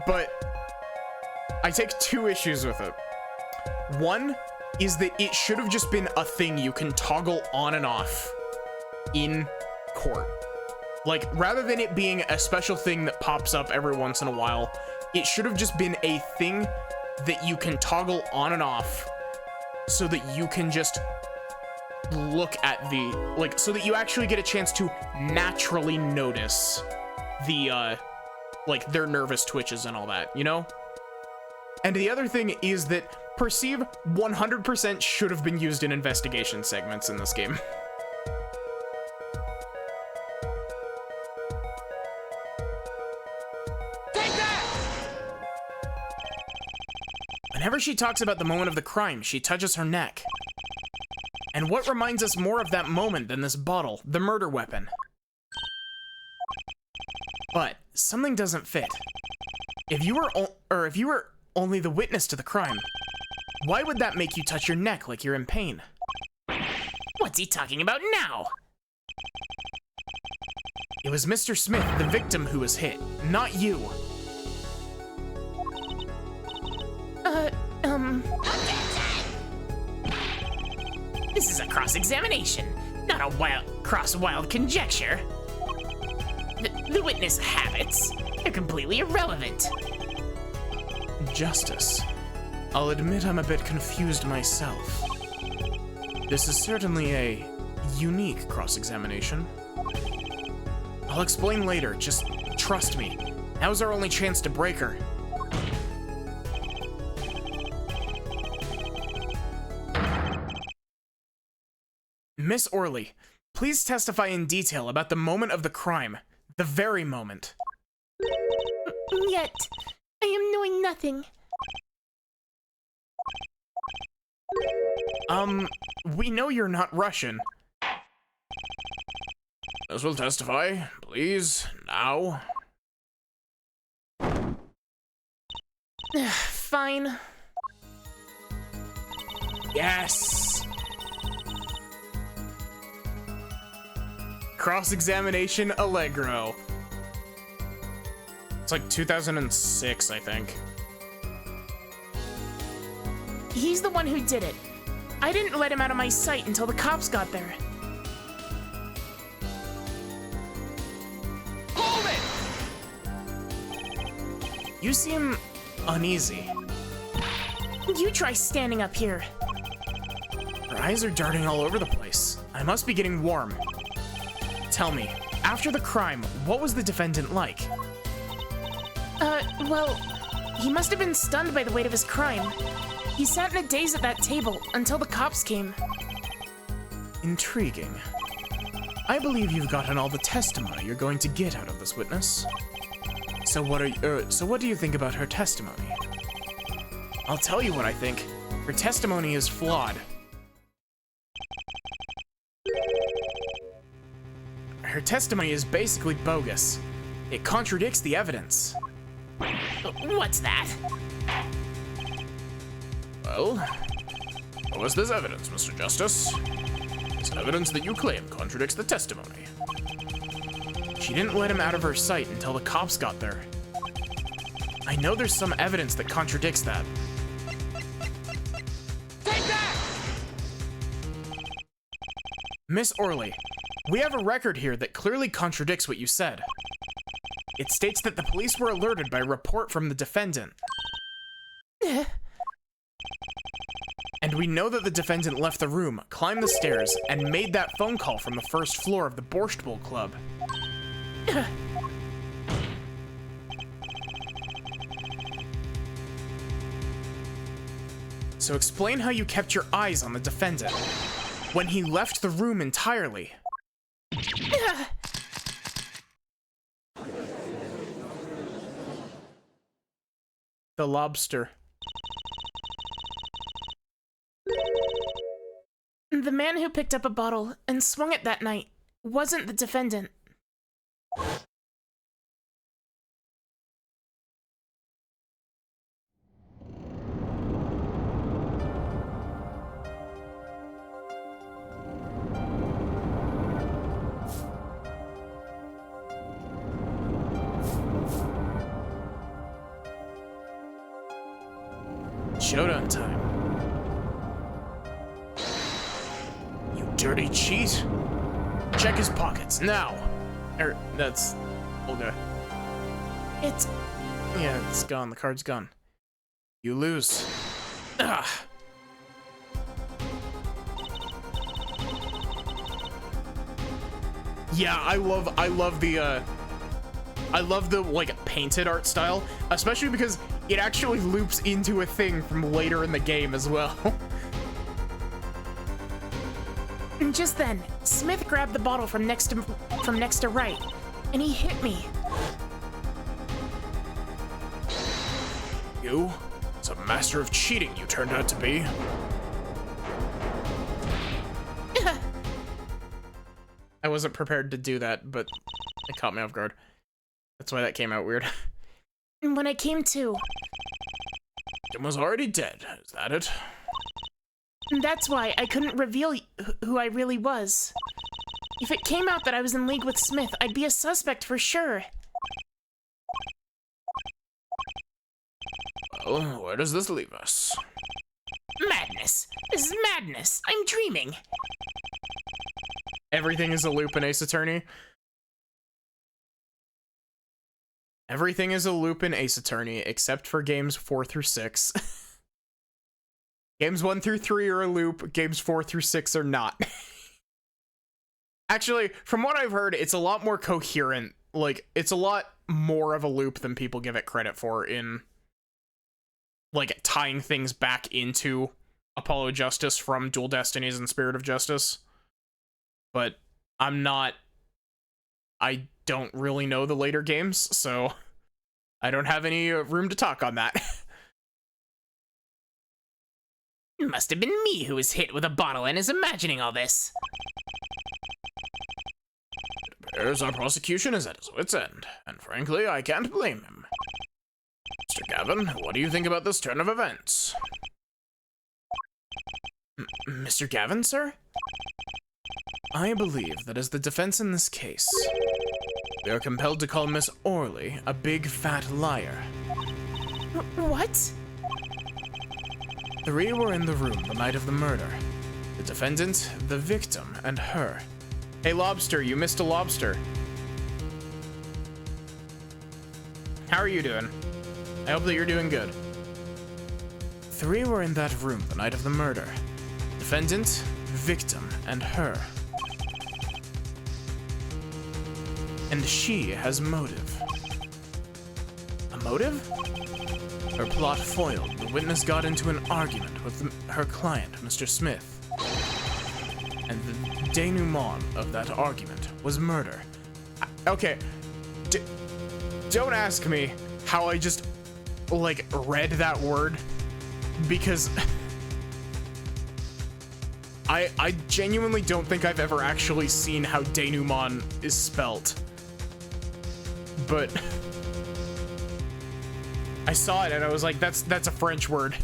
But I take two issues with it. One is that it should have just been a thing you can toggle on and off in court. Like, rather than it being a special thing that pops up every once in a while, it should have just been a thing that you can toggle on and off so that you can just look at the, like, so that you actually get a chance to naturally notice the, like, their nervous twitches and all that, you know? And the other thing is that Perceive 100% should have been used in investigation segments in this game. Whenever she talks about the moment of the crime, she touches her neck. And what reminds us more of that moment than this bottle, the murder weapon? But something doesn't fit. If you were only the witness to the crime, why would that make you touch your neck like you're in pain? What's he talking about now? It was Mr. Smith, the victim, who was hit, not you. This is a cross-examination, not a wild conjecture. The witness habits, they're completely irrelevant. Justice. I'll admit I'm a bit confused myself. This is certainly a unique cross-examination. I'll explain later, just trust me. Now's our only chance to break her. Miss Orley, please testify in detail about the moment of the crime. The very moment. Yet, I am knowing nothing. We know you're not Russian. This will testify, please, now. Fine. Yes! Cross-examination Allegro. It's like 2006, I think. He's the one who did it. I didn't let him out of my sight until the cops got there. Hold it! You seem uneasy. You try standing up here. Her eyes are darting all over the place. I must be getting warm. Tell me, after the crime, what was the defendant like? Well, he must have been stunned by the weight of his crime. He sat in a daze at that table until the cops came. Intriguing. I believe you've gotten all the testimony you're going to get out of this witness. So what do you think about her testimony? I'll tell you what I think. Her testimony is flawed. Her testimony is basically bogus. It contradicts the evidence. What's that? Well, what was this evidence, Mr. Justice? This evidence that you claim contradicts the testimony. She didn't let him out of her sight until the cops got there. I know there's some evidence that contradicts that. Take that! Miss Orley, we have a record here that clearly contradicts what you said. It states that the police were alerted by a report from the defendant. And we know that the defendant left the room, climbed the stairs, and made that phone call from the first floor of the Borscht Bowl Club. So explain how you kept your eyes on the defendant when he left the room entirely. The lobster. The man who picked up a bottle and swung it that night wasn't the defendant. Showdown time. You dirty cheat. Check his pockets, now. That's... okay. Yeah, it's gone. The card's gone. You lose. Ah. Yeah, I love the like painted art style, especially because it actually loops into a thing from later in the game as well. And just then, Smith grabbed the bottle from next to right, and he hit me. You? It's a master of cheating you turned out to be. I wasn't prepared to do that, but it caught me off guard. That's why that came out weird. When I came to, It was already dead, is that it? that's why I couldn't reveal who I really was. If it came out that I was in league with Smith, I'd be a suspect for sure. Well, where does this leave us? Madness! This is madness! I'm dreaming! Everything is a loop in Ace Attorney. Everything is a loop in Ace Attorney, except for games 4 through 6. Games 1 through 3 are a loop, games 4 through 6 are not. Actually, from what I've heard, it's a lot more coherent. Like, it's a lot more of a loop than people give it credit for in, like, tying things back into Apollo Justice from Dual Destinies and Spirit of Justice. But I don't really know the later games, so I don't have any room to talk on that. It must have been me who was hit with a bottle and is imagining all this. Our prosecution is at its wit's end, and frankly, I can't blame him. Mr. Gavin, what do you think about this turn of events? Mr. Gavin, sir? I believe that as the defense in this case, we are compelled to call Miss Orley a big fat liar. What? 3 were in the room the night of the murder. The defendant, the victim, and her. Hey, Lobster, you missed a lobster. How are you doing? I hope that you're doing good. 3 were in that room the night of the murder. Defendant, victim, and her. And she has motive. A motive? Her plot foiled. The witness got into an argument with her client, Mr. Smith. And the denouement of that argument was murder. Okay, don't ask me how I just, like, read that word, because I genuinely don't think I've ever actually seen how denouement is spelt. But I saw it and I was like, that's a French word.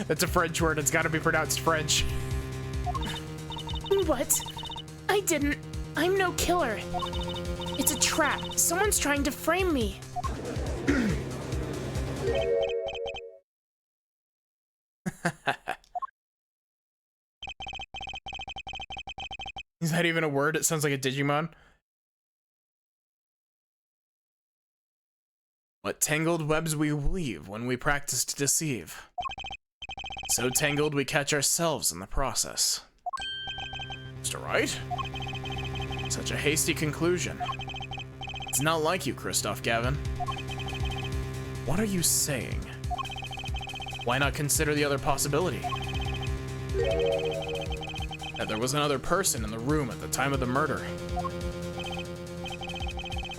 That's a French word. It's got to be pronounced French. What? I didn't. I'm no killer. It's a trap. Someone's trying to frame me. Is that even a word? It sounds like a Digimon. What tangled webs we weave when we practice to deceive. So tangled we catch ourselves in the process. Mr. Wright? Such a hasty conclusion. It's not like you, Christoph Gavin. What are you saying? Why not consider the other possibility? That there was another person in the room at the time of the murder.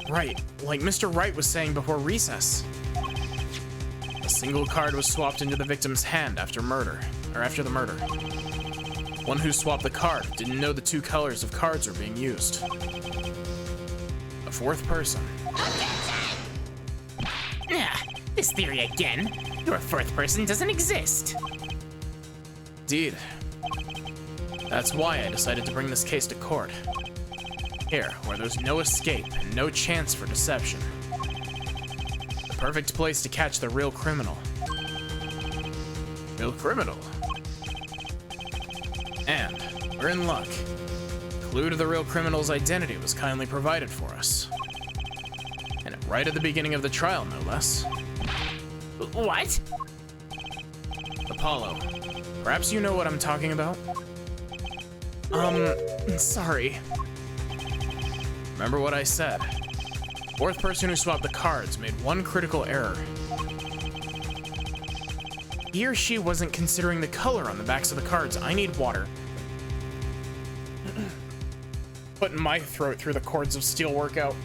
Right, like Mr. Wright was saying before recess. A single card was swapped into the victim's hand after the murder. One who swapped the card didn't know the 2 colors of cards were being used. A 4th person. This theory again. Your 4th person doesn't exist. Indeed. That's why I decided to bring this case to court. Here, where there's no escape and no chance for deception. The perfect place to catch the real criminal. Real criminal. And we're in luck. Clue to the real criminal's identity was kindly provided for us. And right at the beginning of the trial, no less. What? Apollo, perhaps you know what I'm talking about? Sorry. Remember what I said. 4th person who swapped the cards made one critical error. He or she wasn't considering the color on the backs of the cards. I need water. Putting my throat through the cords of steel workout.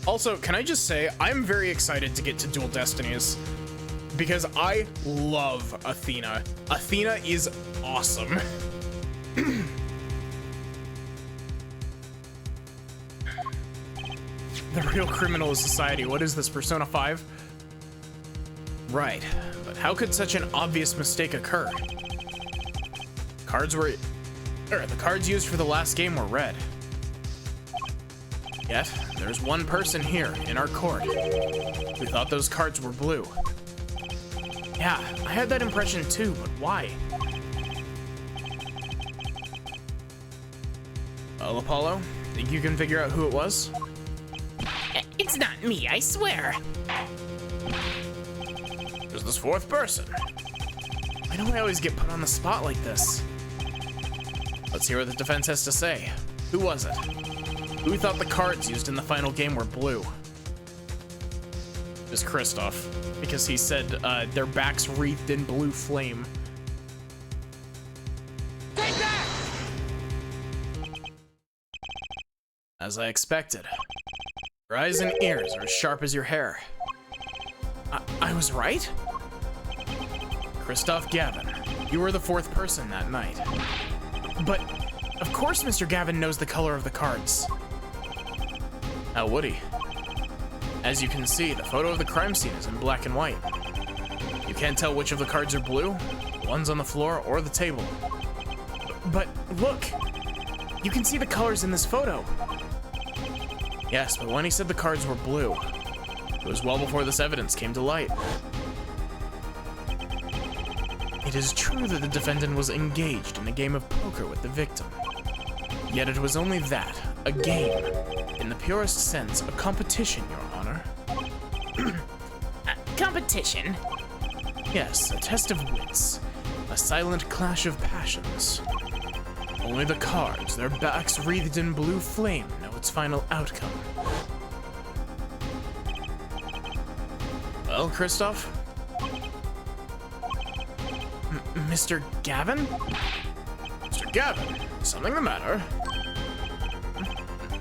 Also, can I just say, I'm very excited to get to Dual Destinies because I love Athena. Athena is awesome. The real criminal is society. What is this, Persona 5? Right, but how could such an obvious mistake occur? The cards used for the last game were red. Yet, there's one person here, in our court, who thought those cards were blue. Yeah, I had that impression too, but why? Well, Apollo, think you can figure out who it was? It's not me, I swear. There's this fourth person. Why do I always get put on the spot like this? Let's hear what the defense has to say. Who was it? Who thought the cards used in the final game were blue? It was Kristoff, because he said their backs wreathed in blue flame. Take that! As I expected. Your eyes and ears are as sharp as your hair. I was right? Kristoff Gavin, you were the fourth person that night. But, of course Mr. Gavin knows the color of the cards. How would he? As you can see, the photo of the crime scene is in black and white. You can't tell which of the cards are blue, the ones on the floor or the table. But look! You can see the colors in this photo. Yes, but when he said the cards were blue, it was well before this evidence came to light. It is true that the defendant was engaged in a game of poker with the victim. Yet it was only that, a game. In the purest sense, a competition, Your Honor. Competition? Yes, a test of wits. A silent clash of passions. Only the cards, their backs wreathed in blue flame, know its final outcome. Well, Kristoff? Mr. Gavin? Mr. Gavin? Something the matter?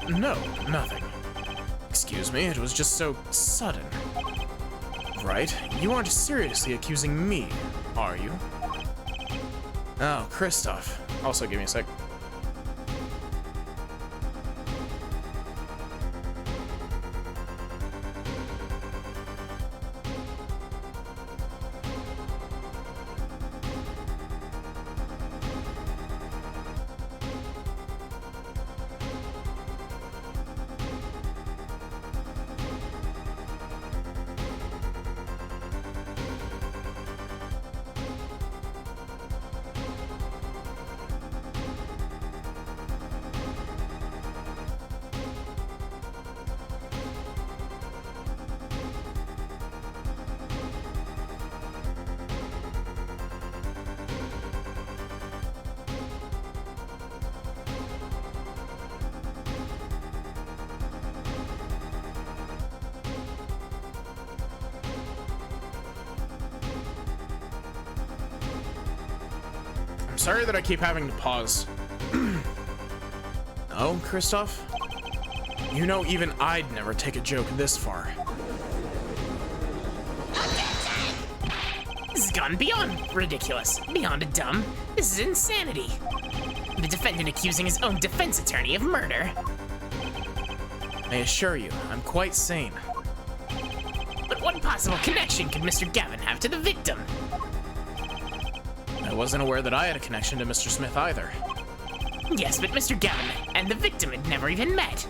No, nothing. Excuse me, it was just so sudden. Right? You aren't seriously accusing me, are you? Oh, Kristoff. Also, give me a sec. Sorry that I keep having to pause. Oh, Kristoff? You know even I'd never take a joke this far. This has gone beyond ridiculous, beyond dumb. This is insanity. The defendant accusing his own defense attorney of murder. I assure you, I'm quite sane. But what possible connection could Mr. Gavin have to the victim? I wasn't aware that I had a connection to Mr. Smith either. Yes, but Mr. Gavin and the victim had never even met.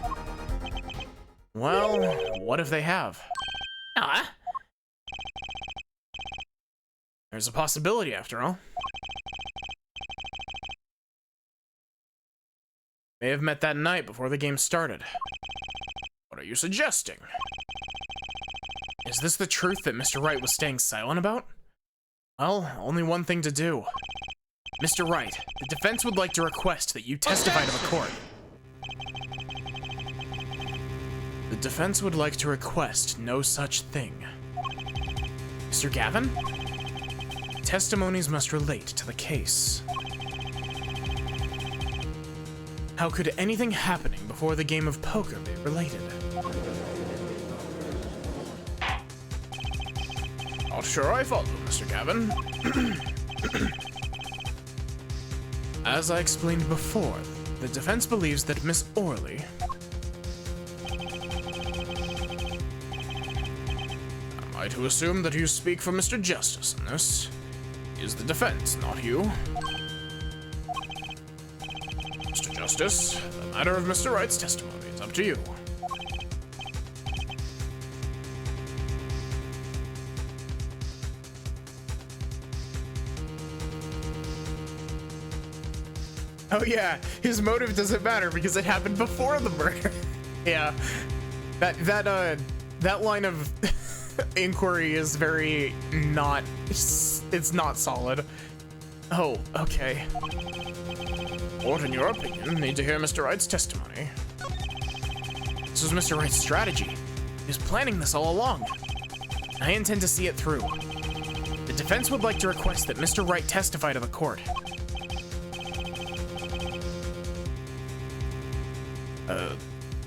Well, what if they have? Ah, There's a possibility, after all. May have met that night before the game started. What are you suggesting? Is this the truth that Mr. Wright was staying silent about? Well, only one thing to do. Mr. Wright, the defense would like to request that you testify to the court. The defense would like to request no such thing. Mr. Gavin? Testimonies must relate to the case. How could anything happening before the game of poker be related? Not sure I follow, Mr. Gavin. As I explained before, the defense believes that Miss Orley... Am I to assume that you speak for Mr. Justice in this? Is the defense, not you? Mr. Justice, the matter of Mr. Wright's testimony is up to you. Oh yeah, his motive doesn't matter because it happened before the murder. Yeah. That line of inquiry is very not, it's not solid. Oh, okay. What, in your opinion, need to hear Mr. Wright's testimony? This was Mr. Wright's strategy. He was planning this all along. I intend to see it through. The defense would like to request that Mr. Wright testify to the court.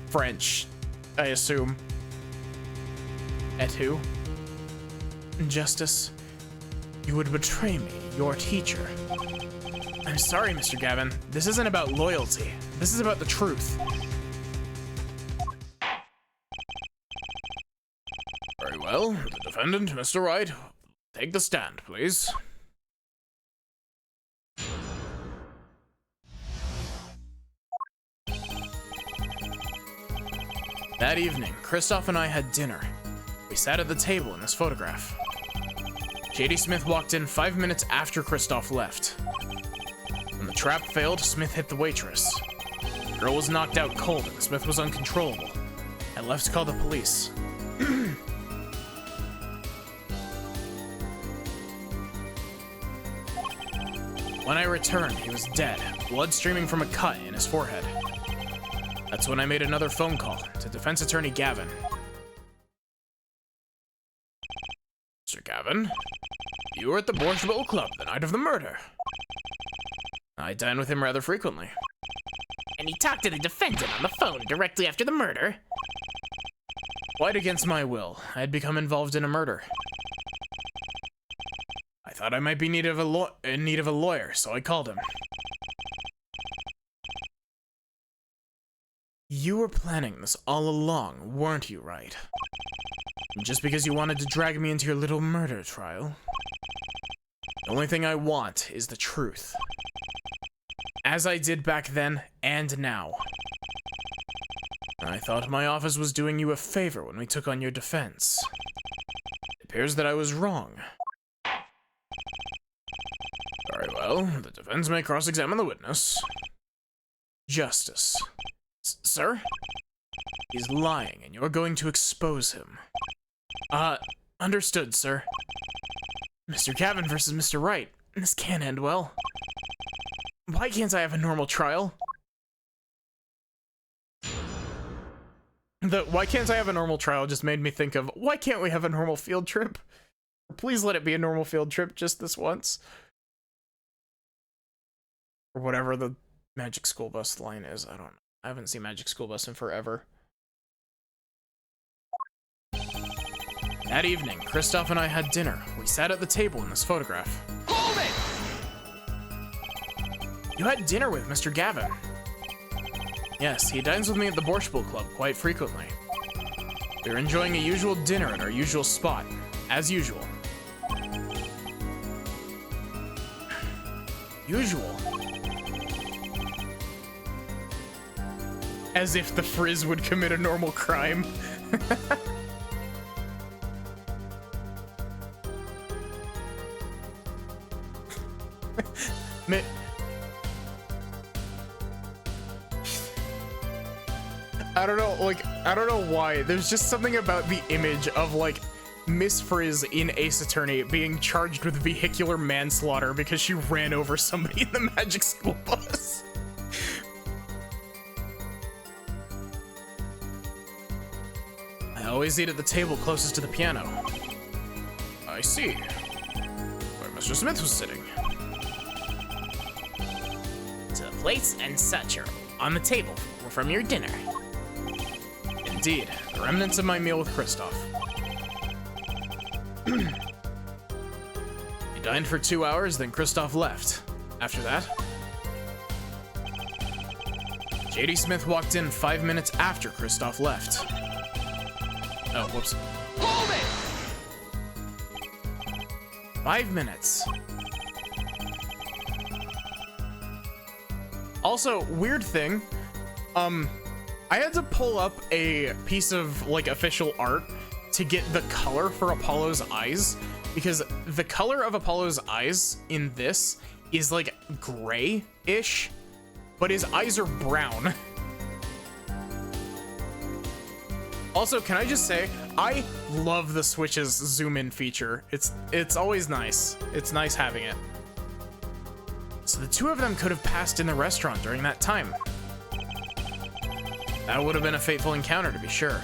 French, I assume. Et who? Justice, you would betray me, your teacher. I'm sorry, Mr. Gavin. This isn't about loyalty. This is about the truth. Very well. The defendant, Mr. Wright, take the stand, please. That evening, Kristoff and I had dinner. We sat at the table in this photograph. J.D. Smith walked in 5 minutes after Kristoff left. When the trap failed, Smith hit the waitress. The girl was knocked out cold and Smith was uncontrollable. I left to call the police. When I returned, he was dead, blood streaming from a cut in his forehead. That's when I made another phone call to defense attorney Gavin. Mr. Gavin, you were at the Borscht Bowl Club the night of the murder. I dine with him rather frequently. And he talked to the defendant on the phone directly after the murder. Quite against my will, I had become involved in a murder. I thought I might be in need of a lawyer, so I called him. You were planning this all along, weren't you, Wright? Just because you wanted to drag me into your little murder trial? The only thing I want is the truth. As I did back then, and now. I thought my office was doing you a favor when we took on your defense. It appears that I was wrong. Very well, the defense may cross-examine the witness. Justice. Sir? He's lying, and you're going to expose him. Understood, sir. Mr. Gavin versus Mr. Wright. This can't end well. Why can't I have a normal trial? The why can't I have a normal trial just made me think of, why can't we have a normal field trip? Please let it be a normal field trip just this once. Or whatever the Magic School Bus line is, I don't know. I haven't seen Magic School Bus in forever. That evening, Kristoff and I had dinner. We sat at the table in this photograph. Hold it! You had dinner with Mr. Gavin. Yes, he dines with me at the Borscht Bowl Club quite frequently. We were enjoying a usual dinner at our usual spot, as usual. Usual? As if the Frizz would commit a normal crime. I don't know why. There's just something about the image of, like, Miss Frizz in Ace Attorney being charged with vehicular manslaughter because she ran over somebody in the Magic School Bus. I always eat at the table closest to the piano. I see. Where Mr. Smith was sitting. To the plates and such are on the table from your dinner. Indeed, the remnants of my meal with Kristoff. We dined for 2 hours, then Kristoff left. After that, J.D. Smith walked in 5 minutes after Kristoff left. Oh, whoops. Hold it! 5 minutes. Also, weird thing, I had to pull up a piece of, like, official art to get the color for Apollo's eyes, because the color of Apollo's eyes in this is, like, gray-ish, but his eyes are brown. Also, can I just say, I love the Switch's zoom in feature. It's always nice. It's nice having it. So the two of them could have passed in the restaurant during that time. That would have been a fateful encounter, to be sure.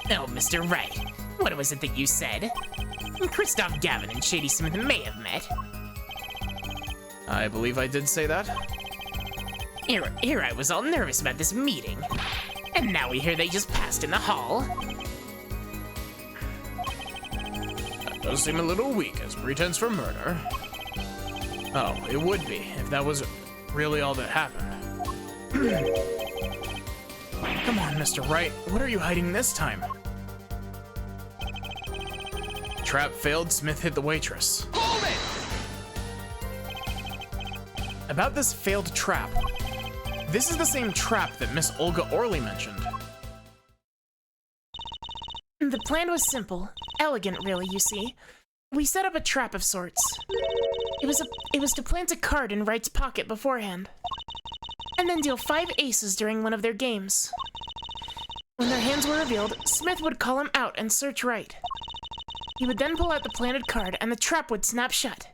Oh, Mr. Wright, what was it that you said? Christoph Gavin and Shady Smith may have met. I believe I did say that. Here I was all nervous about this meeting. And now we hear they just passed in the hall. That does seem a little weak as pretense for murder. Oh, it would be, if that was really all that happened. Come on, Mr. Wright, what are you hiding this time? Trap failed, Smith hit the waitress. Hold it! About this failed trap. This is the same trap that Miss Olga Orley mentioned. The plan was simple. Elegant, really, you see. We set up a trap of sorts. It was to plant a card in Wright's pocket beforehand. And then deal 5 aces during one of their games. When their hands were revealed, Smith would call him out and search Wright. He would then pull out the planted card and the trap would snap shut.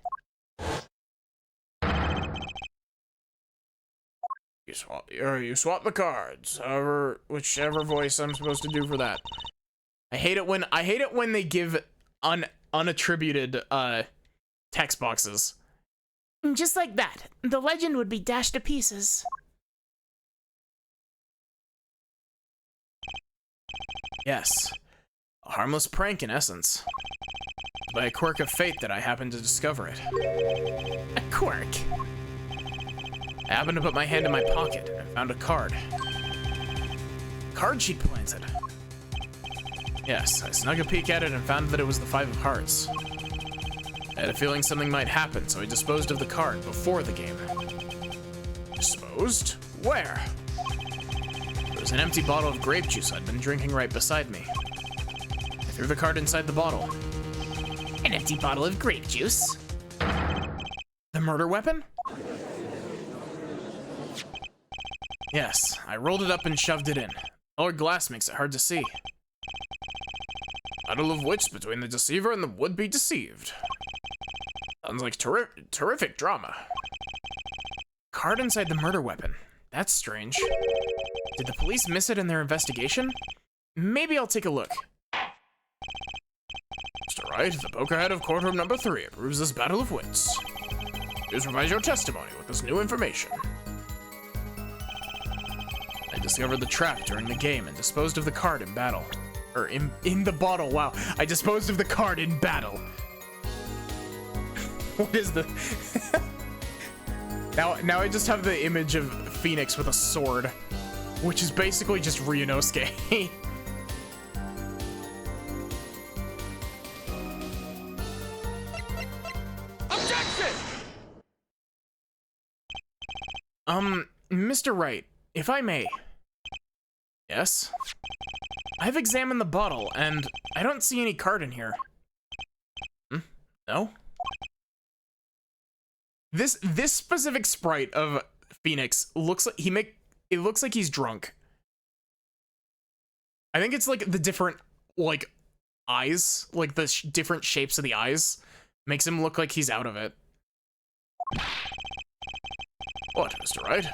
You swap the cards. However, whichever voice I'm supposed to do for that. I hate it when they give unattributed text boxes. Just like that, the legend would be dashed to pieces. Yes. A harmless prank in essence. By a quirk of fate that I happened to discover it. A quirk? I happened to put my hand in my pocket and found a card. Card she'd planted. Yes, I snuck a peek at it and found that it was the 5 of hearts. I had a feeling something might happen, so I disposed of the card before the game. Disposed? Where? There was an empty bottle of grape juice I'd been drinking right beside me. I threw the card inside the bottle. An empty bottle of grape juice? The murder weapon? Yes, I rolled it up and shoved it in. Colored glass makes it hard to see. Battle of wits between the deceiver and the would-be deceived. Sounds like terrific drama. Card inside the murder weapon. That's strange. Did the police miss it in their investigation? Maybe I'll take a look. Mr. Wright, the poker head of courtroom number 3 approves this battle of wits. Please revise your testimony with this new information. I discovered the trap during the game and disposed of the card in battle. Or in the bottle, wow. I disposed of the card in battle. What is the... now I just have the image of Phoenix with a sword, which is basically just Ryunosuke. Objection! Mr. Wright, if I may. Yes? I've examined the bottle, and I don't see any card in here. No? This specific sprite of Phoenix looks like it looks like he's drunk. I think it's like the different like eyes, like the different shapes of the eyes makes him look like he's out of it. What, Mr. Wright?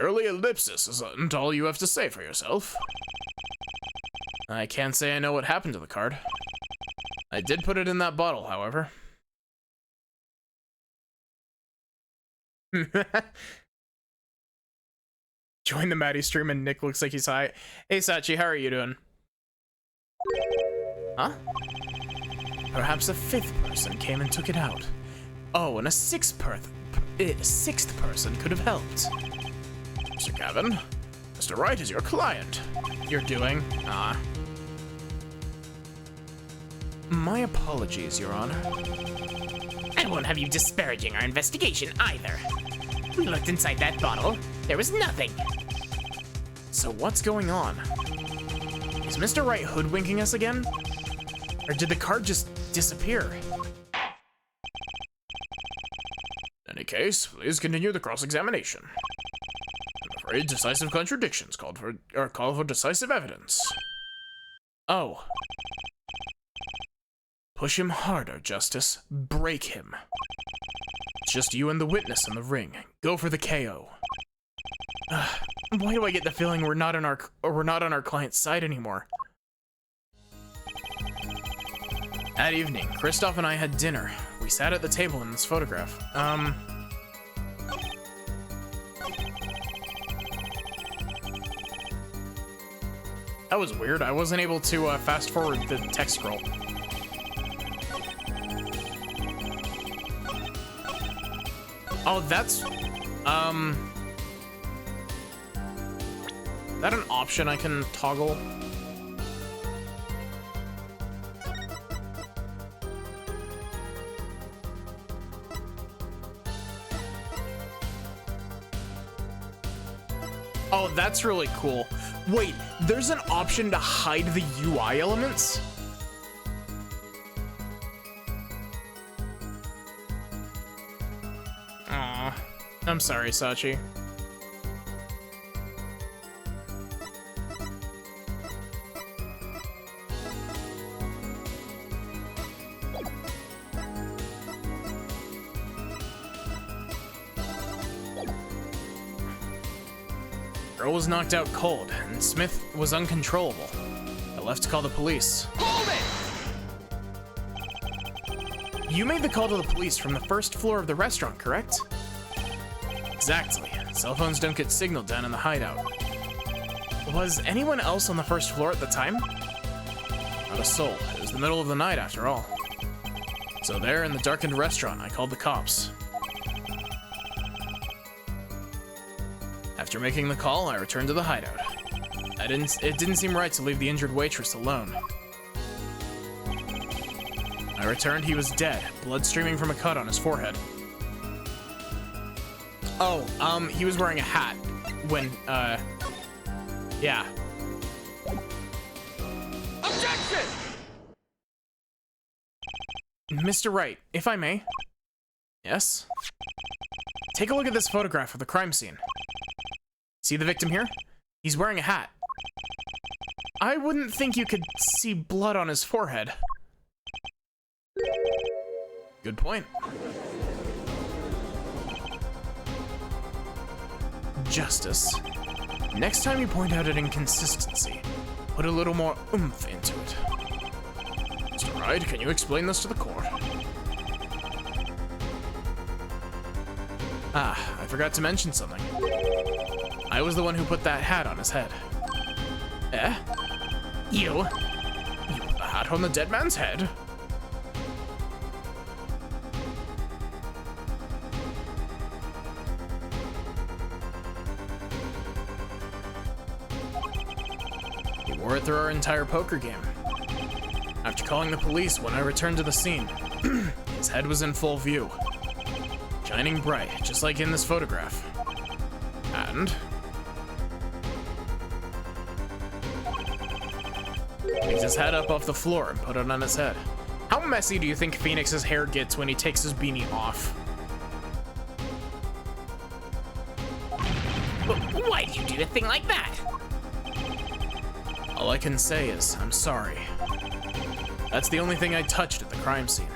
Early ellipsis isn't all you have to say for yourself. I can't say I know what happened to the card. I did put it in that bottle, however. Join the Maddie stream and Nick looks like he's high. Hey Sachi, how are you doing? Huh? Perhaps a 5th person came and took it out. Oh, and a 6th person could have helped. Mr. Gavin, Mr. Wright is your client. You're doing? My apologies, Your Honor. I won't have you disparaging our investigation either. We looked inside that bottle. There was nothing. So what's going on? Is Mr. Wright hoodwinking us again? Or did the card just disappear? In any case, please continue the cross-examination. I'm afraid decisive contradictions call for decisive evidence. Oh. Push him harder, Justice. Break him. It's just you and the witness in the ring. Go for the KO. Why do I get the feeling we're not on our client's side anymore? That evening, Kristoff and I had dinner. We sat at the table in this photograph. That was weird. I wasn't able to fast forward the text scroll. Oh, that's that an option I can toggle? Oh, that's really cool. Wait, there's an option to hide the UI elements? Aw, I'm sorry, Sachi. Girl was knocked out cold, and Smith was uncontrollable. I left to call the police. Hold it! You made the call to the police from the first floor of the restaurant, correct? Exactly. Cell phones don't get signal down in the hideout. Was anyone else on the first floor at the time? Not a soul. It was the middle of the night after all. So there in the darkened restaurant, I called the cops. After making the call, I returned to the hideout. It didn't seem right to leave the injured waitress alone. I returned, he was dead, blood streaming from a cut on his forehead. Oh, he was wearing a hat when, yeah. Objection! Mr. Wright, if I may. Yes? Take a look at this photograph of the crime scene. See the victim here? He's wearing a hat. I wouldn't think you could see blood on his forehead. Good point. Justice. Next time you point out an inconsistency, put a little more oomph into it. Mr. Wright, can you explain this to the court? Ah, I forgot to mention something. I was the one who put that hat on his head. Eh? You? You put the hat on the dead man's head? He wore it through our entire poker game. After calling the police, when I returned to the scene, his head was in full view. Shining bright, just like in this photograph. And picked his hat up off the floor and put it on his head. How messy do you think Phoenix's hair gets when he takes his beanie off? Why do you do a thing like that? All I can say is, I'm sorry. That's the only thing I touched at the crime scene.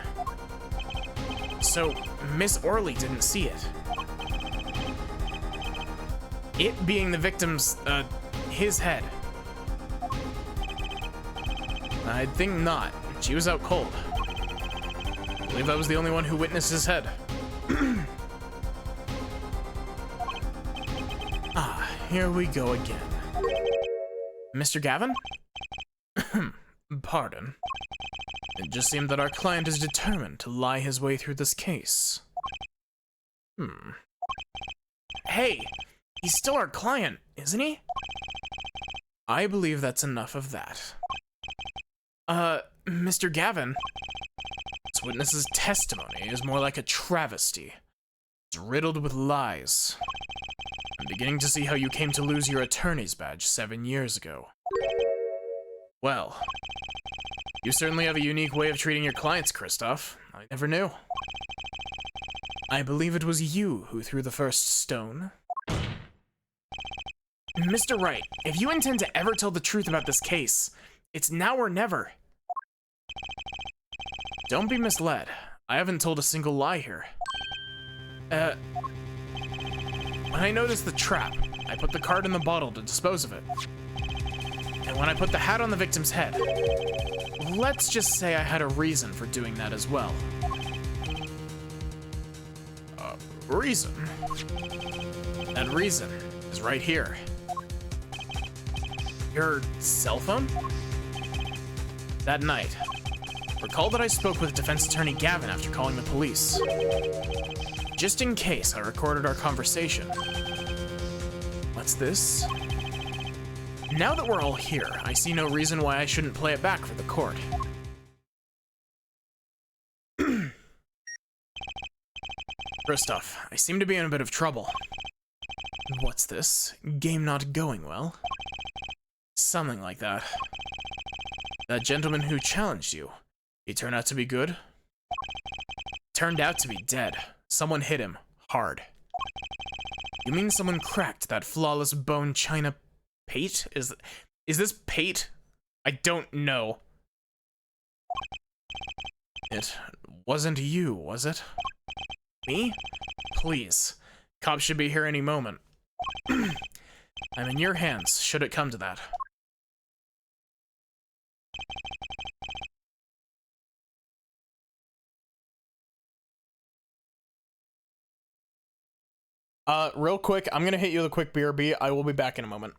So, Miss Orley didn't see it. It being the victim's, his head. I'd think not. She was out cold. I believe I was the only one who witnessed his head. Ah, here we go again. Mr. Gavin? Pardon. It just seemed that our client is determined to lie his way through this case. Hey, he's still our client, isn't he? I believe that's enough of that. Mr. Gavin, this witness's testimony is more like a travesty. It's riddled with lies. I'm beginning to see how you came to lose your attorney's badge 7 years ago. Well, you certainly have a unique way of treating your clients, Kristoff. I never knew. I believe it was you who threw the first stone. Mr. Wright, if you intend to ever tell the truth about this case, it's now or never. Don't be misled. I haven't told a single lie here. When I noticed the trap, I put the card in the bottle to dispose of it. And when I put the hat on the victim's head, let's just say I had a reason for doing that as well. Reason? That reason is right here. Your cell phone? That night, recall that I spoke with Defense Attorney Gavin after calling the police. Just in case, I recorded our conversation. What's this? Now that we're all here, I see no reason why I shouldn't play it back for the court. Kristoff, I seem to be in a bit of trouble. What's this? Game not going well? Something like that. That gentleman who challenged you, he turned out to be good? Turned out to be dead. Someone hit him. Hard. You mean someone cracked that flawless bone china pate? Is this pate? I don't know. It wasn't you, was it? Me? Please. Cops should be here any moment. I'm in your hands, should it come to that. Real quick, I'm gonna hit you with a quick BRB. I will be back in a moment.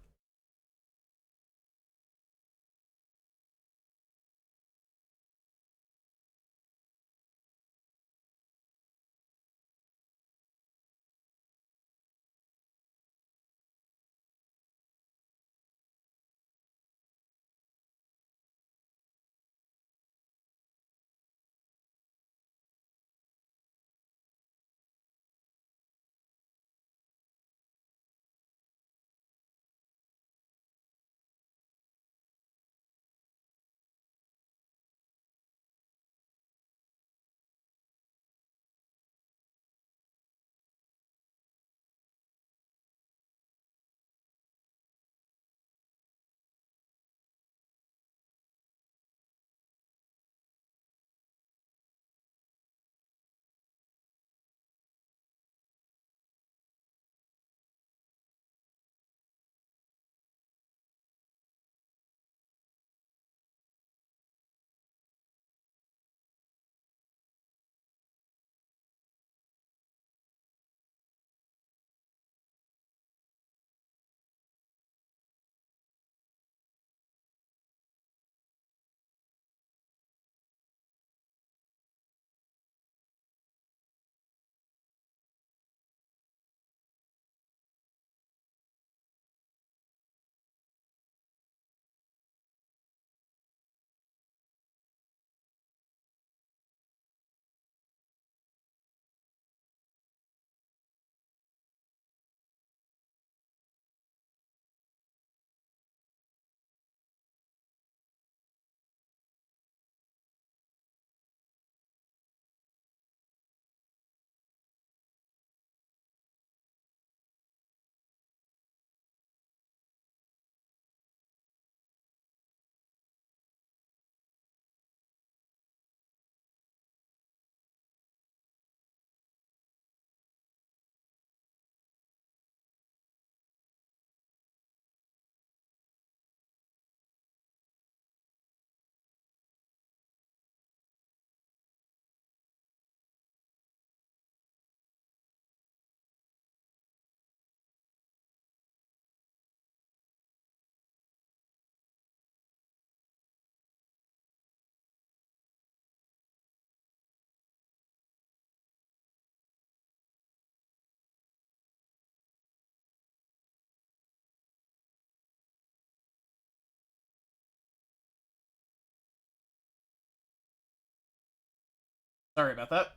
Sorry about that.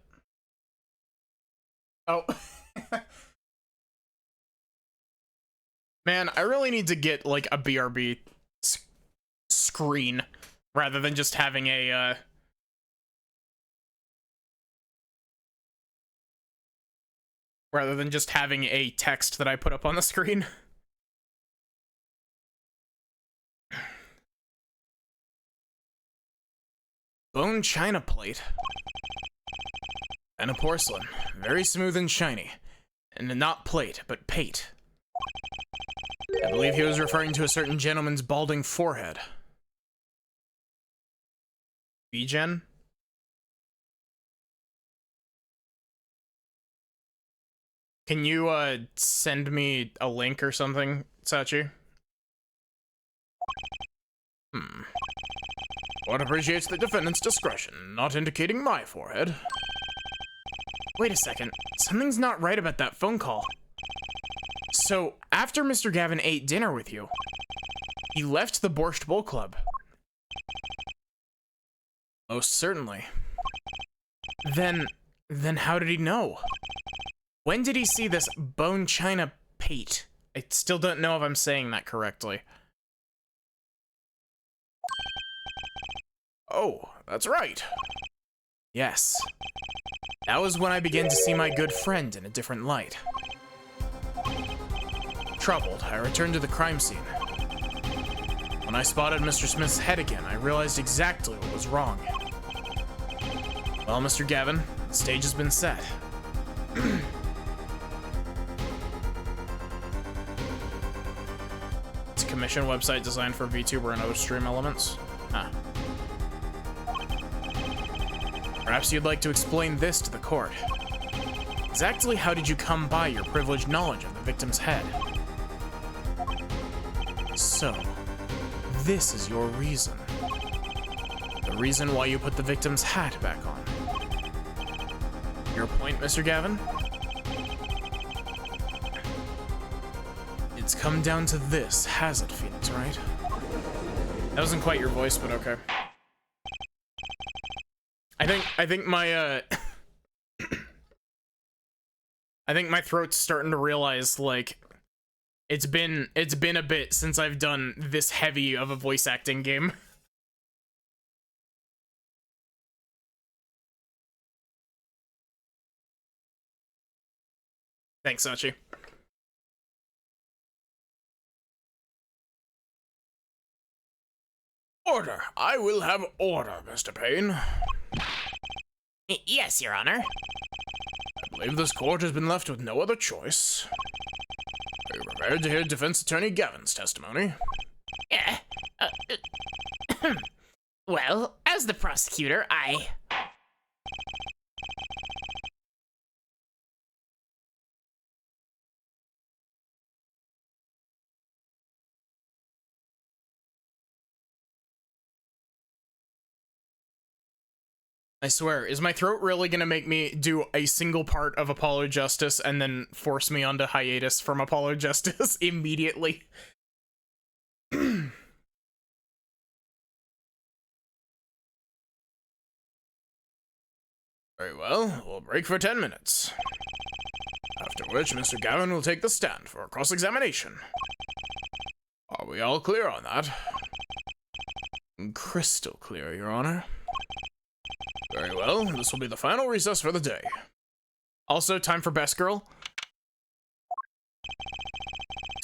Oh. Man, I really need to get, like, a BRB screen rather than just having a, rather than just having a text that I put up on the screen. Bone china plate. And a porcelain. Very smooth and shiny. And not plate, but pate. I believe he was referring to a certain gentleman's balding forehead. B-Gen? Can you, send me a link or something, Sachi? Court appreciates the defendant's discretion, not indicating my forehead. Wait a second. Something's not right about that phone call. So, after Mr. Gavin ate dinner with you, he left the Borscht Bowl Club. Most certainly. Then how did he know? When did he see this bone china pate? I still don't know if I'm saying that correctly. Oh, that's right. Yes. That was when I began to see my good friend in a different light. Troubled, I returned to the crime scene. When I spotted Mr. Smith's head again, I realized exactly what was wrong. Well, Mr. Gavin, the stage has been set. It's a commission website designed for VTuber and other stream elements. Huh. Perhaps you'd like to explain this to the court. Exactly how did you come by your privileged knowledge of the victim's head? So, this is your reason. The reason why you put the victim's hat back on. Your point, Mr. Gavin? It's come down to this, has it, Phoenix, right? That wasn't quite your voice, but okay. I think my, I think my throat's starting to realize, like, it's been a bit since I've done this heavy of a voice acting game. Thanks, Sachi. Order! I will have order, Mr. Payne. Yes, Your Honor. I believe this court has been left with no other choice. Are you prepared to hear Defense Attorney Gavin's testimony? Yeah. Well, as the prosecutor, I swear, is my throat really gonna make me do a single part of Apollo Justice and then force me onto hiatus from Apollo Justice immediately? Very well, we'll break for 10 minutes. After which, Mr. Gavin will take the stand for a cross-examination. Are we all clear on that? Crystal clear, Your Honor. Very well, this will be the final recess for the day. Also, time for Best Girl.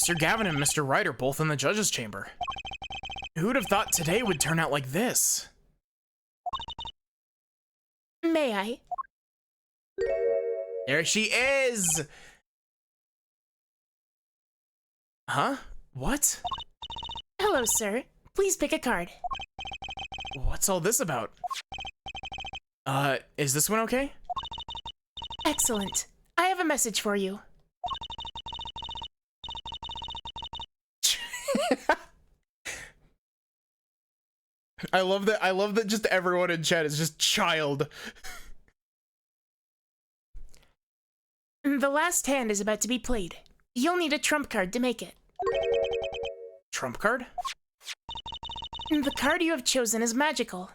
Mr. Gavin and Mr. Wright are both in the judge's chamber. Who'd have thought today would turn out like this? May I? There she is! Huh? What? Hello, sir. Please pick a card. What's all this about? Is this one okay? Excellent. I have a message for you. I love that just everyone in chat is just child. The last hand is about to be played. You'll need a trump card to make it. Trump card? The card you have chosen is magical.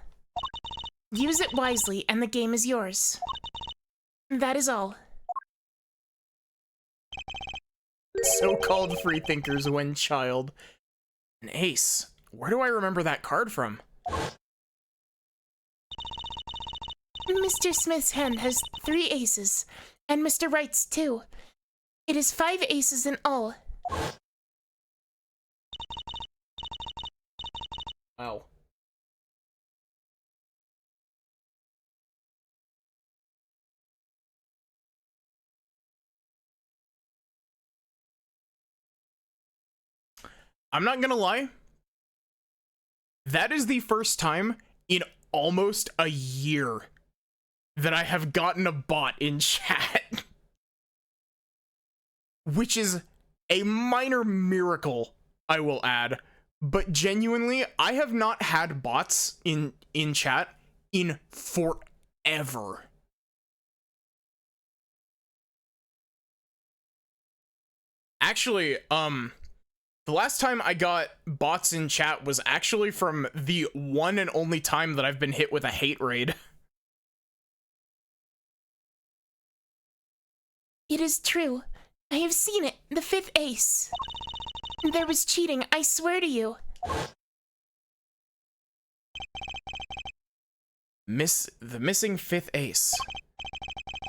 Use it wisely and the game is yours. That is all. So-called freethinkers when child. An ace. Where do I remember that card from? Mr. Smith's hand has 3 aces, and Mr. Wright's 2. It is 5 aces in all. Wow. I'm not gonna lie. That is the first time in almost a year that I have gotten a bot in chat. Which is a minor miracle, I will add. But genuinely, I have not had bots in chat in forever. Actually, the last time I got bots in chat was actually from the one and only time that I've been hit with a hate raid. It is true. I have seen it. The 5th ace. There was cheating, I swear to you. The missing 5th ace.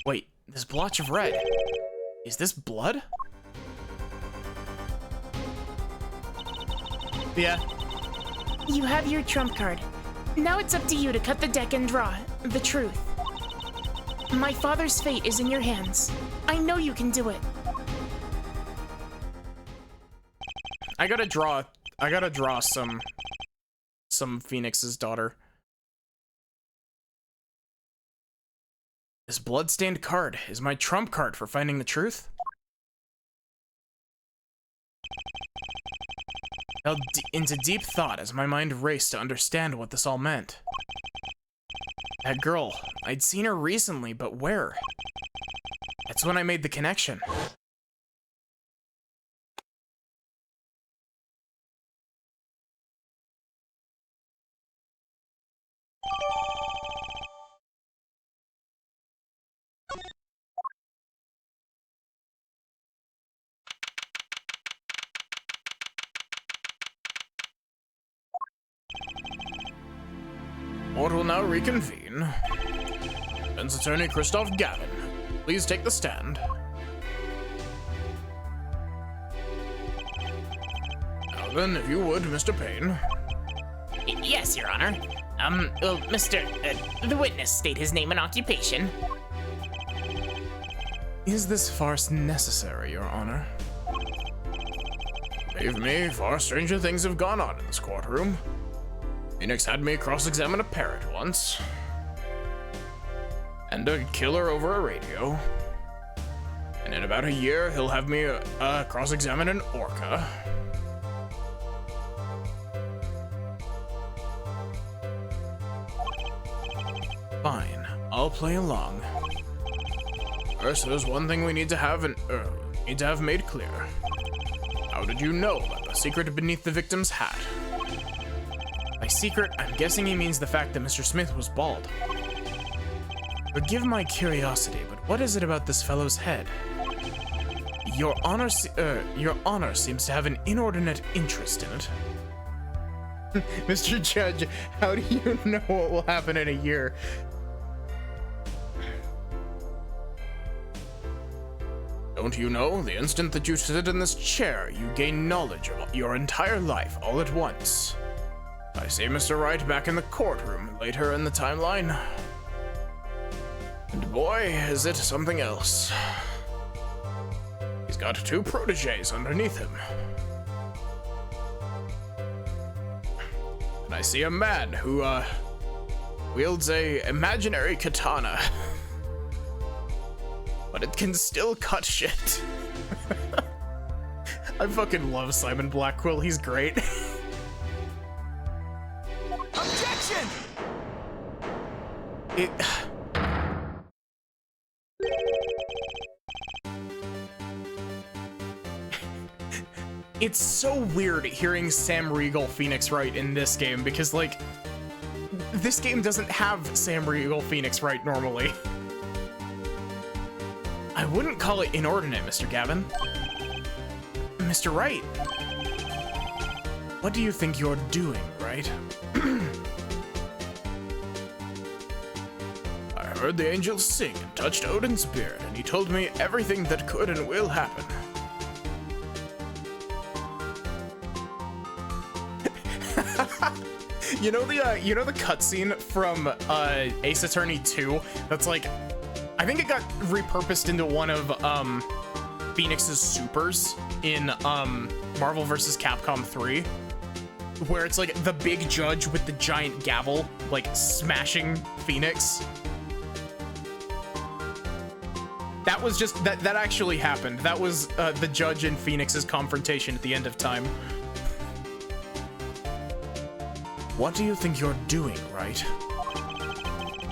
Wait, this blotch of red. Is this blood? Yeah. You have your trump card. Now it's up to you to cut the deck and draw the truth. My father's fate is in your hands. I know you can do it. I gotta draw some Phoenix's daughter. This bloodstained card is my trump card for finding the truth. Fell into deep thought as my mind raced to understand what this all meant. That girl, I'd seen her recently, but where? That's when I made the connection. Court will now reconvene. Defense Attorney Christoph Gavin, please take the stand. Now then, if you would, Mr. Payne. Yes, Your Honor. Well, the witness state his name and occupation. Is this farce necessary, Your Honor? Believe me, far stranger things have gone on in this courtroom. Phoenix had me cross-examine a parrot once. And a killer over a radio. And in about a year, he'll have me cross-examine an orca. Fine, I'll play along. First, there's one thing we need to have made clear. How did you know about the secret beneath the victim's hat? By secret, I'm guessing he means the fact that Mr. Smith was bald. Forgive my curiosity, but what is it about this fellow's head? Your Honor seems to have an inordinate interest in it. Mr. Judge, how do you know what will happen in a year? Don't you know, the instant that you sit in this chair, you gain knowledge of your entire life all at once. I see Mr. Wright back in the courtroom later in the timeline. And boy, is it something else. He's got 2 protégés underneath him. And I see a man who, wields a imaginary katana. But it can still cut shit. I fucking love Simon Blackquill, he's great. Objection! It's so weird hearing Sam Riegel Phoenix Wright in this game because, like, this game doesn't have Sam Riegel Phoenix Wright normally. I wouldn't call it inordinate, Mr. Gavin. Mr. Wright, what do you think you're doing, Wright? I heard the angels sing and touched Odin's beard, and he told me everything that could and will happen. You know the cutscene from Ace Attorney 2 that's like, I think it got repurposed into one of Phoenix's supers in Marvel vs. Capcom 3, where it's like the big judge with the giant gavel, like smashing Phoenix. That was just, that actually happened. That was the judge and Phoenix's confrontation at the end of time. What do you think you're doing, right?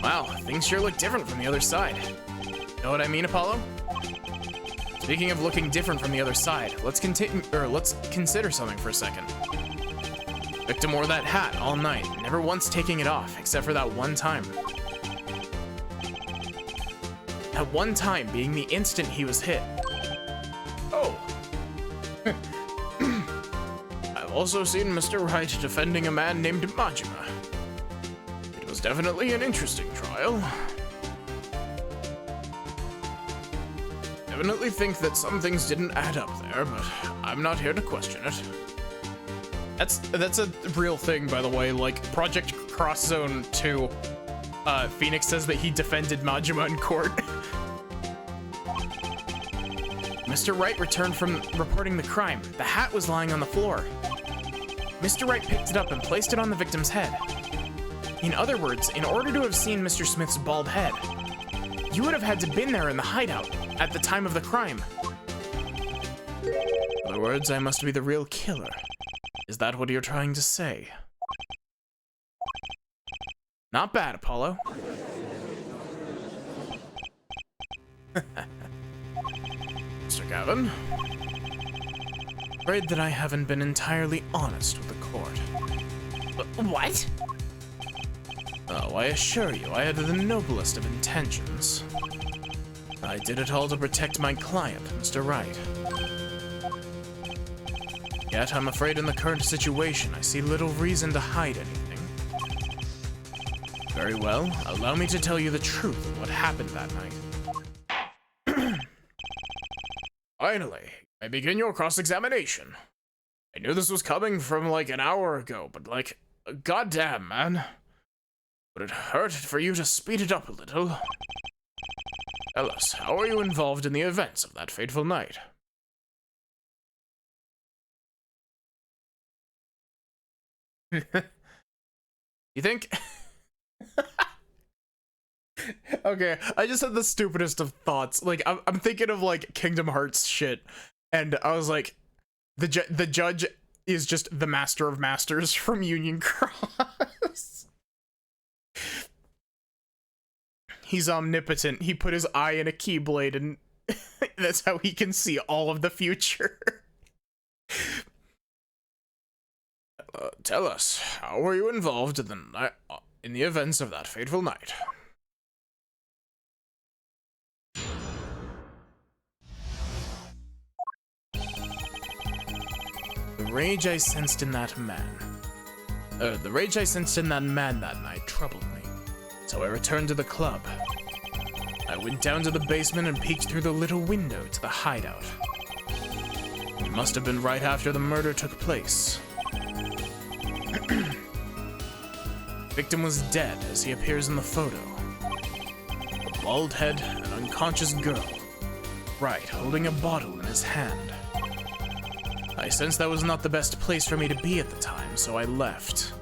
Wow, things sure look different from the other side. Know what I mean, Apollo? Speaking of looking different from the other side, let's consider something for a second. Victim wore that hat all night, never once taking it off, except for that one time. That one time being the instant he was hit. Oh. I've also seen Mr. Wright defending a man named Majima. It was definitely an interesting trial. Definitely think that some things didn't add up there, but I'm not here to question it. That's a real thing, by the way. Like, Project Cross Zone 2, Phoenix says that he defended Majima in court. Mr. Wright returned from reporting the crime. The hat was lying on the floor. Mr. Wright picked it up and placed it on the victim's head. In other words, in order to have seen Mr. Smith's bald head, you would have had to been there in the hideout at the time of the crime. In other words, I must be the real killer. Is that what you're trying to say? Not bad, Apollo. Mr. Gavin? Afraid that I haven't been entirely honest with the court. What? Oh, I assure you, I had the noblest of intentions. I did it all to protect my client, Mr. Wright. Yet, I'm afraid in the current situation, I see little reason to hide anything. Very well, allow me to tell you the truth of what happened that night. Finally, I begin your cross-examination. I knew this was coming from like an hour ago, but like, goddamn, man. Would it hurt for you to speed it up a little? Tell us, how are you involved in the events of that fateful night? You think? Okay, I just had the stupidest of thoughts. Like, I'm thinking of like Kingdom Hearts shit, and I was like, the judge is just the Master of Masters from Union Cross. He's omnipotent. He put his eye in a keyblade, and that's how he can see all of the future. Tell us, how were you involved in the events of that fateful night? The rage I sensed in that man that night troubled me. So I returned to the club. I went down to the basement and peeked through the little window to the hideout. It must have been right after the murder took place. Victim was dead as he appears in the photo. A bald head, an unconscious girl. Right, holding a bottle in his hand. I sensed that was not the best place for me to be at the time, so I left.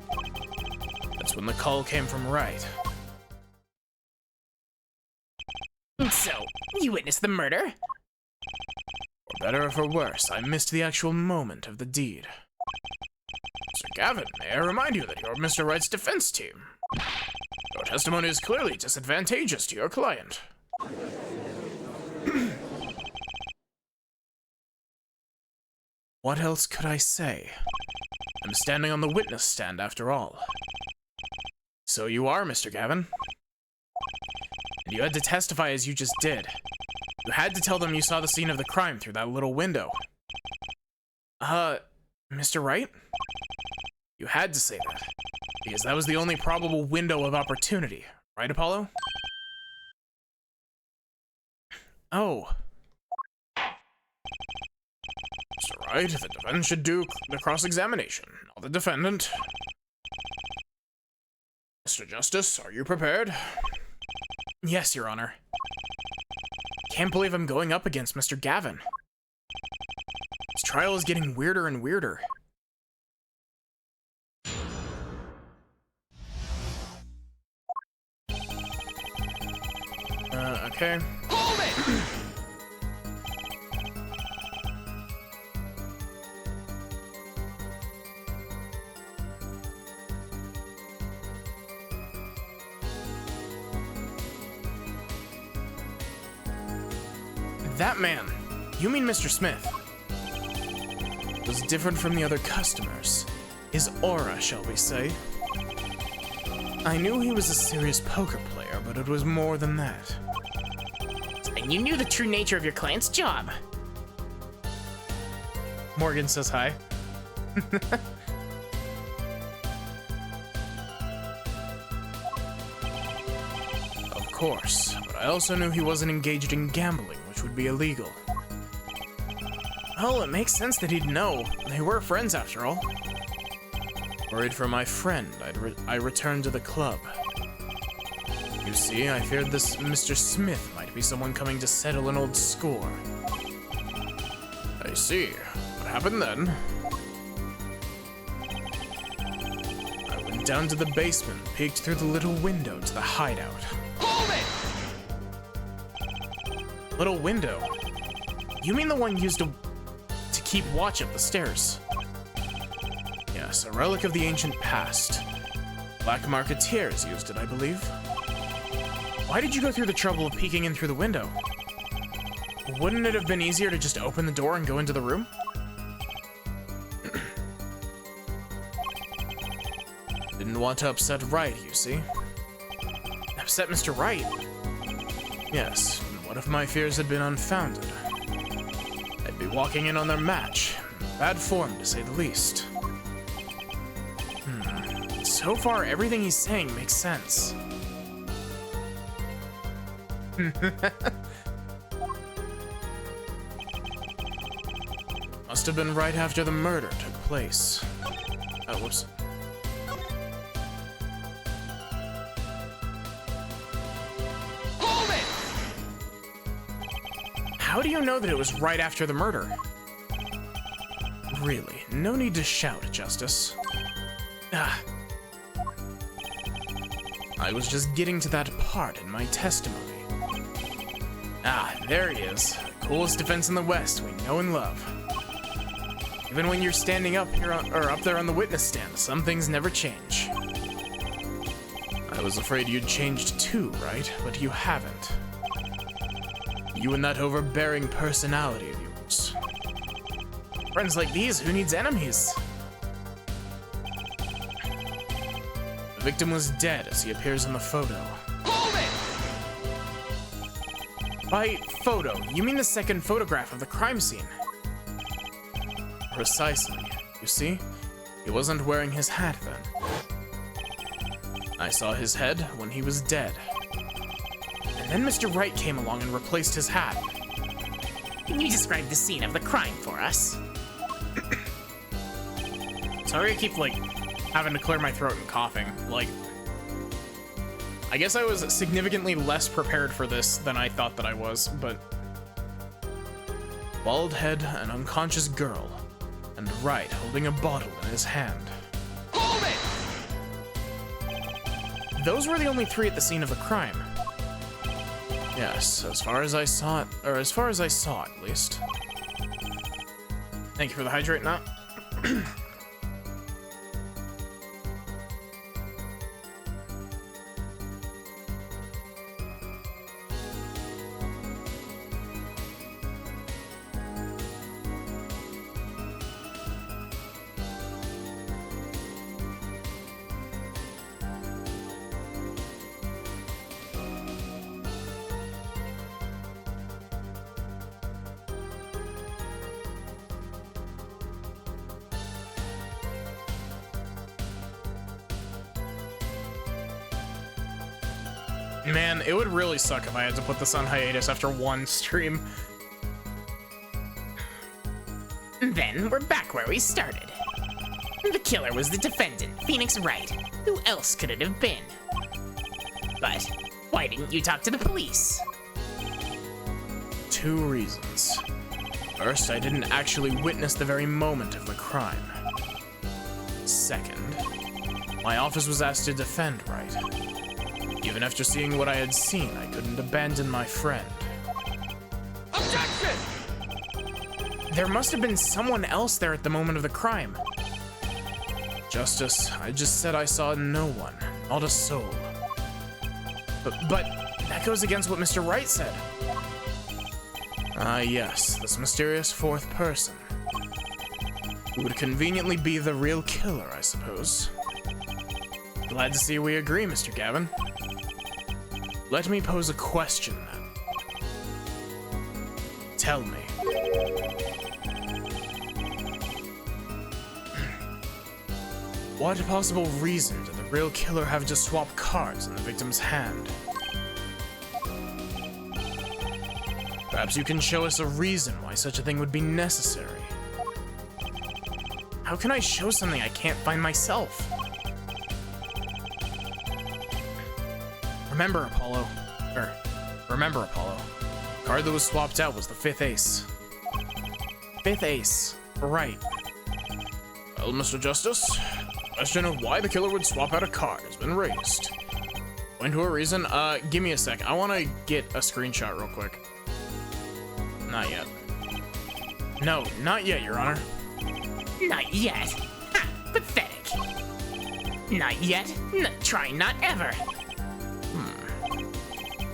That's when the call came from Wright. So, you witnessed the murder? For better or for worse, I missed the actual moment of the deed. Sir Gavin, may I remind you that you're Mr. Wright's defense team? Your testimony is clearly disadvantageous to your client. What else could I say? I'm standing on the witness stand after all. So you are, Mr. Gavin. And you had to testify as you just did. You had to tell them you saw the scene of the crime through that little window. Mr. Wright? You had to say that, because that was the only probable window of opportunity, right, Apollo? Oh. Mr. Wright, the defense should do the cross-examination, not the defendant. Mr. Justice, are you prepared? Yes, Your Honor. Can't believe I'm going up against Mr. Gavin. He's trial is getting weirder and weirder. Okay. Hold it! That man, you mean Mr. Smith, was different from the other customers. His aura, shall we say. I knew he was a serious poker player, but it was more than that. And you knew the true nature of your client's job. Morgan says hi. Of course, but I also knew he wasn't engaged in gambling, which would be illegal. Well, it makes sense that he'd know. They were friends after all. Worried for my friend, I returned to the club. You see, I feared this Mr. Smith might be someone coming to settle an old score. I see. What happened then? I went down to the basement, peeked through the little window to the hideout. Hold it! Little window? You mean the one used to keep watch up the stairs? Yes, a relic of the ancient past. Black Marketeers used it, I believe. Why did you go through the trouble of peeking in through the window? Wouldn't it have been easier to just open the door and go into the room? Didn't want to upset Wright, you see. Upset Mr. Wright? Yes, what if my fears had been unfounded? I'd be walking in on their match. Bad form, to say the least. So far, everything he's saying makes sense. Must have been right after the murder took place. Oh, whoops. Hold it! How do you know that it was right after the murder? Really, no need to shout, Justice. I was just getting to that part in my testimony. There he is. Coolest defense in the West we know and love. Even when you're standing up here or up there on the witness stand, some things never change. I was afraid you'd changed too, right? But you haven't. You and that overbearing personality of yours. Friends like these, who needs enemies? The victim was dead as he appears in the photo. Hold it! By photo, you mean the second photograph of the crime scene? Precisely. You see, he wasn't wearing his hat then. I saw his head when he was dead. And then Mr. Wright came along and replaced his hat. Can you describe the scene of the crime for us? Sorry I keep, having to clear my throat and coughing. I guess I was significantly less prepared for this than I thought that I was, but... Bald head, an unconscious girl, and Wright holding a bottle in his hand. Hold it! Those were the only three at the scene of the crime. Yes, as far as I saw it, at least. Thank you for the hydrate, Nat. Man, it would really suck if I had to put this on hiatus after one stream. Then we're back where we started. The killer was the defendant, Phoenix Wright. Who else could it have been? But why didn't you talk to the police? 2 reasons. First, I didn't actually witness the very moment of the crime. Second, my office was asked to defend, right? Even after seeing what I had seen, I couldn't abandon my friend. Objection! There must have been someone else there at the moment of the crime. Justice, I just said I saw no one, not a soul. But that goes against what Mr. Wright said. Ah, yes, this mysterious fourth person. Who would conveniently be the real killer, I suppose. Glad to see we agree, Mr. Gavin. Let me pose a question, then. Tell me. What possible reason did the real killer have to swap cards in the victim's hand? Perhaps you can show us a reason why such a thing would be necessary. How can I show something I can't find myself? Remember, Apollo. The card that was swapped out was the fifth ace. Fifth ace. Right. Well, Mr. Justice, the question of why the killer would swap out a card has been raised. Point to a reason. Give me a sec. I want to get a screenshot real quick. Not yet. No, not yet, Your Honor. Not yet. Ha! Pathetic. Not yet. Try not ever.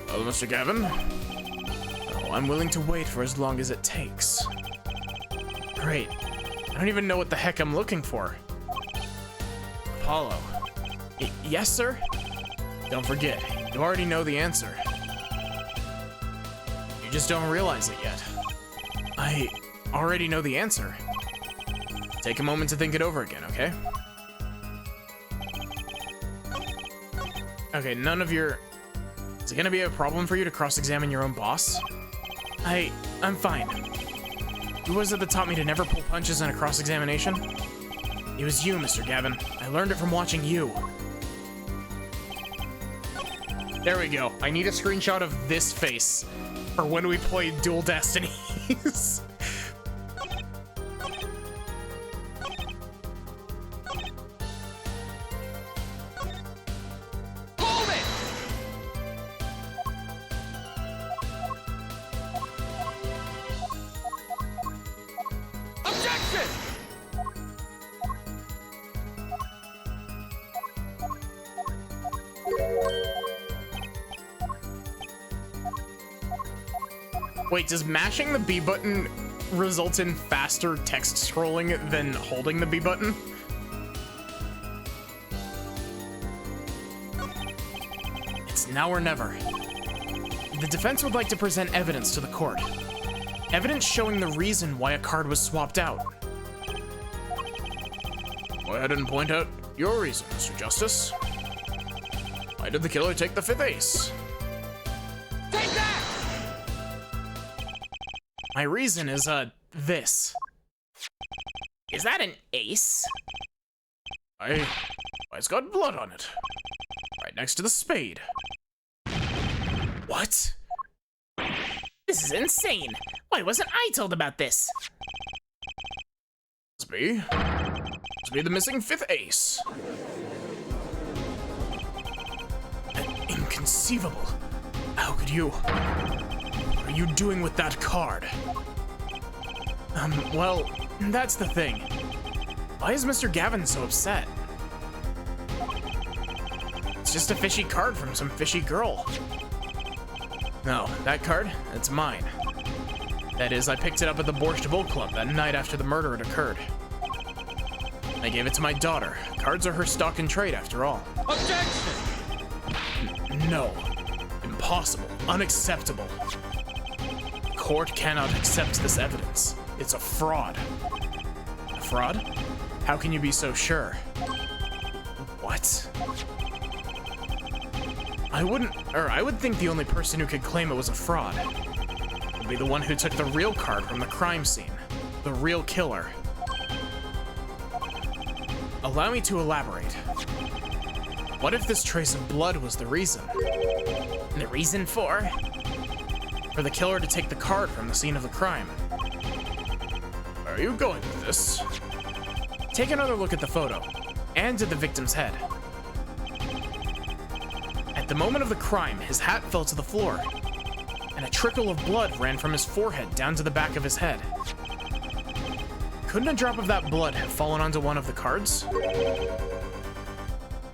Well, Mr. Gavin, oh, I'm willing to wait for as long as it takes. Great. I don't even know what the heck I'm looking for. Apollo. Yes, sir? Don't forget, you already know the answer. You just don't realize it yet. I already know the answer. Take a moment to think it over again, okay? Okay, none of your... Is it gonna be a problem for you to cross-examine your own boss? I'm fine. Who was it that taught me to never pull punches in a cross-examination? It was you, Mr. Gavin. I learned it from watching you. There we go. I need a screenshot of this face for when we played Dual Destinies. Hold it! Objection! Wait, does mashing the B button result in faster text scrolling than holding the B button? It's now or never. The defense would like to present evidence to the court. Evidence showing the reason why a card was swapped out. Go ahead and point out your reason, Mr. Justice. Why did the killer take the fifth ace? Take that! My reason is, this. Is that an ace? Why, it's got blood on it. Right next to the spade. What? This is insane. Why wasn't I told about this? Must be the missing fifth ace. Inconceivable. How could you? What are you doing with that card? Well, that's the thing. Why is Mr. Gavin so upset? It's just a fishy card from some fishy girl. No, that card, it's mine. That is, I picked it up at the Borscht Bowl Club that night after the murder had occurred. I gave it to my daughter. Cards are her stock and trade, after all. Objection! No. Impossible. Unacceptable. The court cannot accept this evidence. It's a fraud. A fraud? How can you be so sure? What? I would think the only person who could claim it was a fraud would be the one who took the real card from the crime scene. The real killer. Allow me to elaborate. What if this trace of blood was the reason? The reason for? For the killer to take the card from the scene of the crime. are you going with this? Take another look at the photo, and at the victim's head. At the moment of the crime, his hat fell to the floor, and a trickle of blood ran from his forehead down to the back of his head. Couldn't a drop of that blood have fallen onto one of the cards?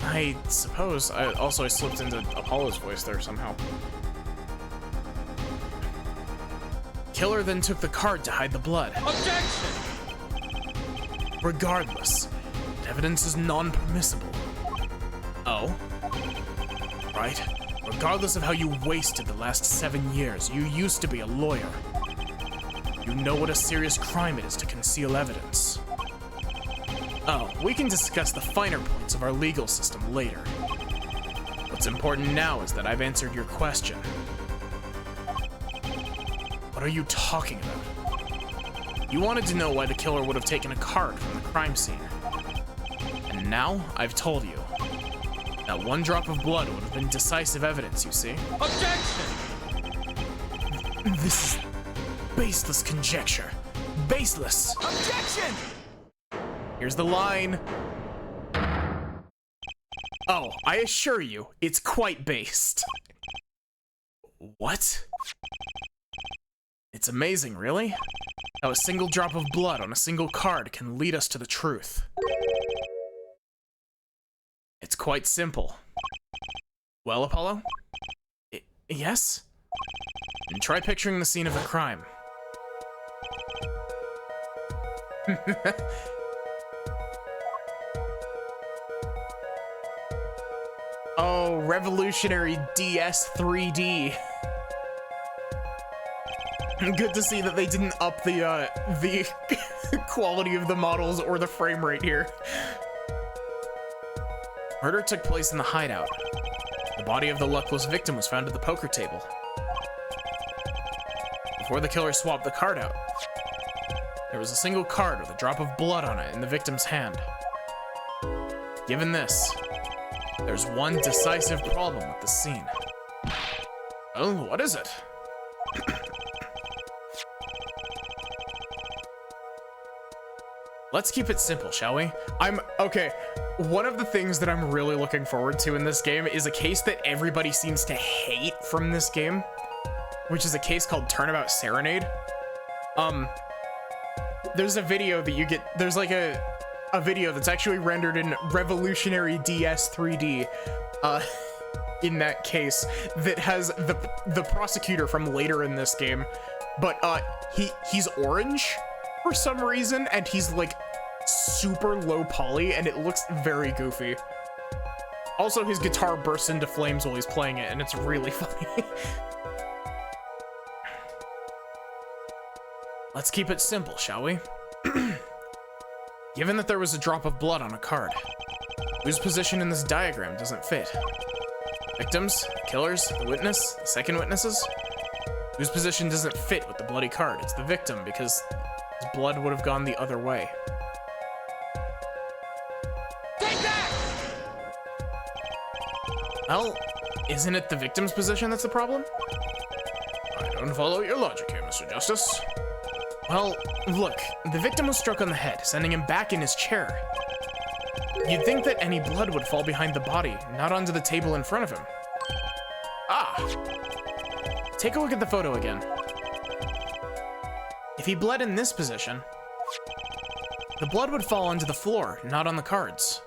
I suppose. I slipped into Apollo's voice there somehow. Killer then took the card to hide the blood. Objection! Regardless, evidence is non-permissible. Oh? Right. Regardless of how you wasted the last 7 years, you used to be a lawyer. You know what a serious crime it is to conceal evidence. Oh, we can discuss the finer points of our legal system later. What's important now is that I've answered your question. What are you talking about? You wanted to know why the killer would have taken a card from the crime scene. And now, I've told you. That one drop of blood would have been decisive evidence, you see? Objection! This is baseless conjecture. Baseless! Objection! Here's the line. Oh, I assure you, it's quite based. What? It's amazing, really? How a single drop of blood on a single card can lead us to the truth. It's quite simple. Well, Apollo? Yes? And try picturing the scene of the crime. Oh, revolutionary DS 3D. Good to see that they didn't up the quality of the models or the frame rate here. Murder took place in the hideout. The body of the luckless victim was found at the poker table. Before the killer swapped the card out, there was a single card with a drop of blood on it in the victim's hand. Given this, there's one decisive problem with the scene. Oh, what is it? Let's keep it simple, shall we? Okay, one of the things that I'm really looking forward to in this game is a case that everybody seems to hate from this game, which is a case called Turnabout Serenade. There's a video that you get, there's like a video that's actually rendered in revolutionary DS 3D, in that case, that has the prosecutor from later in this game, but he's orange for some reason, and he's like super low poly, and it looks very goofy. Also, his guitar bursts into flames while he's playing it, and it's really funny. Let's keep it simple, shall we? Given that there was a drop of blood on a card, whose position in this diagram doesn't fit? Victims, killers, the witness, the second witnesses? Whose position doesn't fit with the bloody card? It's the victim, because his blood would have gone the other way. Take that! Well, isn't it the victim's position that's the problem? I don't follow your logic here, Mr. Justice. Well, look, the victim was struck on the head, sending him back in his chair. You'd think that any blood would fall behind the body, not onto the table in front of him. Ah! Take a look at the photo again. If he bled in this position, the blood would fall onto the floor, not on the cards.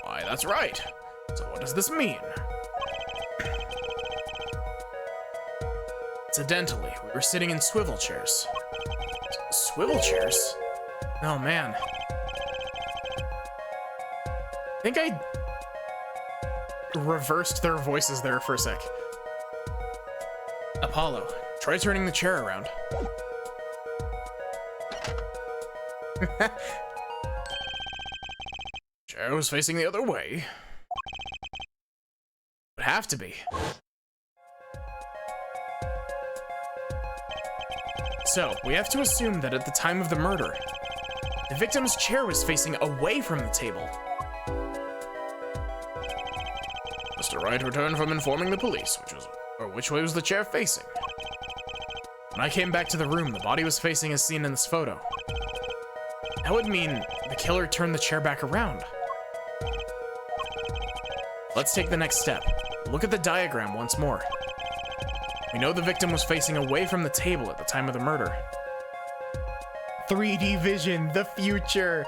Why, that's right. So what does this mean? Incidentally, we were sitting in swivel chairs. Swivel chairs? Oh man. I think I reversed their voices there for a sec. Apollo, try turning the chair around. Chair was facing the other way. Would have to be. So, we have to assume that at the time of the murder, the victim's chair was facing away from the table. Mr. Wright returned from informing the police, which way was the chair facing? When I came back to the room, the body was facing as seen in this photo. That would mean the killer turned the chair back around. Let's take the next step. Look at the diagram once more. We know the victim was facing away from the table at the time of the murder. 3D vision, the future.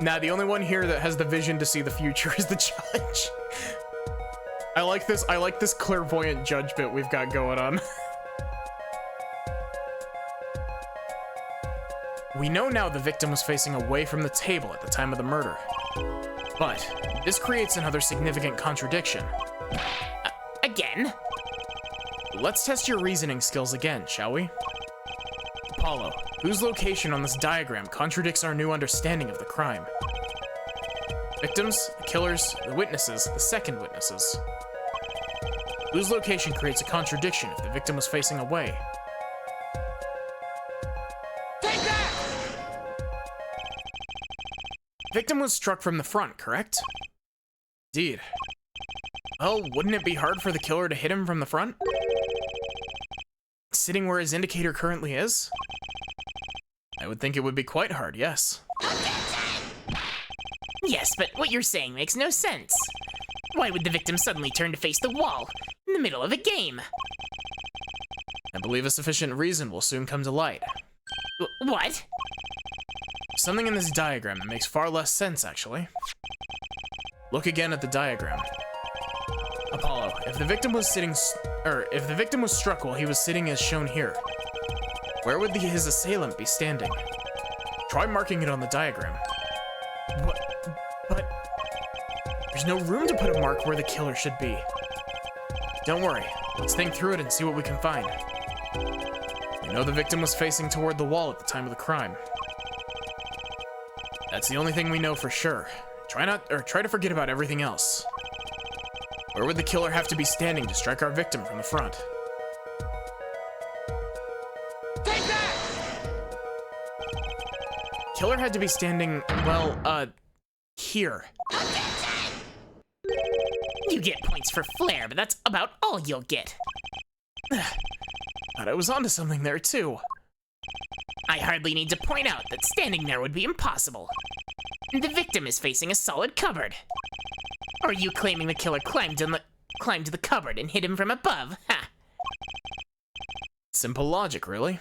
Nah, the only one here that has the vision to see the future is the judge. I like this clairvoyant judge bit we've got going on. We know now the victim was facing away from the table at the time of the murder. But this creates another significant contradiction. Again? Let's test your reasoning skills again, shall we? Apollo, whose location on this diagram contradicts our new understanding of the crime? Victims, the killers, the witnesses, the second witnesses. Whose location creates a contradiction if the victim was facing away? Take that! Victim was struck from the front, correct? Indeed. Well, wouldn't it be hard for the killer to hit him from the front? Sitting where his indicator currently is? I would think it would be quite hard, yes. Yes, but what you're saying makes no sense. Why would the victim suddenly turn to face the wall in the middle of a game? I believe a sufficient reason will soon come to light. What? Something in this diagram that makes far less sense, actually. Look again at the diagram. Apollo, if the victim was if the victim was struck while he was sitting as shown here, where would his assailant be standing? Try marking it on the diagram. But there's no room to put a mark where the killer should be. Don't worry, let's think through it and see what we can find. We know the victim was facing toward the wall at the time of the crime. That's the only thing we know for sure. Try to forget about everything else. Where would the killer have to be standing to strike our victim from the front? Take that! Killer had to be standing, well, here. You get points for flair, but that's about all you'll get. Thought I was onto something there, too. I hardly need to point out that standing there would be impossible. The victim is facing a solid cupboard. Or are you claiming the killer climbed to the cupboard and hit him from above? Ha! Simple logic, really.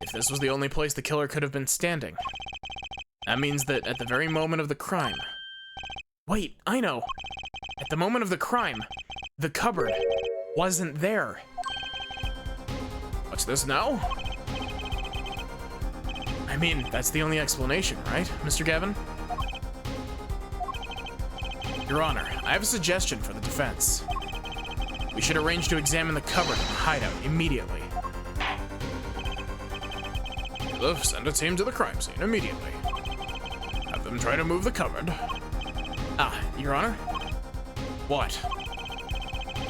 If this was the only place the killer could have been standing, that means that at the very moment of the crime... Wait, I know. At the moment of the crime, the cupboard wasn't there. What's this now? I mean, that's the only explanation, right, Mr. Gavin? Your Honor, I have a suggestion for the defense. We should arrange to examine the cupboard in the hideout immediately. Caliph, send a team to the crime scene immediately. Have them try to move the cupboard. Ah, Your Honor? What?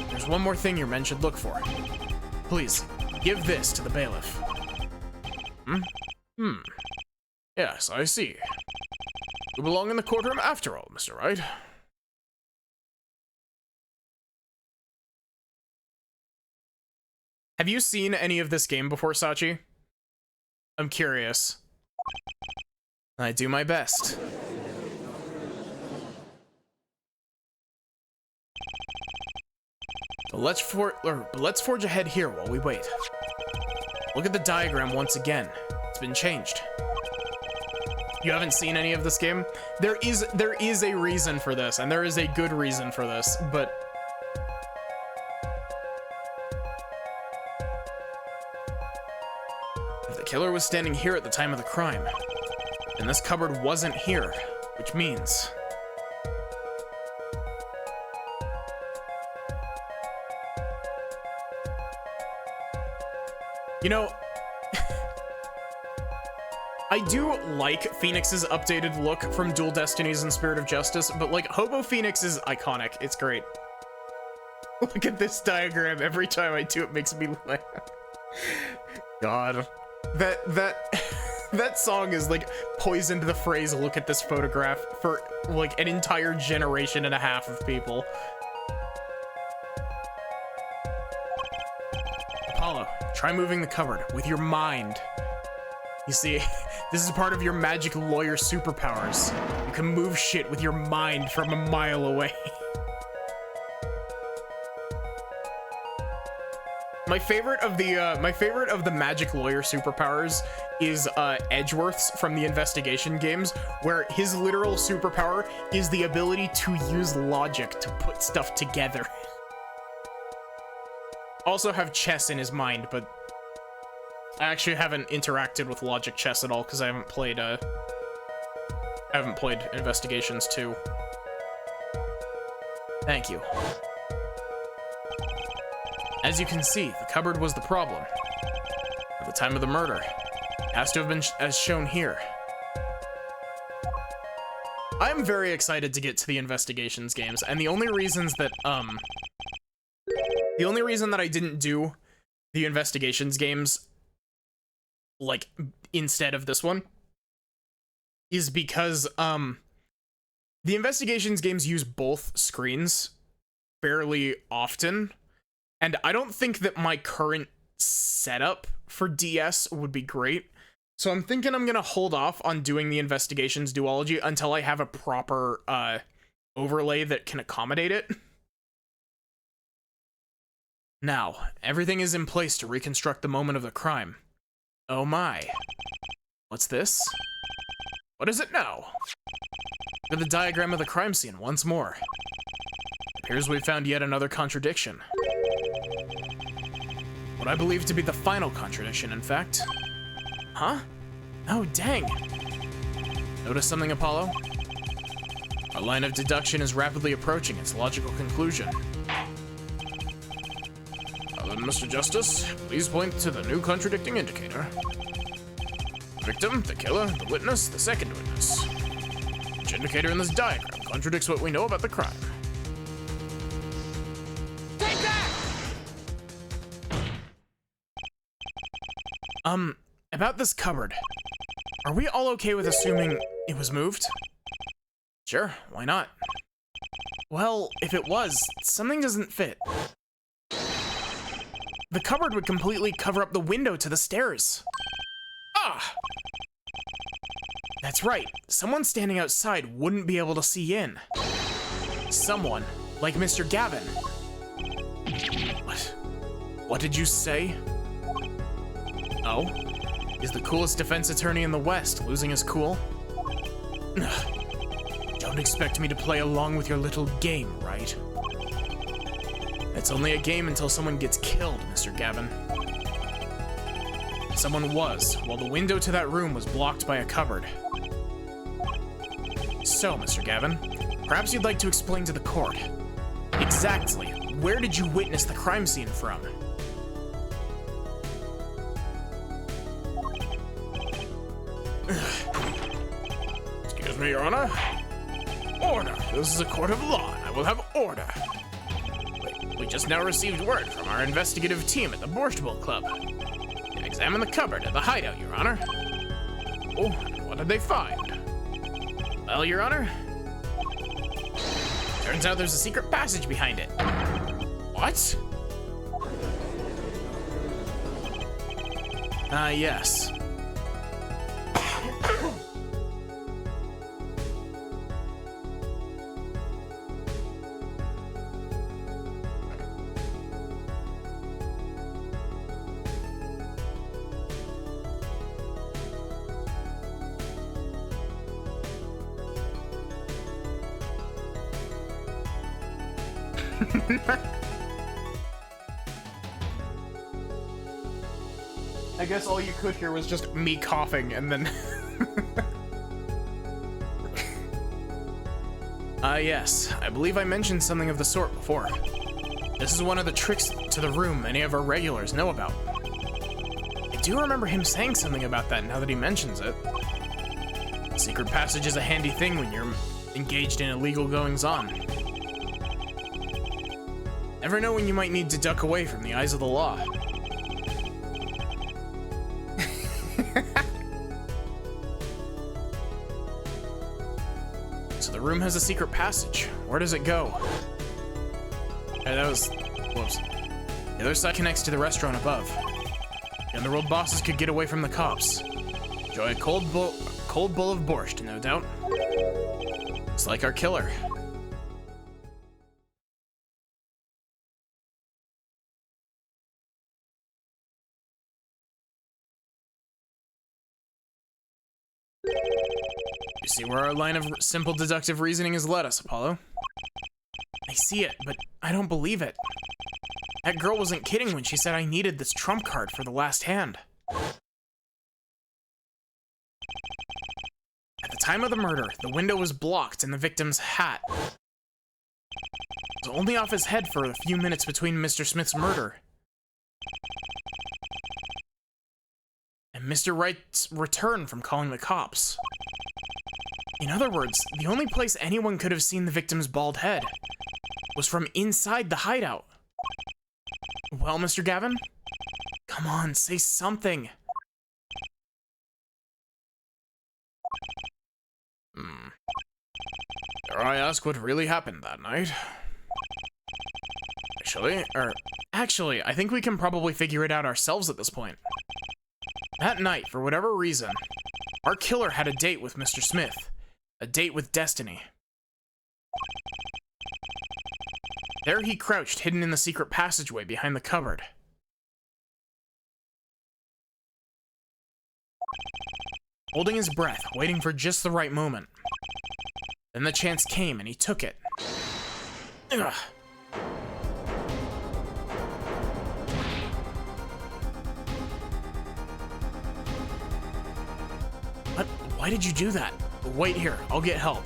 There's one more thing your men should look for. Please, give this to the bailiff. Yes, I see. You belong in the courtroom after all, Mr. Wright. Have you seen any of this game before, Sachi? I'm curious. I do my best. But let's forge ahead here while we wait. Look at the diagram once again. It's been changed. You haven't seen any of this game? There is a reason for this, and there is a good reason for this, but... If the killer was standing here at the time of the crime, and this cupboard wasn't here, which means... You know, I do like Phoenix's updated look from Dual Destinies and Spirit of Justice, but like Hobo Phoenix is iconic. It's great. Look at this diagram. Every time I do it makes me laugh. God. That song is like poisoned the phrase "look at this photograph" for like an entire generation and a half of people. Try moving the cupboard with your mind. You see, this is part of your magic lawyer superpowers. You can move shit with your mind from a mile away. My favorite of the magic lawyer superpowers is Edgeworth's from the investigation games, where his literal superpower is the ability to use logic to put stuff together. Also have chess in his mind, but I actually haven't interacted with logic chess at all because I haven't played Investigations 2. Thank you. As you can see, the cupboard was the problem. At the time of the murder, it has to have been as shown here. I'm very excited to get to the Investigations games, and the only reason that I didn't do the Investigations games, like, instead of this one, is because, the Investigations games use both screens fairly often, and I don't think that my current setup for DS would be great, so I'm thinking I'm gonna hold off on doing the Investigations duology until I have a proper, overlay that can accommodate it. Now, everything is in place to reconstruct the moment of the crime. Oh my. What's this? What is it now? Look at the diagram of the crime scene once more. Appears we've found yet another contradiction. What I believe to be the final contradiction, in fact. Huh? Oh, dang. Notice something, Apollo? Our line of deduction is rapidly approaching its logical conclusion. Then, Mr. Justice, please point to the new contradicting indicator. The victim, the killer, the witness, the second witness. Which indicator in this diagram contradicts what we know about the crime? Take that! About this cupboard. Are we all okay with assuming it was moved? Sure, why not? Well, if it was, something doesn't fit. The cupboard would completely cover up the window to the stairs. Ah! That's right. Someone standing outside wouldn't be able to see in. Someone, like Mr. Gavin. What? What did you say? Oh? Is the coolest defense attorney in the West losing his cool? Don't expect me to play along with your little game, right? It's only a game until someone gets killed, Mr. Gavin. Someone was, while the window to that room was blocked by a cupboard. So, Mr. Gavin, perhaps you'd like to explain to the court. Exactly, where did you witness the crime scene from? Excuse me, Your Honor. Order! This is a court of law, and I will have order. We just now received word from our investigative team at the Borscht Ball Club. They examined the cupboard at the hideout, Your Honor. Oh, what did they find? Well, Your Honor, turns out there's a secret passage behind it. What? Yes. I guess all you could hear was just me coughing and then... Yes. I believe I mentioned something of the sort before. This is one of the tricks to the room many of our regulars know about. I do remember him saying something about that now that he mentions it. The secret passage is a handy thing when you're engaged in illegal goings-on. Never know when you might need to duck away from the eyes of the law. So the room has a secret passage. Where does it go? That was... Whoops. The other side connects to the restaurant above. The underworld bosses could get away from the cops. Enjoy a cold bowl of borscht, no doubt. It's like our killer. You see where our line of simple deductive reasoning has led us, Apollo? I see it, but I don't believe it. That girl wasn't kidding when she said I needed this trump card for the last hand. At the time of the murder, the window was blocked and the victim's hat was only off his head for a few minutes between Mr. Smith's murder and Mr. Wright's return from calling the cops. In other words, the only place anyone could have seen the victim's bald head was from inside the hideout. Well, Mr. Gavin? Come on, say something. Dare I ask what really happened that night? Actually, I think we can probably figure it out ourselves at this point. That night, for whatever reason, our killer had a date with Mr. Smith. A date with destiny. There he crouched, hidden in the secret passageway behind the cupboard. Holding his breath, waiting for just the right moment. Then the chance came and he took it. Ugh. What? Why did you do that? Wait here, I'll get help.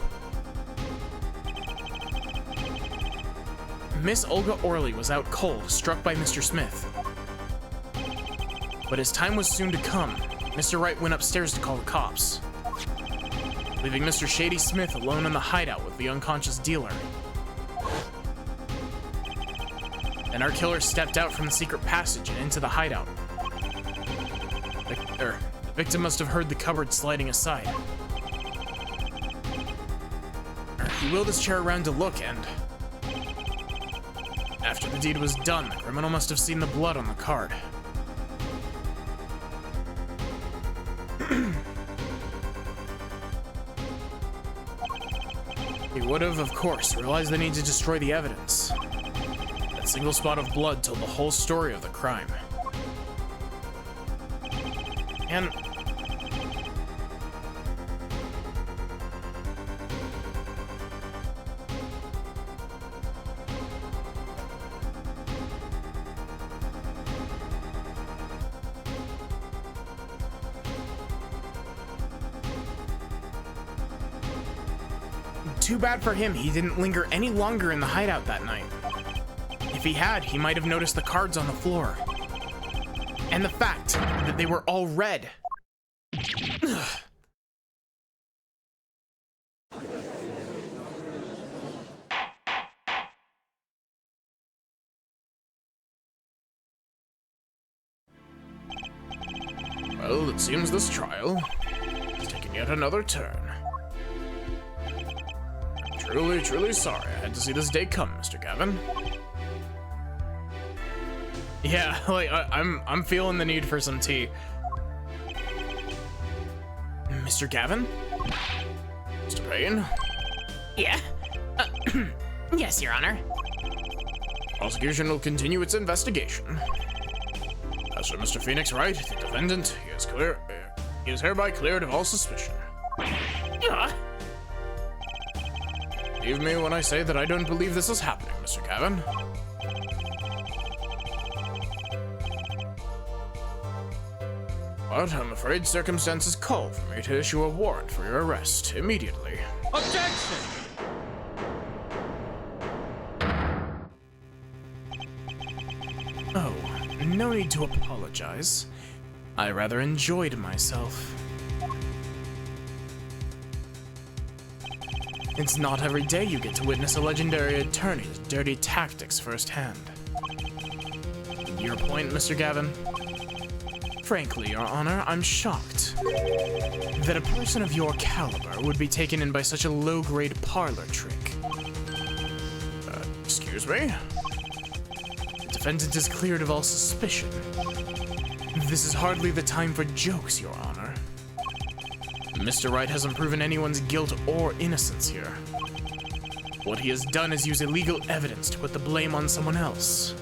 Miss Olga Orley was out cold, struck by Mr. Smith. But his time was soon to come. Mr. Wright went upstairs to call the cops, leaving Mr. Shady Smith alone in the hideout with the unconscious dealer. Then our killer stepped out from the secret passage and into the hideout. The victim must have heard the cupboard sliding aside. He wheeled his chair around to look, and after the deed was done, the criminal must have seen the blood on the card. He would have, of course, realized the need to destroy the evidence. That single spot of blood told the whole story of the crime. And too bad for him, he didn't linger any longer in the hideout that night. If he had, he might have noticed the cards on the floor. And the fact that they were all red. Ugh. Well, it seems this trial has taken yet another turn. I'm truly sorry I had to see this day come, Mr. Gavin. Yeah, like, I'm feeling the need for some tea. Mr. Gavin? Mr. Payne? Yeah? Yes, Your Honor. Prosecution will continue its investigation. As for Mr. Phoenix Wright, the defendant, he is hereby cleared of all suspicion. Believe me when I say that I don't believe this is happening, Mr. Gavin. But I'm afraid circumstances call for me to issue a warrant for your arrest immediately. Objection! Oh, no need to apologize. I rather enjoyed myself. It's not every day you get to witness a legendary attorney's dirty tactics firsthand. Your point, Mr. Gavin? Frankly, Your Honor, I'm shocked that a person of your caliber would be taken in by such a low-grade parlor trick. Excuse me? The defendant is cleared of all suspicion. This is hardly the time for jokes, Your Honor. Mr. Wright hasn't proven anyone's guilt or innocence here. What he has done is use illegal evidence to put the blame on someone else.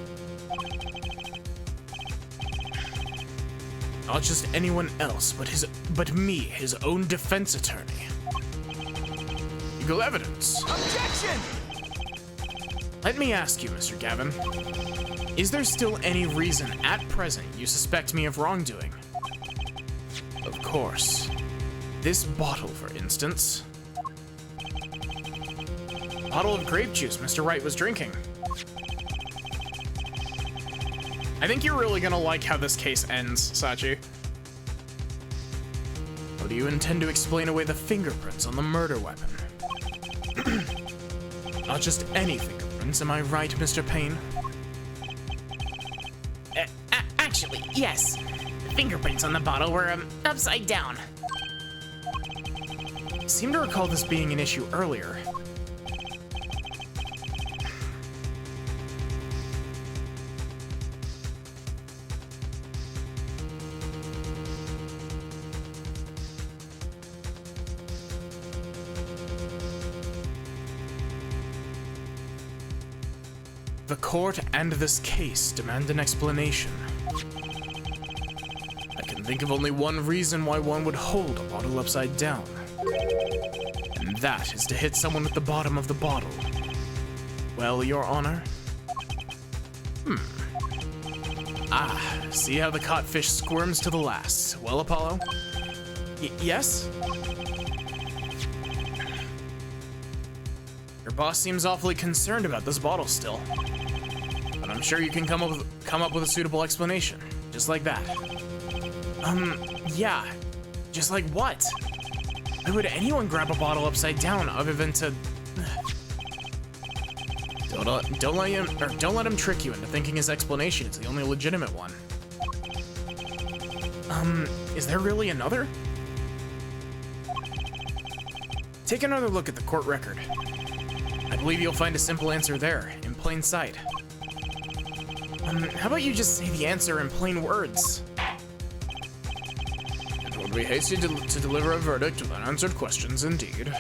Not just anyone else, but me, his own defense attorney. Legal evidence. Objection! Let me ask you, Mr. Gavin. Is there still any reason at present you suspect me of wrongdoing? Of course. This bottle, for instance. Bottle of grape juice Mr. Wright was drinking. I think you're really gonna like how this case ends, Sachi. How do you intend to explain away the fingerprints on the murder weapon? Not just any fingerprints, am I right, Mr. Payne? Actually, yes. The fingerprints on the bottle were upside down. I seem to recall this being an issue earlier. The court and this case demand an explanation. I can think of only one reason why one would hold a bottle upside down. And that is to hit someone with the bottom of the bottle. Well, Your Honor? See how the caught fish squirms to the last. Well, Apollo? Yes? Your boss seems awfully concerned about this bottle still. But I'm sure you can come up with a suitable explanation. Just like that. Yeah. Just like what? Why would anyone grab a bottle upside down other than to... Don't let him trick you into thinking his explanation is the only legitimate one. Is there really another? Take another look at the court record. I believe you'll find a simple answer there, in plain sight. How about you just say the answer in plain words? It would be hasty to deliver a verdict with unanswered questions, indeed.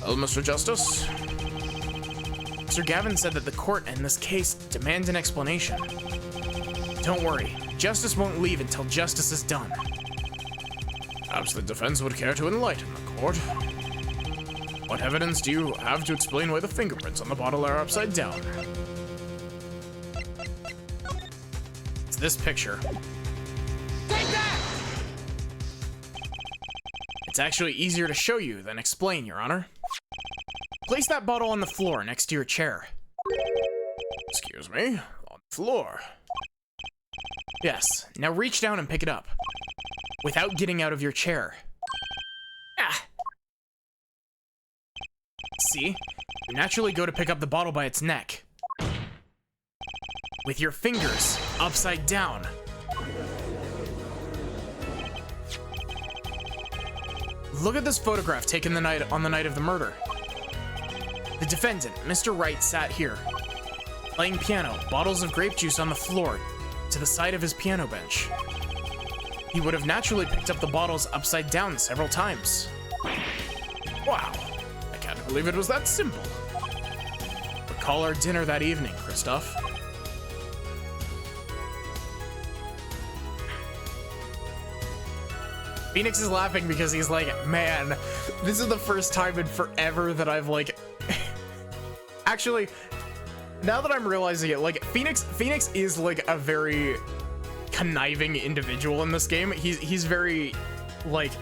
Well, Mr. Justice? Mr. Gavin said that the court and this case demand an explanation. Don't worry, justice won't leave until justice is done. Perhaps the defense would care to enlighten the court. What evidence do you have to explain why the fingerprints on the bottle are upside down? It's this picture. Take that! It's actually easier to show you than explain, Your Honor. Place that bottle on the floor next to your chair. Excuse me? On the floor. Yes, now reach down and pick it up. Without getting out of your chair. See? You naturally go to pick up the bottle by its neck. With your fingers upside down. Look at this photograph taken on the night of the murder. The defendant, Mr. Wright, sat here, playing piano, bottles of grape juice on the floor, to the side of his piano bench. He would have naturally picked up the bottles upside down several times. Wow. I can't believe it was that simple. Recall our dinner that evening, Christoph. Phoenix is laughing because he's like, man, this is the first time in forever that I've like... Actually, now that I'm realizing it, like, Phoenix is like a very conniving individual in this game. He's very, like...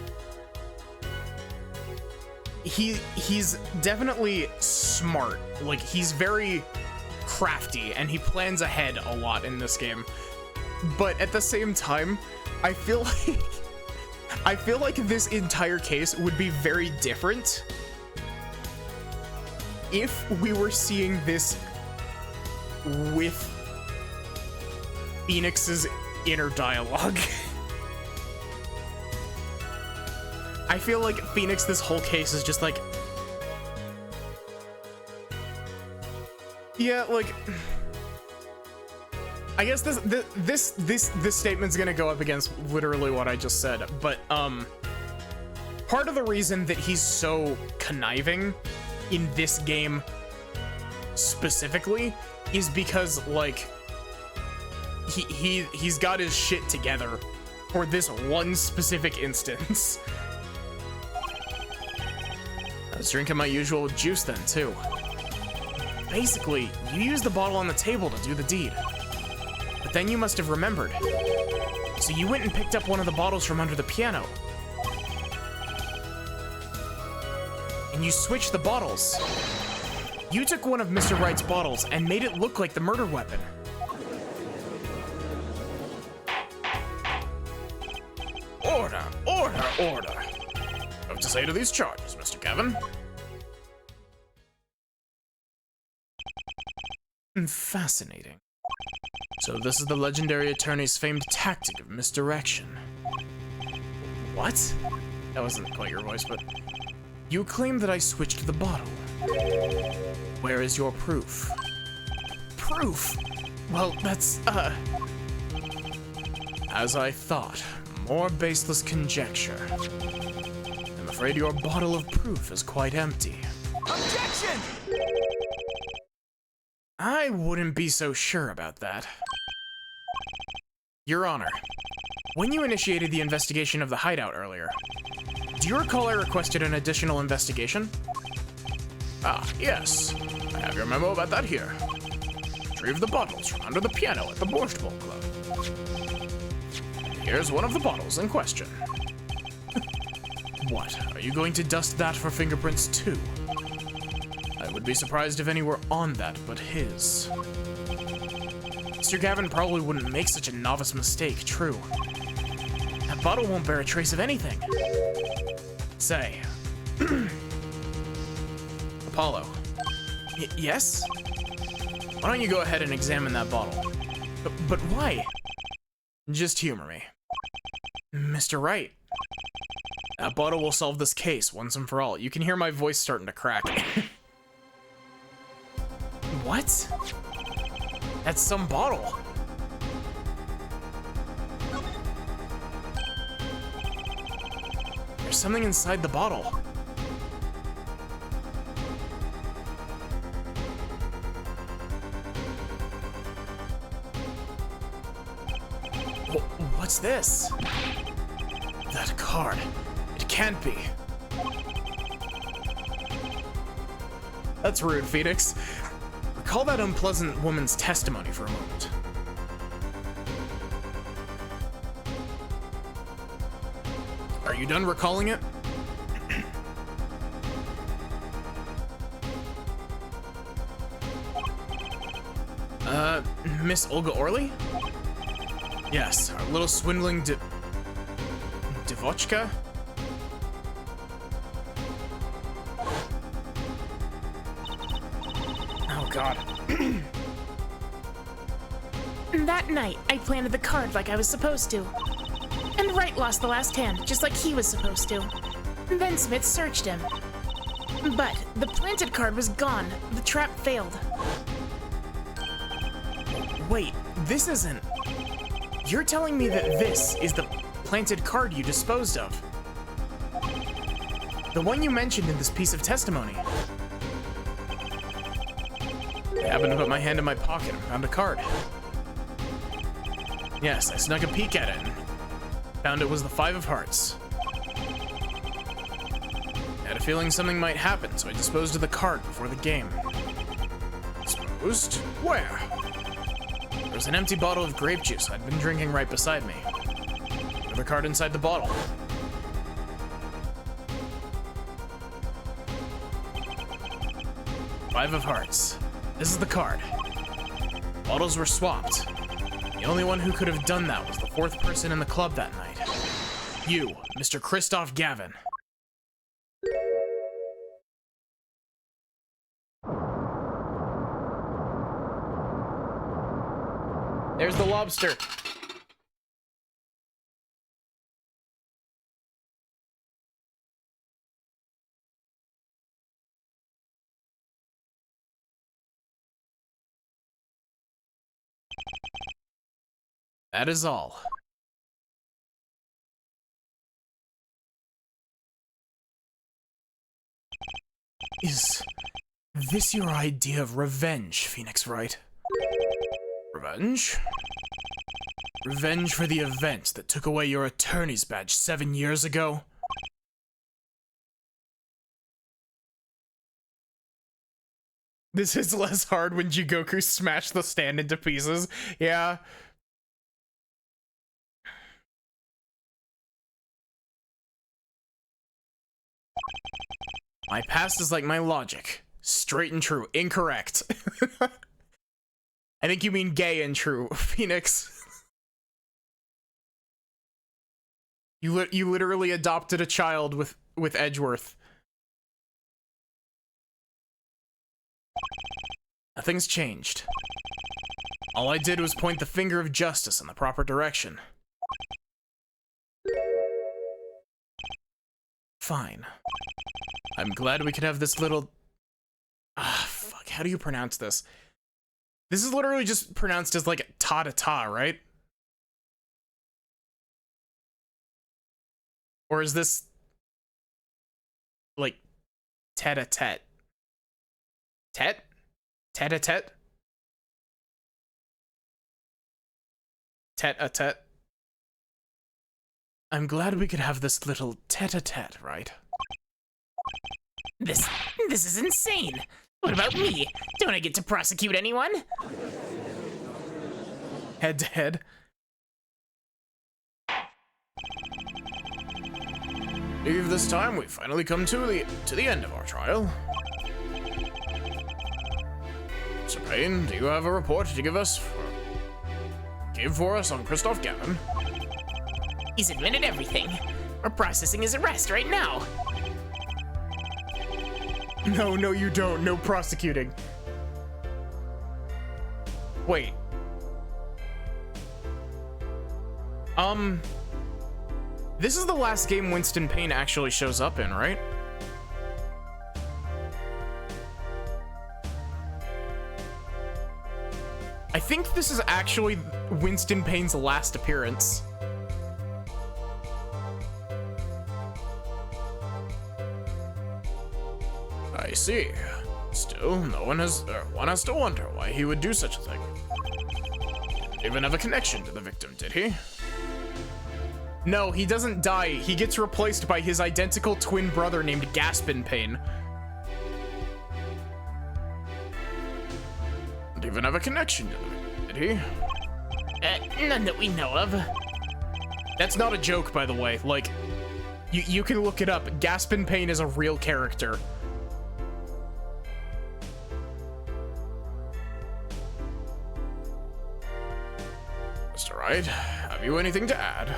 He's definitely smart. Like, he's very crafty, and he plans ahead a lot in this game. But at the same time, I feel like this entire case would be very different if we were seeing this with Phoenix's inner dialogue. I feel like Phoenix, this whole case is just like... Yeah, like... I guess this statement's gonna go up against literally what I just said, but part of the reason that he's so conniving in this game specifically is because like he's got his shit together for this one specific instance. I was drinking my usual juice then too. Basically, you used the bottle on the table to do the deed. But then you must have remembered. So you went and picked up one of the bottles from under the piano. And you switched the bottles. You took one of Mr. Wright's bottles and made it look like the murder weapon. Order, order, order. What to say to these charges, Mr. Kevin? Fascinating. So this is the legendary attorney's famed tactic of misdirection. What? That wasn't quite your voice, but... You claim that I switched the bottle. Where is your proof? Proof? Well, that's, as I thought, more baseless conjecture. I'm afraid your bottle of proof is quite empty. Objection! I wouldn't be so sure about that. Your Honor, when you initiated the investigation of the hideout earlier, do you recall I requested an additional investigation? Ah, yes. I have your memo about that here. Retrieve the bottles from under the piano at the Borscht Bowl Club. Here's one of the bottles in question. What, are you going to dust that for fingerprints too? I would be surprised if any were on that but his. Mr. Gavin probably wouldn't make such a novice mistake, true. That bottle won't bear a trace of anything. Say. Apollo. Yes? Why don't you go ahead and examine that bottle? But why? Just humor me. Mr. Wright. That bottle will solve this case once and for all. You can hear my voice starting to crack. What? That's some bottle. There's something inside the bottle. What's this? That card. It can't be. That's rude, Phoenix. Recall that unpleasant woman's testimony for a moment. Are you done recalling it? Miss Olga Orley? Yes, our little swindling Devochka? Oh god. That night, I planted the card like I was supposed to. And Wright lost the last hand, just like he was supposed to. Then Smith searched him. But the planted card was gone. The trap failed. Wait, this isn't... You're telling me that this is the planted card you disposed of? The one you mentioned in this piece of testimony. I happened to put my hand in my pocket and found a card. Yes, I snuck a peek at it and found it was the Five of Hearts. I had a feeling something might happen, so I disposed of the card before the game. Disposed? Where? There was an empty bottle of grape juice I'd been drinking right beside me. With the card inside the bottle. Five of Hearts. This is the card. Bottles were swapped. The only one who could have done that was the fourth person in the club that night. You, Mr. Christoph Gavin. There's the lobster. That is all. Is this your idea of revenge, Phoenix Wright? Revenge? Revenge for the event that took away your attorney's badge 7 years ago? This is less hard when Jigoku smashed the stand into pieces. Yeah. My past is like my logic. Straight and true. Incorrect. I think you mean gay and true, Phoenix. You literally adopted a child with Edgeworth. Nothing's changed. All I did was point the finger of justice in the proper direction. Fine. I'm glad we could have this little... fuck, how do you pronounce this? This is literally just pronounced as like ta-ta-ta, right? Or is this like tete-a-tete? Tet? Tete-a-tete? Tete-a-tete? I'm glad we could have this little tete-a-tete, right? This is insane. What about me? Don't I get to prosecute anyone? Head to head. I believe this time we've finally come to the end of our trial. Sir Payne, do you have a report to give for us on Christoph Gavin? He's admitted everything. We're processing his arrest right now. No, you don't. No prosecuting. Wait. This is the last game Winston Payne actually shows up in, right? I think this is actually Winston Payne's last appearance. I see. Still, one has to wonder why he would do such a thing. Didn't even have a connection to the victim, did he? No, he doesn't die. He gets replaced by his identical twin brother named Gaspin Payne. Didn't even have a connection to the victim, did he? None that we know of. That's not a joke, by the way. Like, you can look it up. Gaspin Payne is a real character. Mr. Wright, have you anything to add?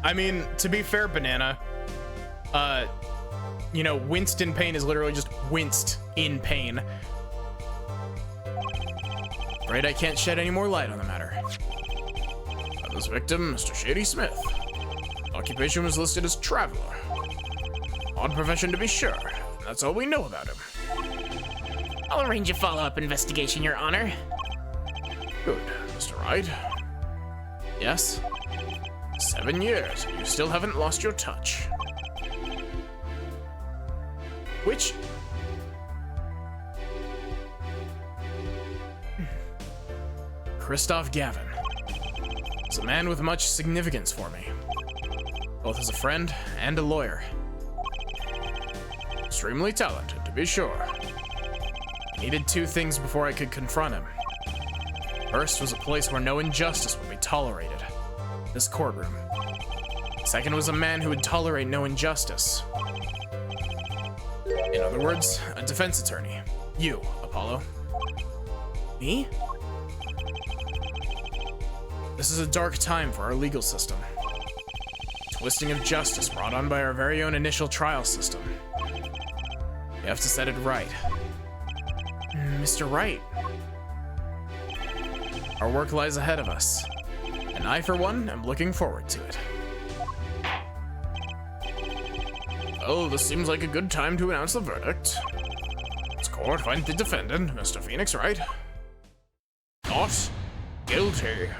I mean, to be fair, Banana, you know, Winston Payne is literally just winced in pain. Right, I can't shed any more light on the matter. This victim, Mr. Shady Smith. Occupation was listed as traveler. Odd profession to be sure. That's all we know about him. I'll arrange a follow-up investigation, Your Honor. Good. Mr. Wright? Yes? 7 years, and you still haven't lost your touch. Which... Christoph Gavin is a man with much significance for me, both as a friend and a lawyer. Extremely talented, to be sure. I needed two things before I could confront him. First was a place where no injustice would be tolerated. This courtroom. Second was a man who would tolerate no injustice. In other words, a defense attorney. You, Apollo. Me? This is a dark time for our legal system. Twisting of justice brought on by our very own initial trial system. We have to set it right. Mr. Wright. Our work lies ahead of us. And I, for one, am looking forward to it. Oh, this seems like a good time to announce the verdict. This court finds the defendant, Mr. Phoenix Wright. Not guilty.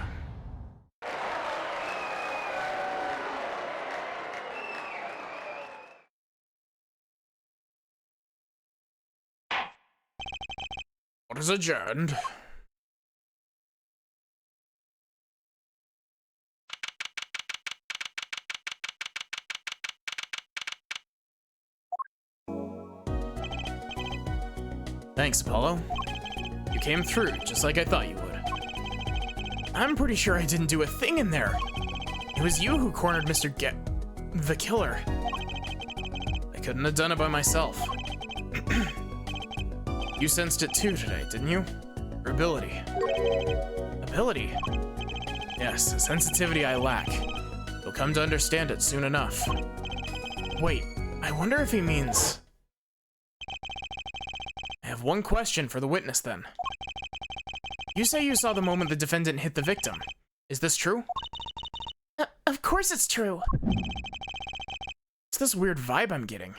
What is adjourned? Thanks, Apollo. You came through, just like I thought you would. I'm pretty sure I didn't do a thing in there. It was you who cornered the killer. I couldn't have done it by myself. You sensed it too today, didn't you? Your ability. Ability? Yes, a sensitivity I lack. You'll come to understand it soon enough. Wait, I wonder if he means... I have one question for the witness then. You say you saw the moment the defendant hit the victim. Is this true? Of course it's true. It's this weird vibe I'm getting.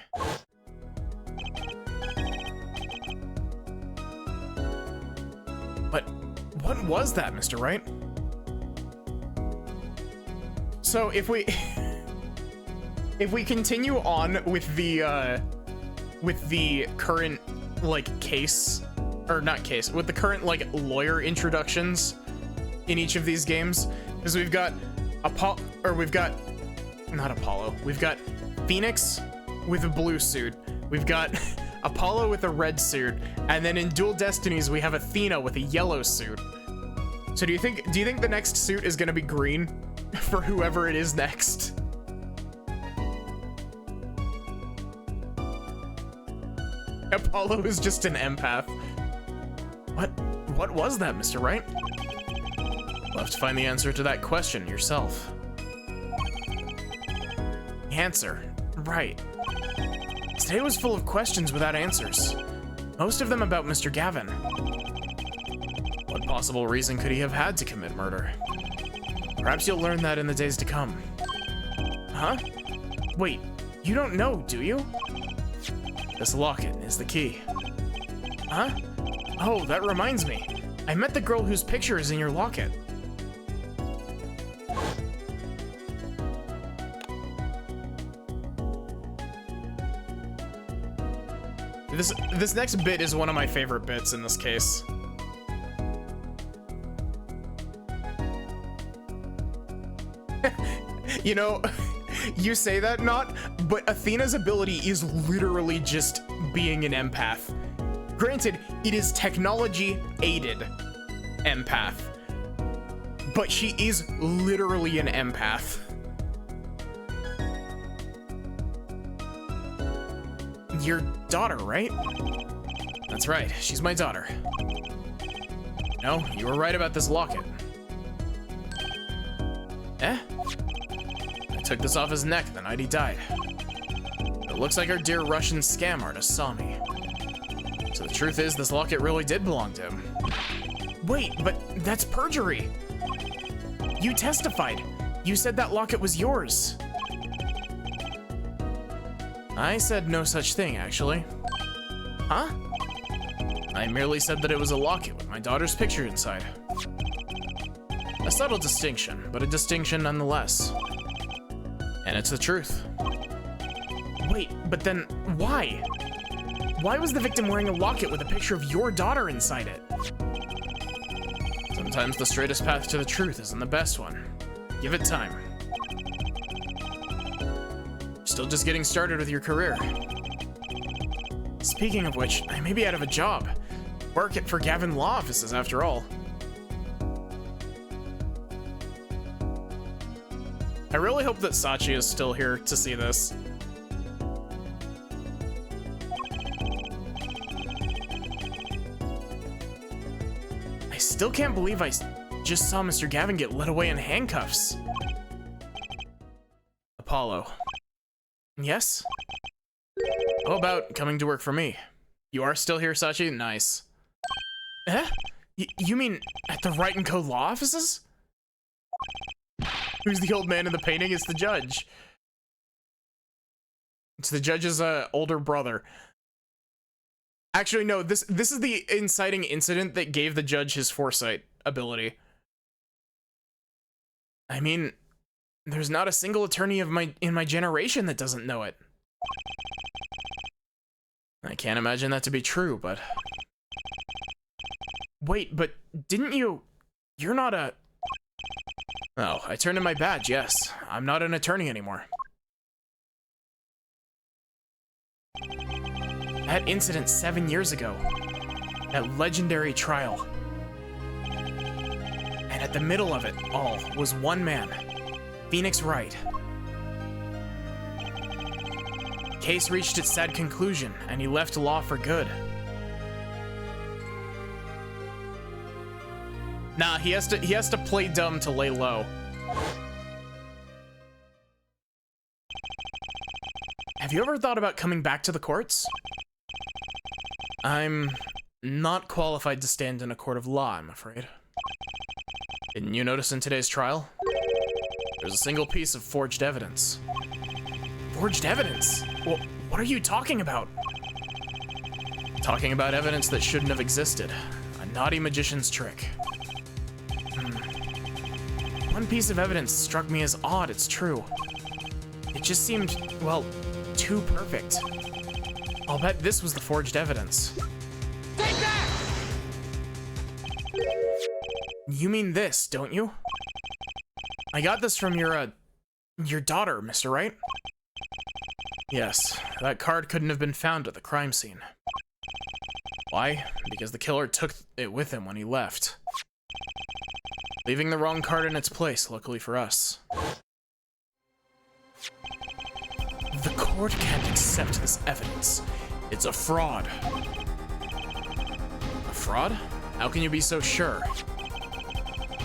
But what was that, Mr. Wright? So if we if we continue on with the current like case, or not case, with the current like lawyer introductions in each of these games, because we've got we've got Phoenix with a blue suit, we've got Apollo with a red suit, and then in Dual Destinies we have Athena with a yellow suit. So do you think the next suit is gonna be green for whoever it is next? Apollo is just an empath. What was that, Mr. Wright? You'll have to find the answer to that question yourself. Answer. Right. Today was full of questions without answers. Most of them about Mr. Gavin. What possible reason could he have had to commit murder? Perhaps you'll learn that in the days to come. Huh? Wait, you don't know, do you? This locket is the key. Huh? Oh, that reminds me. I met the girl whose picture is in your locket. This next bit is one of my favorite bits in this case. You know, you say that, not, but Athena's ability is literally just being an empath. Granted, it is technology-aided empath, but she is literally an empath. Your daughter, right? That's right, she's my daughter. No, you were right about this locket. Eh? I took this off his neck the night he died. It looks like our dear Russian scam artist saw me. So the truth is, this locket really did belong to him. Wait, but that's perjury. You testified. You said that locket was yours. I said no such thing, actually. Huh? I merely said that it was a locket with my daughter's picture inside. A subtle distinction, but a distinction nonetheless. And it's the truth. Wait, but then why? Why was the victim wearing a locket with a picture of your daughter inside it? Sometimes the straightest path to the truth isn't the best one. Give it time. Still just getting started with your career. Speaking of which, I may be out of a job. Work for Gavin Law Offices, after all. I really hope that Sachi is still here to see this. I still can't believe I just saw Mr. Gavin get led away in handcuffs. Apollo. Yes? How about coming to work for me? You are still here, Sachi? Nice. Eh? You mean at the Wright & Co. law offices? Who's the old man in the painting? It's the judge. It's the judge's older brother. Actually, no, this is the inciting incident that gave the judge his foresight. ability. I mean, there's not a single attorney in my generation that doesn't know it. I can't imagine that to be true, but... Wait, but didn't you... You're not a... Oh, I turned in my badge, yes. I'm not an attorney anymore. That incident 7 years ago. That legendary trial. And at the middle of it all was one man. Phoenix Wright. Case reached its sad conclusion, and he left law for good. Nah, he has to play dumb to lay low. Have you ever thought about coming back to the courts? I'm not qualified to stand in a court of law, I'm afraid. Didn't you notice in today's trial? There's a single piece of forged evidence. Forged evidence? Well, what are you talking about? Talking about evidence that shouldn't have existed. A naughty magician's trick. One piece of evidence struck me as odd, it's true. It just seemed, well, too perfect. I'll bet this was the forged evidence. Take that! You mean this, don't you? I got this from your daughter, Mr. Wright. Yes, that card couldn't have been found at the crime scene. Why? Because the killer took it with him when he left. Leaving the wrong card in its place, luckily for us. The court can't accept this evidence. It's a fraud. A fraud? How can you be so sure?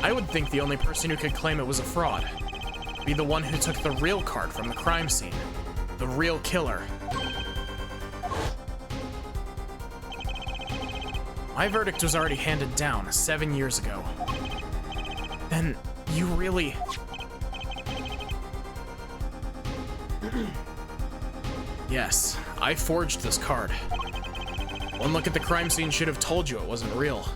I would think the only person who could claim it was a fraud would be the one who took the real card from the crime scene. The real killer. My verdict was already handed down 7 years ago. Then you really... Yes, I forged this card. One look at the crime scene should have told you it wasn't real.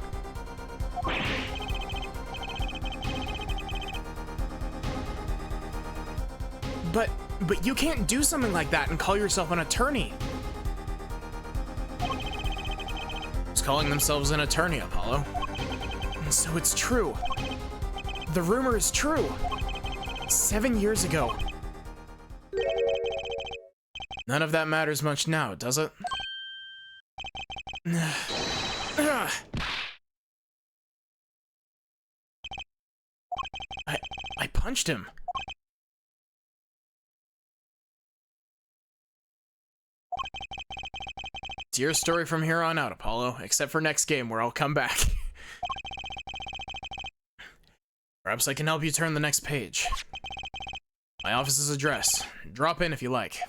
But you can't do something like that and call yourself an attorney. Who's calling themselves an attorney, Apollo? And so it's true. The rumor is true. 7 years ago. None of that matters much now, does it? I punched him. It's your story from here on out, Apollo, except for next game where I'll come back. Perhaps I can help you turn the next page. My office's address. Drop in if you like.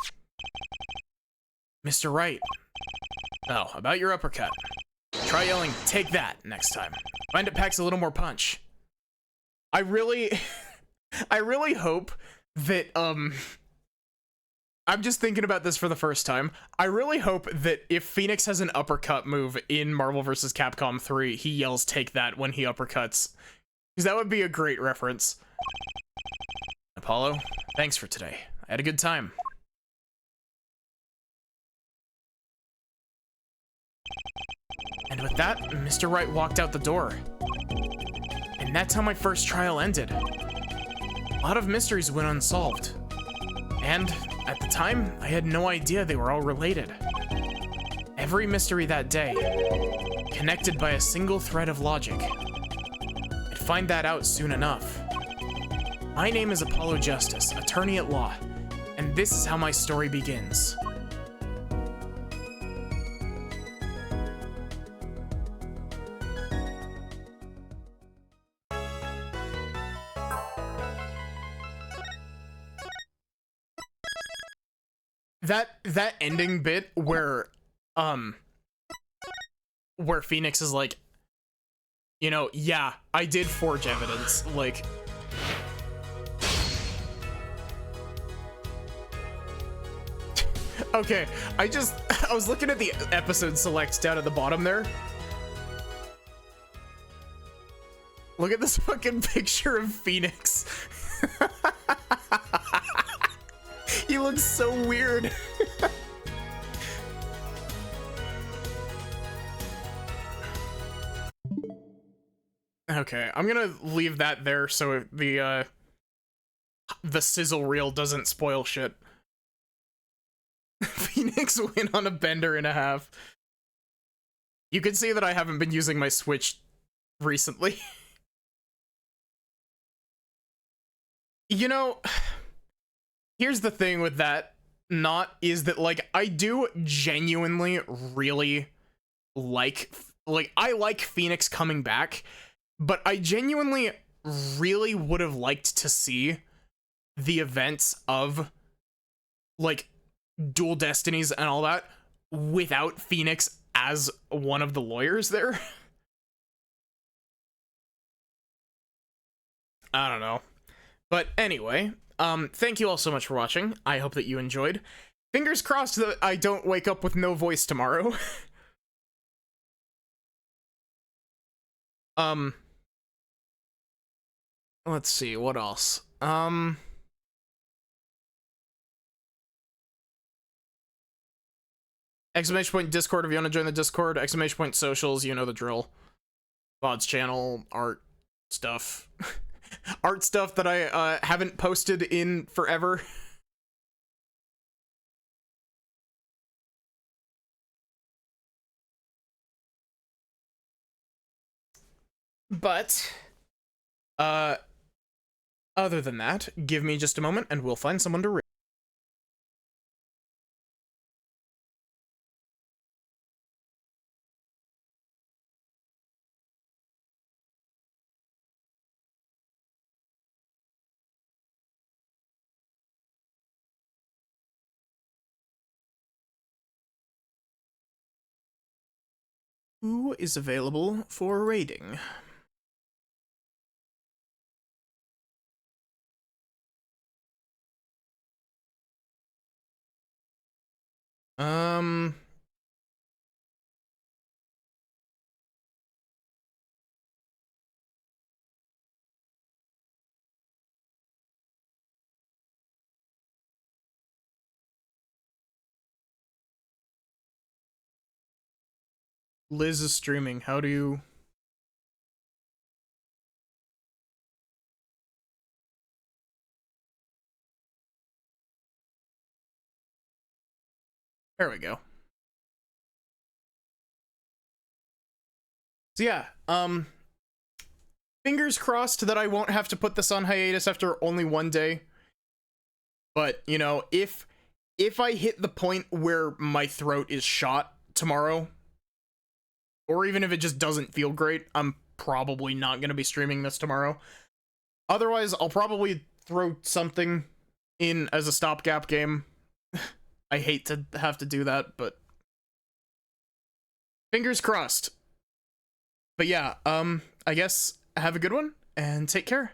Mr. Wright. Oh, about your uppercut. Try yelling, "Take that," next time. Find it packs a little more punch. I really hope that, I'm just thinking about this for the first time. I really hope that if Phoenix has an uppercut move in Marvel vs. Capcom 3, he yells "Take that" when he uppercuts. Because that would be a great reference. Apollo, thanks for today. I had a good time. And with that, Mr. Wright walked out the door. And that's how my first trial ended. A lot of mysteries went unsolved. And at the time, I had no idea they were all related. Every mystery that day, connected by a single thread of logic. I'd find that out soon enough. My name is Apollo Justice, attorney at law, and this is how my story begins. That ending bit where Phoenix is like, you know, yeah, I did forge evidence, like, okay, I was looking at the episode select down at the bottom there. Look at this fucking picture of Phoenix. He looks so weird. Okay, I'm gonna leave that there so the sizzle reel doesn't spoil shit. Phoenix went on a bender and a half. You can see that I haven't been using my Switch recently. You know, here's the thing with that, is that, like, I do genuinely really like I like Phoenix coming back, but I genuinely really would have liked to see the events of, like, Dual Destinies and all that without Phoenix as one of the lawyers there. I don't know. But anyway, thank you all so much for watching. I hope that you enjoyed. Fingers crossed that I don't wake up with no voice tomorrow. Let's see, what else? Exclamation point Discord if you want to join the Discord. Exclamation point socials, you know the drill. VOD's channel, art stuff. Art stuff that I haven't posted in forever. But, other than that, give me just a moment and we'll find someone to raid. Who is available for raiding? Liz is streaming. How do you... There we go. So yeah, fingers crossed that I won't have to put this on hiatus after only one day. But, you know, if I hit the point where my throat is shot tomorrow, or even if it just doesn't feel great, I'm probably not going to be streaming this tomorrow. Otherwise, I'll probably throw something in as a stopgap game. I hate to have to do that, but fingers crossed. But yeah, I guess have a good one and take care.